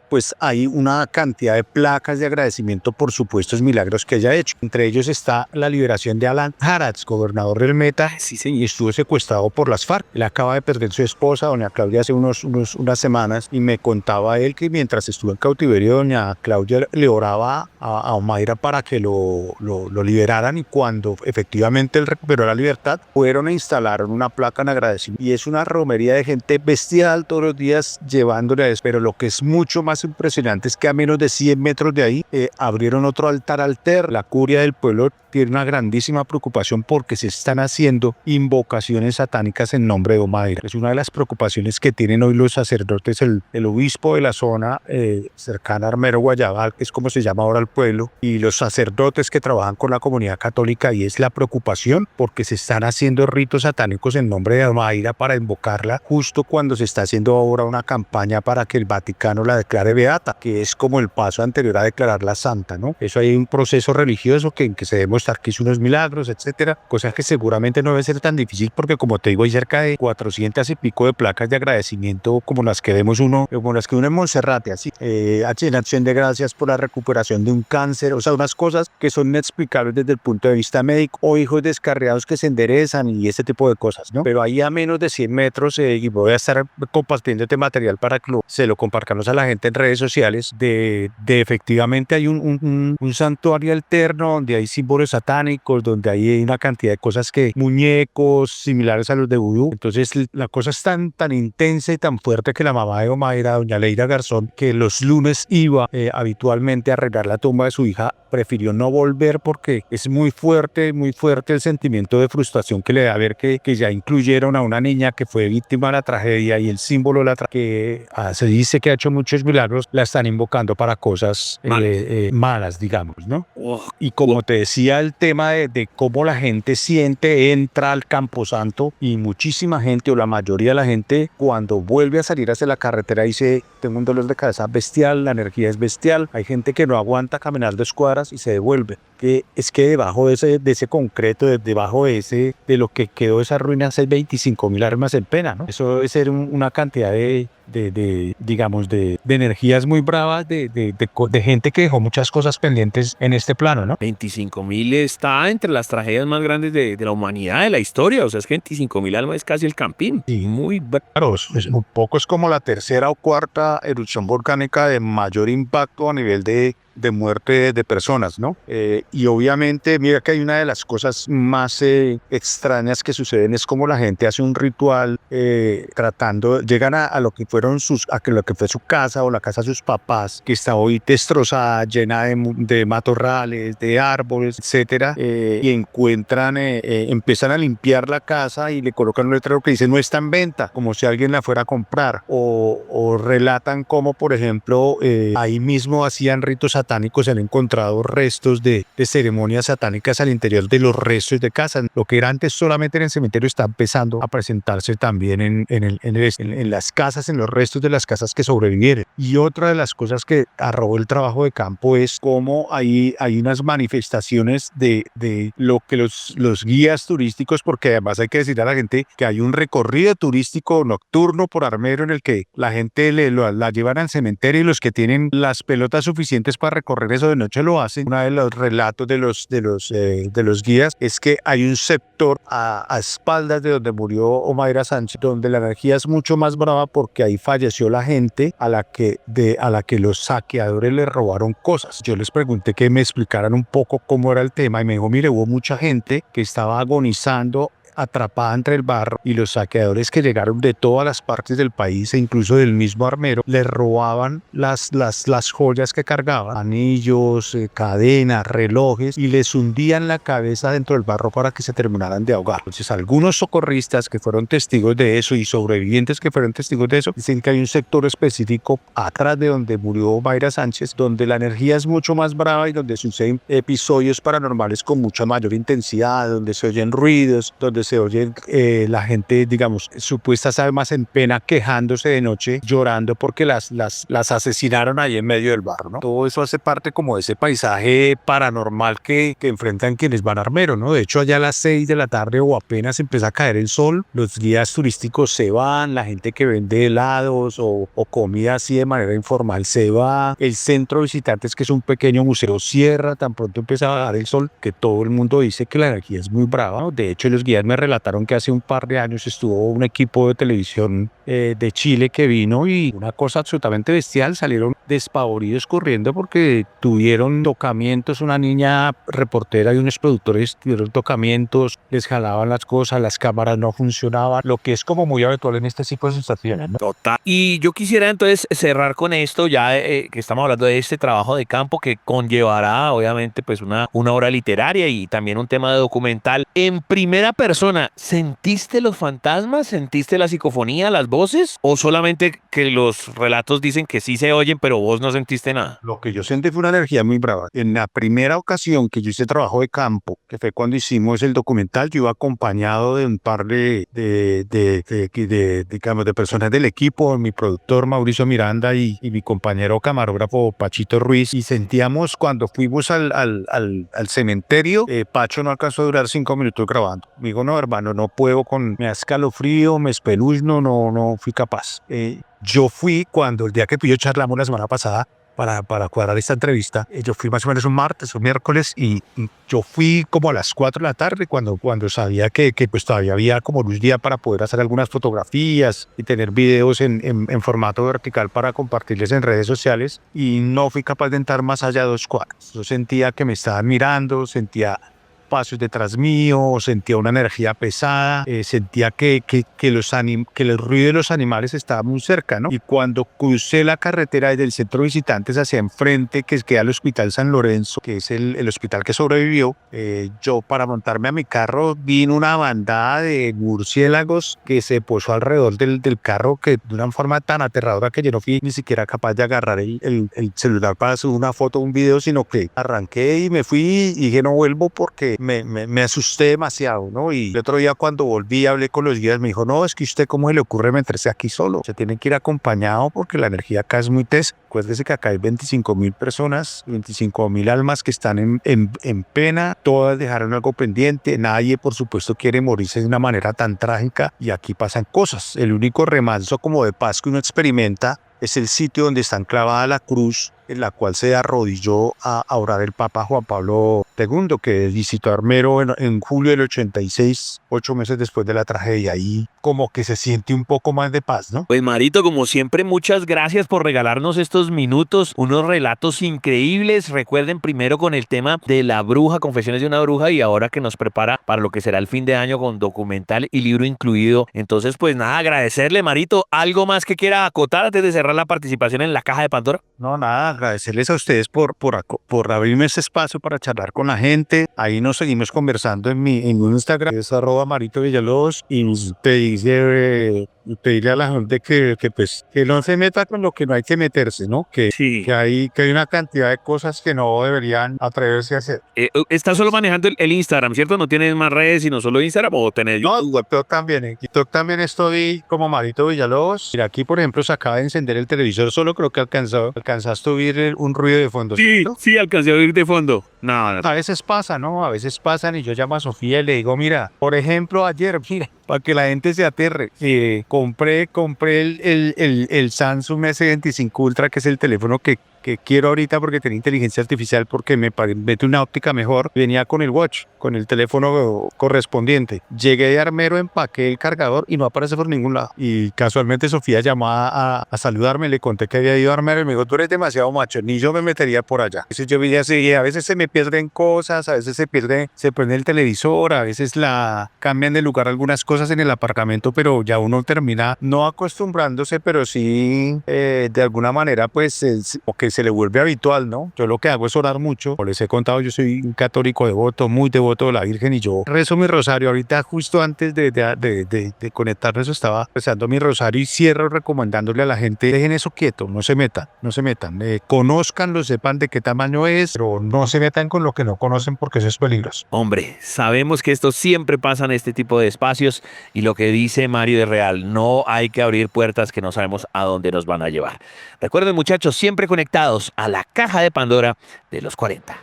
pues hay una cantidad de placas de agradecimiento por supuestos milagros que ella ha hecho. Entre ellos está la liberación de Alan Haratz, gobernador del Meta, y estuvo secuestrado por las FARC. Él acaba de perder su esposa, doña Claudia, hace unas semanas, y me contaba él que mientras estuvo en cautiverio, doña Claudia le oraba a Omaira para que lo liberaran, y cuando efectivamente él recuperó la libertad, fueron e instalaron una placa en agradecimiento, y es una romería de gente bestial todos los días llevándole a eso. Pero lo que es mucho más impresionante es que a menos de 100 metros de ahí abrieron otro altar alterno. La curia del pueblo tiene una grandísima preocupación porque se están haciendo invocaciones satánicas en nombre de Omaira. Es una de las preocupaciones que tienen hoy los sacerdotes, el obispo de la zona cercana a Armero Guayabal, que es como se llama ahora el pueblo, y y los sacerdotes que trabajan con la comunidad católica, y es la preocupación porque se están haciendo ritos satánicos en nombre de Omaira para invocarla justo cuando se está haciendo ahora una campaña para que el Vaticano la declare beata, que es como el paso anterior a declararla santa, ¿no? Eso hay un proceso religioso en que se debe mostrar que hizo unos milagros, etcétera, cosas que seguramente no debe ser tan difícil porque, como te digo, hay cerca de 400 y pico de placas de agradecimiento como las que vemos como las que uno en Monserrate, así, en acción de gracias por la recuperación de un cáncer, o sea, unas cosas que son inexplicables desde el punto de vista médico, o hijos descarriados que se enderezan y ese tipo de cosas, ¿no? Pero ahí a menos de 100 metros, y voy a estar compartiendo este material para que se lo compartamos a la gente en redes sociales, de efectivamente hay un santuario alterno donde hay símbolos satánicos, donde hay una cantidad de cosas, que muñecos similares a los de vudú. Entonces la cosa es tan intensa y tan fuerte que la mamá de Omaira, doña Leira Garzón, que los lunes iba habitualmente a arreglar la tumba de su hija, prefirió no volver porque es muy fuerte el sentimiento de frustración que le da ver que ya incluyeron a una niña que fue víctima de la tragedia, y el símbolo de la que se dice que ha hecho muchos milagros, la están invocando para cosas malas, digamos, ¿no? Y como te decía, el tema de cómo la gente entra al Camposanto, y muchísima gente, o la mayoría de la gente, cuando vuelve a salir hacia la carretera, dice: tengo un dolor de cabeza bestial, la energía es bestial. Hay gente que no aguanta caminar 2 cuadras y se devuelve. Que es que debajo de ese concreto, debajo de lo que quedó de esas ruinas, hay 25.000 almas en pena, ¿no? Eso debe ser una cantidad de energías muy bravas, de gente que dejó muchas cosas pendientes en este plano, ¿no? 25.000 está entre las tragedias más grandes de la humanidad, de la historia. O sea, es que 25.000 almas es casi el Campín. Sí, muy claro, es un poco, es como la tercera o cuarta erupción volcánica de mayor impacto a nivel de muerte de personas, ¿no? Y obviamente, mira que hay una de las cosas más extrañas que suceden, es como la gente hace un ritual llegan a lo que fueron lo que fue su casa o la casa de sus papás, que está hoy destrozada, llena de matorrales, de árboles, etcétera, y encuentran, empiezan a limpiar la casa y le colocan un letrero que dice: no está en venta, como si alguien la fuera a comprar, o relatan como, por ejemplo, ahí mismo hacían ritos satánicos, se han encontrado restos de ceremonias satánicas al interior de los restos de casas. Lo que era antes solamente en el cementerio está empezando a presentarse también en las casas, en los restos de las casas que sobrevivieron. Y otra de las cosas que arrojó el trabajo de campo es cómo hay unas manifestaciones de lo que los guías turísticos, porque además hay que decir a la gente que hay un recorrido turístico nocturno por Armero en el que la gente la llevan al cementerio, y los que tienen las pelotas suficientes para recorrer eso de noche lo hacen. Uno de los relatos de los guías es que hay un sector a espaldas de donde murió Omaira Sánchez, donde la energía es mucho más brava, porque ahí falleció la gente a la que los saqueadores le robaron cosas. Yo les pregunté que me explicaran un poco cómo era el tema, y me dijo: mire, hubo mucha gente que estaba agonizando atrapada entre el barro, y los saqueadores que llegaron de todas las partes del país e incluso del mismo Armero les robaban las joyas que cargaban, anillos, cadenas, relojes, y les hundían la cabeza dentro del barro para que se terminaran de ahogar. Entonces, algunos socorristas que fueron testigos de eso, y sobrevivientes que fueron testigos de eso, dicen que hay un sector específico atrás de donde murió Mayra Sánchez, donde la energía es mucho más brava y donde suceden episodios paranormales con mucha mayor intensidad, donde se oyen ruidos, donde se oye la gente, digamos, supuesta sabe más en pena, quejándose de noche, llorando porque las asesinaron ahí en medio del barro, ¿no? Todo eso hace parte como de ese paisaje paranormal que enfrentan quienes van a Armero, ¿no? De hecho, allá a las 6 de la tarde o apenas empieza a caer el sol, los guías turísticos se van, la gente que vende helados o comida así de manera informal se va, el centro de visitantes, que es un pequeño museo, cierra tan pronto empieza a bajar el sol, que todo el mundo dice que la energía es muy brava, ¿no? De hecho, los guías me relataron que hace un par de años estuvo un equipo de televisión de Chile que vino, y una cosa absolutamente bestial, salieron despavoridos corriendo porque tuvieron tocamientos, una niña reportera y unos productores tuvieron tocamientos, les jalaban las cosas, las cámaras no funcionaban, lo que es como muy habitual en este tipo de situaciones, ¿no? Total. Y yo quisiera entonces cerrar con esto, ya que estamos hablando de este trabajo de campo que conllevará obviamente pues una obra literaria y también un tema de documental. En primera persona, ¿sentiste los fantasmas? ¿Sentiste la psicofonía, las voces? ¿O solamente que los relatos dicen que sí se oyen, pero vos no sentiste nada. Lo que yo sentí fue una energía muy brava. En la primera ocasión que yo hice trabajo de campo, que fue cuando hicimos el documental, yo iba acompañado de un par digamos, de personas del equipo, mi productor Mauricio Miranda y mi compañero camarógrafo Pachito Ruiz, y sentíamos cuando fuimos al cementerio, Pacho no alcanzó a durar 5 minutos grabando. Me dijo, no, hermano, no puedo, me da escalofrío, me espeluzno, no fui capaz. Yo fui cuando el día que tú y yo charlamos la semana pasada para cuadrar esta entrevista, yo fui más o menos un martes o miércoles y yo fui como a las 4 de la tarde cuando sabía que pues todavía había como luz día para poder hacer algunas fotografías y tener videos en formato vertical para compartirles en redes sociales, y no fui capaz de entrar más allá de 2 cuadras. Yo sentía que me estaban mirando, sentía pasos detrás mío, sentía una energía pesada, sentía que el ruido de los animales estaba muy cerca, ¿no? Y cuando crucé la carretera desde el centro de visitantes hacia enfrente, que queda el Hospital San Lorenzo, que es el hospital que sobrevivió, yo, para montarme a mi carro, vi una bandada de murciélagos que se posó alrededor del carro, que de una forma tan aterradora que yo no fui ni siquiera capaz de agarrar el celular para hacer una foto o un video, sino que arranqué y me fui y dije no vuelvo porque me asusté demasiado, ¿no? Y el otro día cuando volví hablé con los guías, me dijo, no, es que usted cómo se le ocurre meterse aquí solo, se tiene que ir acompañado porque la energía acá es muy tesa. Acuérdese que acá hay 25.000 personas, 25.000 almas que están en pena, todas dejaron algo pendiente, nadie por supuesto quiere morirse de una manera tan trágica, y aquí pasan cosas. El único remanso como de paz que uno experimenta es el sitio donde está enclavada la cruz en la cual se arrodilló a orar el Papa Juan Pablo II, que visitó Armero en julio del 86, 8 meses después de la tragedia. Ahí como que se siente un poco más de paz, ¿no? Pues Marito, como siempre, muchas gracias por regalarnos estos minutos, unos relatos increíbles. Recuerden, primero con el tema de la bruja, Confesiones de una bruja, y ahora que nos prepara para lo que será el fin de año con documental y libro incluido. Entonces, pues nada, agradecerle, Marito. ¿Algo más que quiera acotar antes de cerrar la participación en la Caja de Pandora? No, nada, agradecerles a ustedes por abrirme este espacio para charlar con la gente. Ahí nos seguimos conversando en Instagram, es @MaritoVillalobos, y pedirle a la gente que no se meta con lo que no hay que meterse, ¿no? Que hay una cantidad de cosas que no deberían atreverse a hacer. Estás solo manejando el Instagram, ¿cierto? ¿No tienes más redes sino solo Instagram o tenés YouTube? No, TikTok también. En TikTok también estoy como Marito Villalobos. Mira, aquí por ejemplo se acaba de encender el televisor, solo creo que alcanzaste a oír un ruido de fondo. Sí, alcancé a oír de fondo. No. A veces pasa, ¿no? A veces pasan y yo llamo a Sofía y le digo, mira, por ejemplo, ayer, mira, para que la gente se aterre, compré el Samsung S25 Ultra, que es el teléfono que quiero ahorita porque tiene inteligencia artificial, porque me mete una óptica mejor. Venía con el watch, con el teléfono correspondiente. Llegué de Armero, empaqué el cargador y no aparece por ningún lado. Y casualmente Sofía llamó a saludarme, le conté que había ido a Armero y me dijo, tú eres demasiado macho, ni yo me metería por allá. Entonces yo vi así, a veces se me pierden cosas, a veces se prende el televisor, a veces cambian de lugar algunas cosas en el aparcamiento, pero ya uno termina no acostumbrándose, pero sí de alguna manera pues o que se le vuelve habitual, ¿no? Yo lo que hago es orar mucho. Como les he contado, yo soy un católico devoto, muy devoto de la Virgen, y yo rezo mi rosario. Ahorita justo antes de conectarnos estaba rezando mi rosario y cierro recomendándole a la gente, dejen eso quieto, no se metan. Conózcanlo, sepan de qué tamaño es, pero no se metan con lo que no conocen porque eso es peligroso. Hombre, sabemos que esto siempre pasa en este tipo de espacios, y lo que dice Mario de real, no hay que abrir puertas que no sabemos a dónde nos van a llevar. Recuerden, muchachos, siempre conectados a la Caja de Pandora de los 40.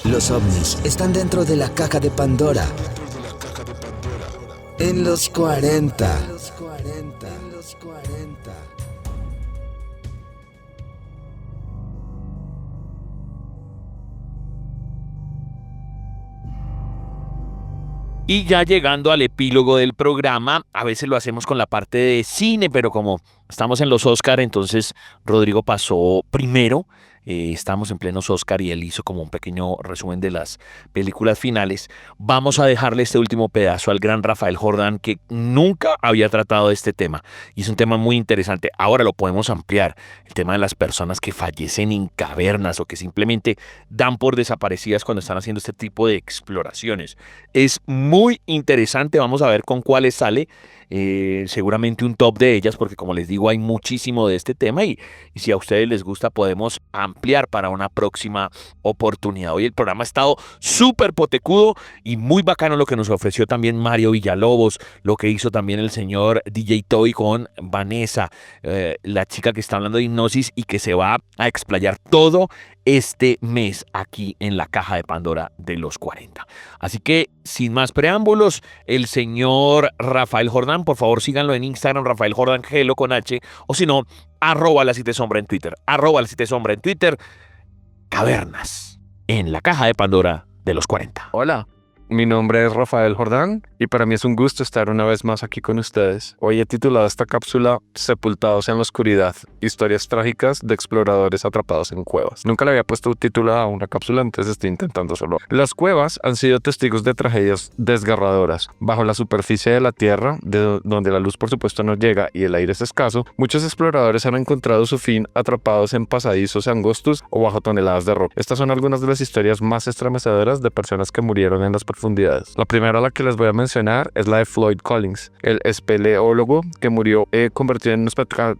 Los ovnis están dentro de la Caja de Pandora. En los 40. Y ya llegando al epílogo del programa, a veces lo hacemos con la parte de cine, pero como Estamos en los Oscar, entonces Rodrigo pasó primero. Estamos en plenos Oscar y él hizo como un pequeño resumen de las películas finales. Vamos a dejarle este último pedazo al gran Rafael Jordán, que nunca había tratado de este tema. Y es un tema muy interesante. Ahora lo podemos ampliar. El tema de las personas que fallecen en cavernas o que simplemente dan por desaparecidas cuando están haciendo este tipo de exploraciones. Es muy interesante. Vamos a ver con cuáles sale. Seguramente un top de ellas, porque como les digo, hay muchísimo de este tema y si a ustedes les gusta podemos ampliar para una próxima oportunidad. Hoy el programa ha estado súper potecudo y muy bacano lo que nos ofreció también Mario Villalobos, lo que hizo también el señor DJ Toy con Vanessa, la chica que está hablando de hipnosis y que se va a explayar todo este mes aquí en la Caja de Pandora de los 40. Así que, sin más preámbulos, el señor Rafael Jordán, por favor síganlo en Instagram, Rafael Jordán Gelo con H, o si no, @la7sombra en Twitter, @la7sombra en Twitter. Cavernas en la Caja de Pandora de los 40. Hola, mi nombre es Rafael Jordán y para mí es un gusto estar una vez más aquí con ustedes. Hoy he titulado esta cápsula Sepultados en la oscuridad, historias trágicas de exploradores atrapados en cuevas. Nunca le había puesto título a una cápsula, entonces estoy intentando hacerlo. Las cuevas han sido testigos de tragedias desgarradoras. Bajo la superficie de la tierra, de donde la luz por supuesto no llega y el aire es escaso, muchos exploradores han encontrado su fin atrapados en pasadizos angostos o bajo toneladas de roca. Estas son algunas de las historias más estremecedoras de personas que murieron en las profundidades. La primera a la que les voy a mencionar es la de Floyd Collins, el espeleólogo que murió convertido en un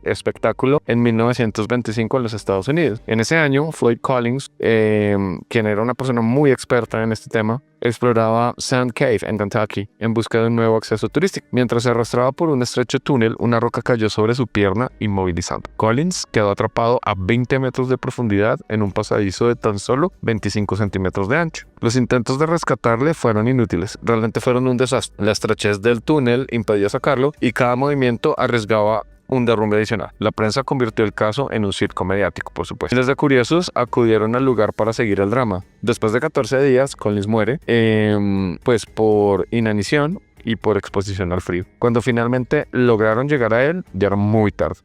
espectáculo en 1925 en los Estados Unidos. En ese año, Floyd Collins, quien era una persona muy experta en este tema, exploraba Sand Cave en Kentucky en busca de un nuevo acceso turístico. Mientras se arrastraba por un estrecho túnel, una roca cayó sobre su pierna, inmovilizando. Collins quedó atrapado a 20 metros de profundidad en un pasadizo de tan solo 25 centímetros de ancho. Los intentos de rescatarle fueron inútiles, realmente fueron un desastre. La estrechez del túnel impedía sacarlo y cada movimiento arriesgaba un derrumbe adicional. La prensa convirtió el caso en un circo mediático, por supuesto. Miles de curiosos acudieron al lugar para seguir el drama. Después de 14 días, Collins muere, pues por inanición y por exposición al frío. Cuando finalmente lograron llegar a él, ya era muy tarde.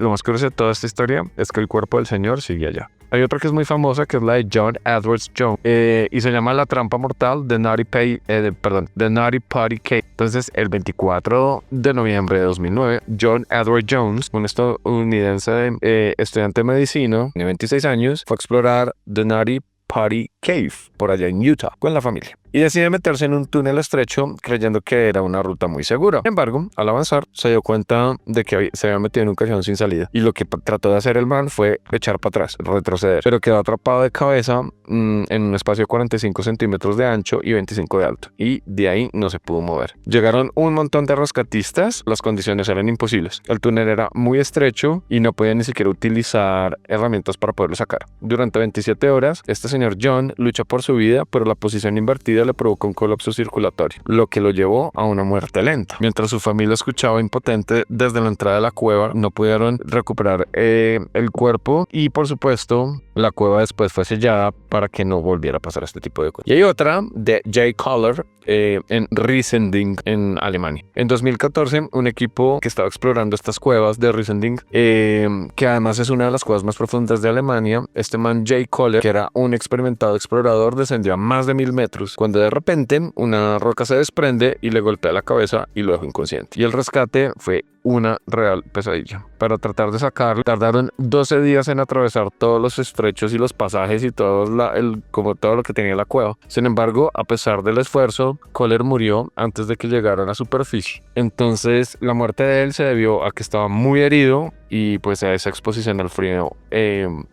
Lo más curioso de toda esta historia es que el cuerpo del señor sigue allá. Hay otra que es muy famosa, que es la de John Edward Jones, y se llama La trampa mortal de Naughty Potty Cave. Entonces, el 24 de noviembre de 2009, John Edward Jones, un estadounidense estudiante de medicina de 26 años, fue a explorar The Naughty Potty Cave por allá en Utah con la familia y decide meterse en un túnel estrecho creyendo que era una ruta muy segura. Sin embargo, al avanzar se dio cuenta de que se había metido en un callejón sin salida y lo que trató de hacer el man fue echar para atrás, retroceder, pero quedó atrapado de cabeza en un espacio de 45 centímetros de ancho y 25 de alto, y de ahí no se pudo mover. Llegaron un montón de rescatistas, las condiciones eran imposibles, el túnel era muy estrecho y no podía ni siquiera utilizar herramientas para poderlo sacar. Durante 27 horas, este señor John luchó por su vida, pero la posición invertida le provocó un colapso circulatorio, lo que lo llevó a una muerte lenta. Mientras su familia escuchaba impotente desde la entrada de la cueva, no pudieron recuperar el cuerpo y por supuesto la cueva después fue sellada para que no volviera a pasar este tipo de cosas. Y hay otra de Jay Kohler en Riesending en Alemania. En 2014, un equipo que estaba explorando estas cuevas de Riesending, que además es una de las cuevas más profundas de Alemania, este man Jay Kohler, que era un experimentado explorador, descendió a más de 1000 metros cuando de repente una roca se desprende y le golpea la cabeza y lo dejó inconsciente. Y el rescate fue una real pesadilla. Para tratar de sacarlo, tardaron 12 días en atravesar todos los estrechos y los pasajes y todo lo que tenía la cueva. Sin embargo, a pesar del esfuerzo, Kohler murió antes de que llegaran a la superficie. Entonces, la muerte de él se debió a que estaba muy herido y pues a esa exposición al frío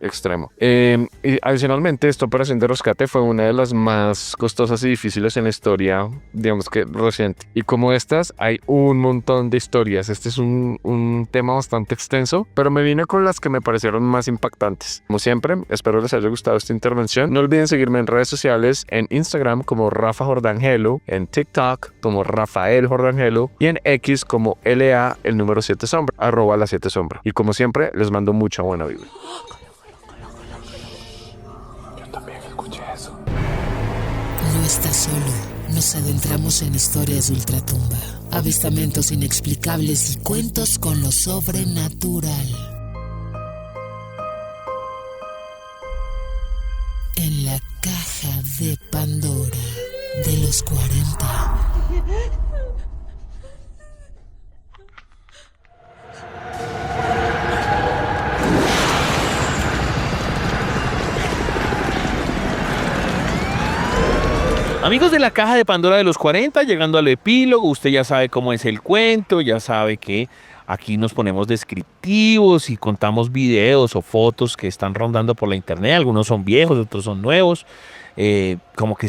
extremo. Y adicionalmente, esta operación de rescate fue una de las más costosas y difíciles en la historia, digamos que reciente. Y como estas, hay un montón de historias. Este es un tema bastante extenso, pero me vine con las que me parecieron más impactantes. Como siempre, espero les haya gustado esta intervención. No olviden seguirme en redes sociales, en Instagram como Rafa Jordán Gelo, en TikTok como Rafael Jordán Gelo y en X como LA el número 7 sombra, @la7 sombra. Y como siempre, les mando mucha buena vibra. No estás solo. nos adentramos en historias de ultratumba, avistamientos inexplicables y cuentos con lo sobrenatural. En la caja de Pandora de los 40. Amigos de la caja de Pandora de los 40, llegando al epílogo, usted ya sabe cómo es el cuento, ya sabe que aquí nos ponemos descriptivos y contamos videos o fotos que están rondando por la internet. Algunos son viejos, otros son nuevos. Como que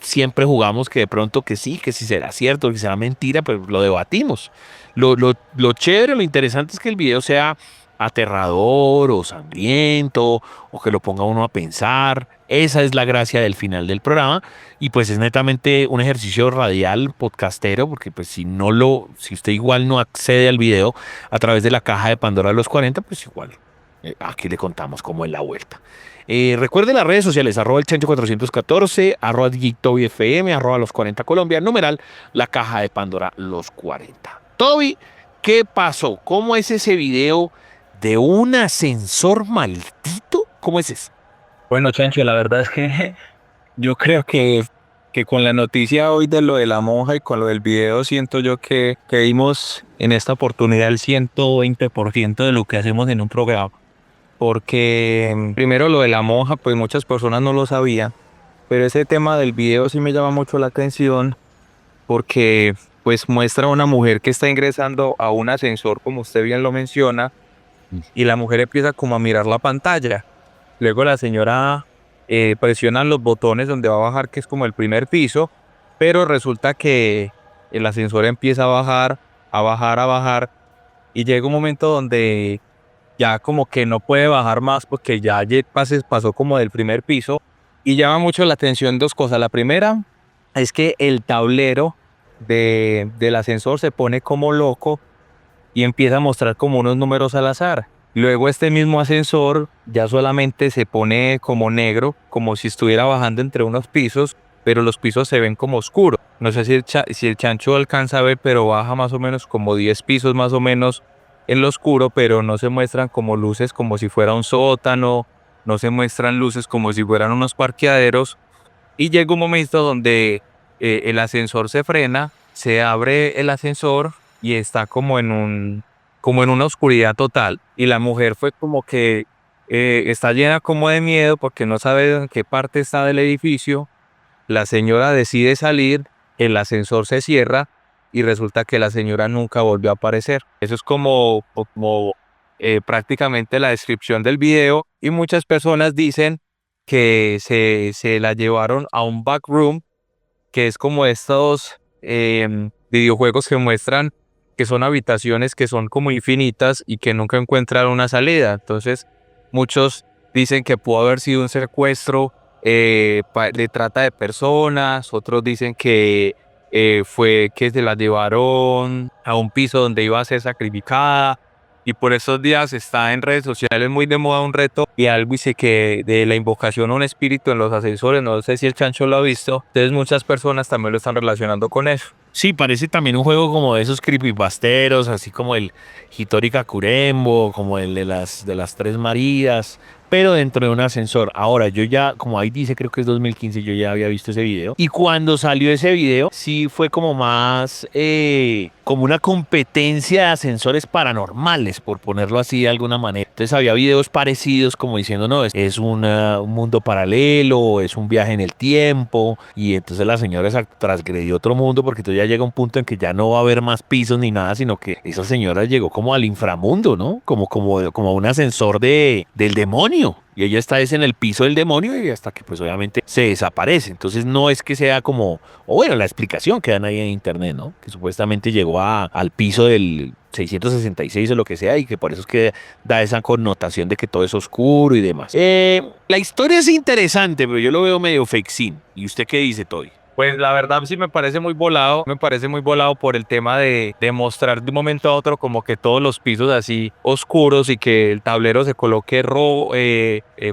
siempre jugamos que de pronto que sí será cierto, que será mentira, pero lo debatimos. Lo chévere, lo interesante es que el video sea aterrador o sangriento o que lo ponga uno a pensar. Esa es la gracia del final del programa y pues es netamente un ejercicio radial podcastero, porque pues si usted igual no accede al video a través de la caja de Pandora de los 40, pues igual aquí le contamos cómo es la vuelta. Recuerde las redes sociales, @ el Chancho 414, @ GeekTobyFM, @ los 40 Colombia, numeral la caja de Pandora los 40. Toby, ¿qué pasó? ¿Cómo es ese video de un ascensor maldito? ¿Cómo es eso? Bueno, Chancho, la verdad es que yo creo que con la noticia hoy de lo de la monja y con lo del video, siento yo que dimos en esta oportunidad el 120% de lo que hacemos en un programa. Porque primero lo de la monja, pues muchas personas no lo sabían, pero ese tema del video sí me llama mucho la atención porque pues muestra a una mujer que está ingresando a un ascensor, como usted bien lo menciona, y la mujer empieza como a mirar la pantalla. Luego la señora presiona los botones donde va a bajar, que es como el primer piso, pero resulta que el ascensor empieza a bajar, a bajar, a bajar, y llega un momento donde ya como que no puede bajar más porque ya pasó como del primer piso, y llama mucho la atención dos cosas. La primera es que el tablero del ascensor se pone como loco y empieza a mostrar como unos números al azar. Luego este mismo ascensor ya solamente se pone como negro, como si estuviera bajando entre unos pisos, pero los pisos se ven como oscuros. No sé si el Chancho alcanza a ver, pero baja más o menos como 10 pisos más o menos en lo oscuro, pero no se muestran como luces como si fuera un sótano, no se muestran luces como si fueran unos parqueaderos. Y llega un momento donde el ascensor se frena, se abre el ascensor y está como en una oscuridad total. Y la mujer fue como que está llena como de miedo porque no sabe en qué parte está del edificio. La señora decide salir, el ascensor se cierra y resulta que la señora nunca volvió a aparecer. Eso es como prácticamente la descripción del video, y muchas personas dicen que se la llevaron a un backroom, que es como estos videojuegos que muestran que son habitaciones que son como infinitas y que nunca encuentran una salida. Entonces muchos dicen que pudo haber sido un secuestro de trata de personas, otros dicen que fue que se la llevaron a un piso donde iba a ser sacrificada, y por estos días está en redes sociales muy de moda un reto y algo dice que de la invocación a un espíritu en los ascensores. No sé si el Chancho lo ha visto, entonces muchas personas también lo están relacionando con eso. Sí, parece también un juego como de esos creepypasteros, así como el Hitori Kakurembo, como el de las Tres Marías, pero dentro de un ascensor. Ahora, yo ya, como ahí dice, creo que es 2015, yo ya había visto ese video. Y cuando salió ese video, sí fue como más, como una competencia de ascensores paranormales, por ponerlo así de alguna manera. Entonces había videos parecidos como diciendo, no, es un mundo paralelo, es un viaje en el tiempo. Y entonces la señora transgredió otro mundo, porque entonces ya llega un punto en que ya no va a haber más pisos ni nada, sino que esa señora llegó como al inframundo, ¿no? Como un ascensor del demonio. Y ella está en el piso del demonio y hasta que pues obviamente se desaparece. Entonces no es que sea como, o bueno, la explicación que dan ahí en internet, ¿no? Que supuestamente llegó al piso del 666 o lo que sea, y que por eso es que da esa connotación de que todo es oscuro y demás. La historia es interesante, pero yo lo veo medio fakecín. ¿Y usted qué dice, Toby? Pues la verdad sí me parece muy volado por el tema de mostrar de un momento a otro como que todos los pisos así oscuros y que el tablero se coloque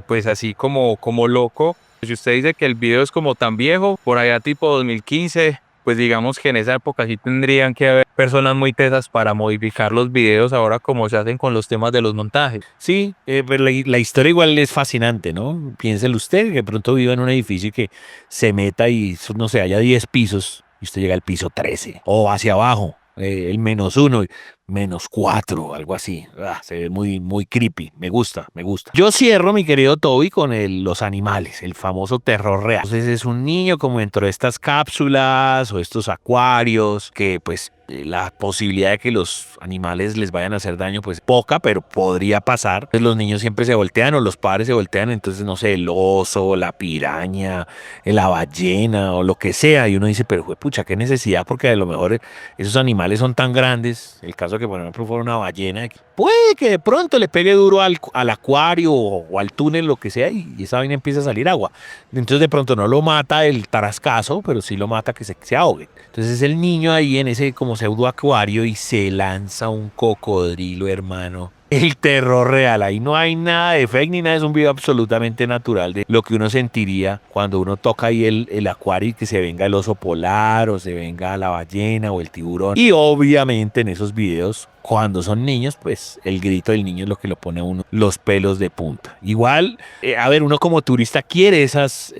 pues así como loco. Si usted dice que el video es como tan viejo, por allá tipo 2015, pues digamos que en esa época sí tendrían que haber personas muy tesas para modificar los videos ahora como se hacen con los temas de los montajes. Sí, pero la historia igual es fascinante, ¿no? Piénselo usted, que de pronto viva en un edificio que se meta y, no sé, haya 10 pisos y usted llega al piso 13 o hacia abajo, el -1, -4, algo así. Se ve muy, muy creepy. Me gusta, me gusta. Yo cierro, mi querido Toby, con los animales, el famoso terror real. Entonces es un niño como dentro de estas cápsulas o estos acuarios que pues la posibilidad de que los animales les vayan a hacer daño pues poca, pero podría pasar. Entonces los niños siempre se voltean o los padres se voltean, entonces no sé, el oso, la piraña, la ballena o lo que sea, y uno dice, pero pucha, qué necesidad, porque a lo mejor esos animales son tan grandes. El caso que por ejemplo fuera una ballena, puede que de pronto le pegue duro al acuario o al túnel, lo que sea, y esa vaina empieza a salir agua. Entonces de pronto no lo mata el tarascazo, pero sí lo mata que se ahogue. Entonces el niño ahí en ese como pseudo acuario y se lanza un cocodrilo, hermano. El terror real, ahí no hay nada de fake ni nada, es un video absolutamente natural de lo que uno sentiría cuando uno toca ahí el acuario y que se venga el oso polar o se venga la ballena o el tiburón. Y obviamente en esos videos, cuando son niños, pues el grito del niño es lo que lo pone a uno los pelos de punta. Igual, a ver, uno como turista quiere esas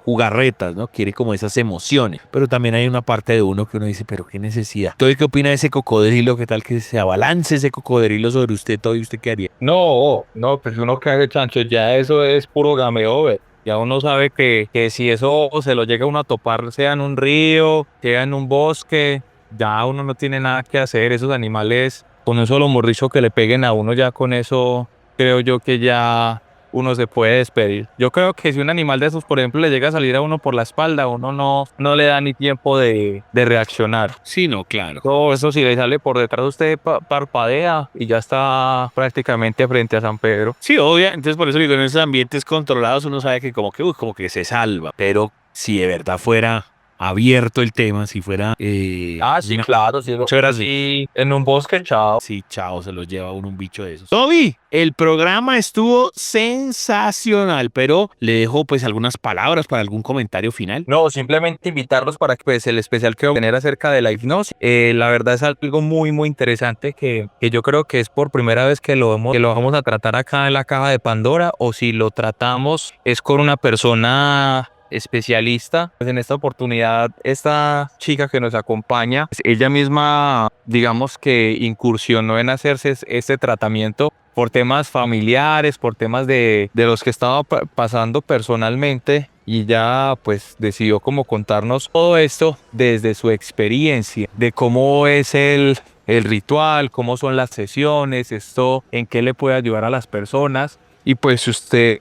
jugarretas, ¿no? Quiere como esas emociones, pero también hay una parte de uno que uno dice, pero qué necesidad. ¿Qué opina de ese cocodrilo? ¿Qué tal que se abalance ese cocodrilo sobre usted? ¿Y usted qué haría? No, pues uno que hace chancho, ya eso es puro gameo, ya uno sabe que si eso se lo llega uno a topar, sea en un río, sea en un bosque, ya uno no tiene nada que hacer. Esos animales, con un solo morrizo que le peguen a uno, ya con eso creo yo que ya uno se puede despedir. Yo creo que si un animal de esos, por ejemplo, le llega a salir a uno por la espalda, uno no le da ni tiempo de reaccionar. Sí, no, claro. Todo eso, si le sale por detrás de usted, parpadea y ya está prácticamente frente a San Pedro. Sí, obvio. Entonces por eso digo, en esos ambientes controlados uno sabe que como que se salva. Pero si de verdad fuera abierto el tema, si fuera... sí, claro. Sí, en un bosque, chao. Sí, chao, se los lleva uno un bicho de esos. Toby, el programa estuvo sensacional, pero le dejo pues algunas palabras para algún comentario final. No, simplemente invitarlos para que pues el especial que vamos a tener acerca de la hipnosis. La verdad es algo muy, muy interesante que yo creo que es por primera vez que lo vamos a tratar acá en la Caja de Pandora, o si lo tratamos es con una persona especialista. Pues en esta oportunidad, esta chica que nos acompaña, ella misma, digamos que incursionó en hacerse este tratamiento por temas familiares, por temas de los que estaba pasando personalmente, y ya pues decidió como contarnos todo esto desde su experiencia, de cómo es el ritual, cómo son las sesiones, esto en qué le puede ayudar a las personas. Y pues si usted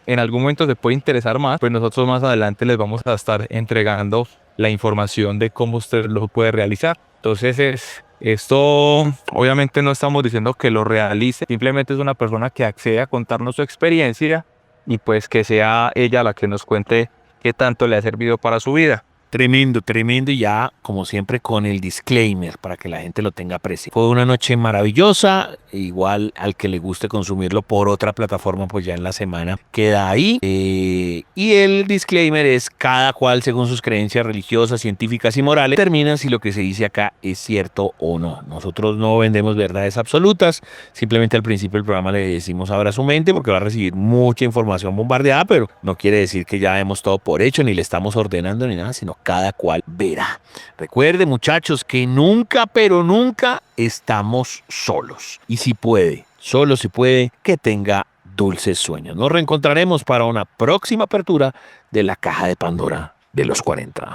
en algún momento se puede interesar más, pues nosotros más adelante les vamos a estar entregando la información de cómo usted lo puede realizar. Entonces esto obviamente no estamos diciendo que lo realice, simplemente es una persona que accede a contarnos su experiencia y pues que sea ella la que nos cuente qué tanto le ha servido para su vida. Tremendo, tremendo, y ya como siempre con el disclaimer para que la gente lo tenga presente. Fue una noche maravillosa, igual al que le guste consumirlo por otra plataforma pues ya en la semana queda ahí, y el disclaimer es cada cual según sus creencias religiosas, científicas y morales determina si lo que se dice acá es cierto o no. Nosotros no vendemos verdades absolutas, simplemente al principio del programa le decimos abra su mente porque va a recibir mucha información bombardeada, pero no quiere decir que ya demos todo por hecho ni le estamos ordenando ni nada, sino cada cual verá. Recuerde, muchachos, que nunca, pero nunca estamos solos. Y si puede, solo si puede, que tenga dulces sueños. Nos reencontraremos para una próxima apertura de la Caja de Pandora de los 40.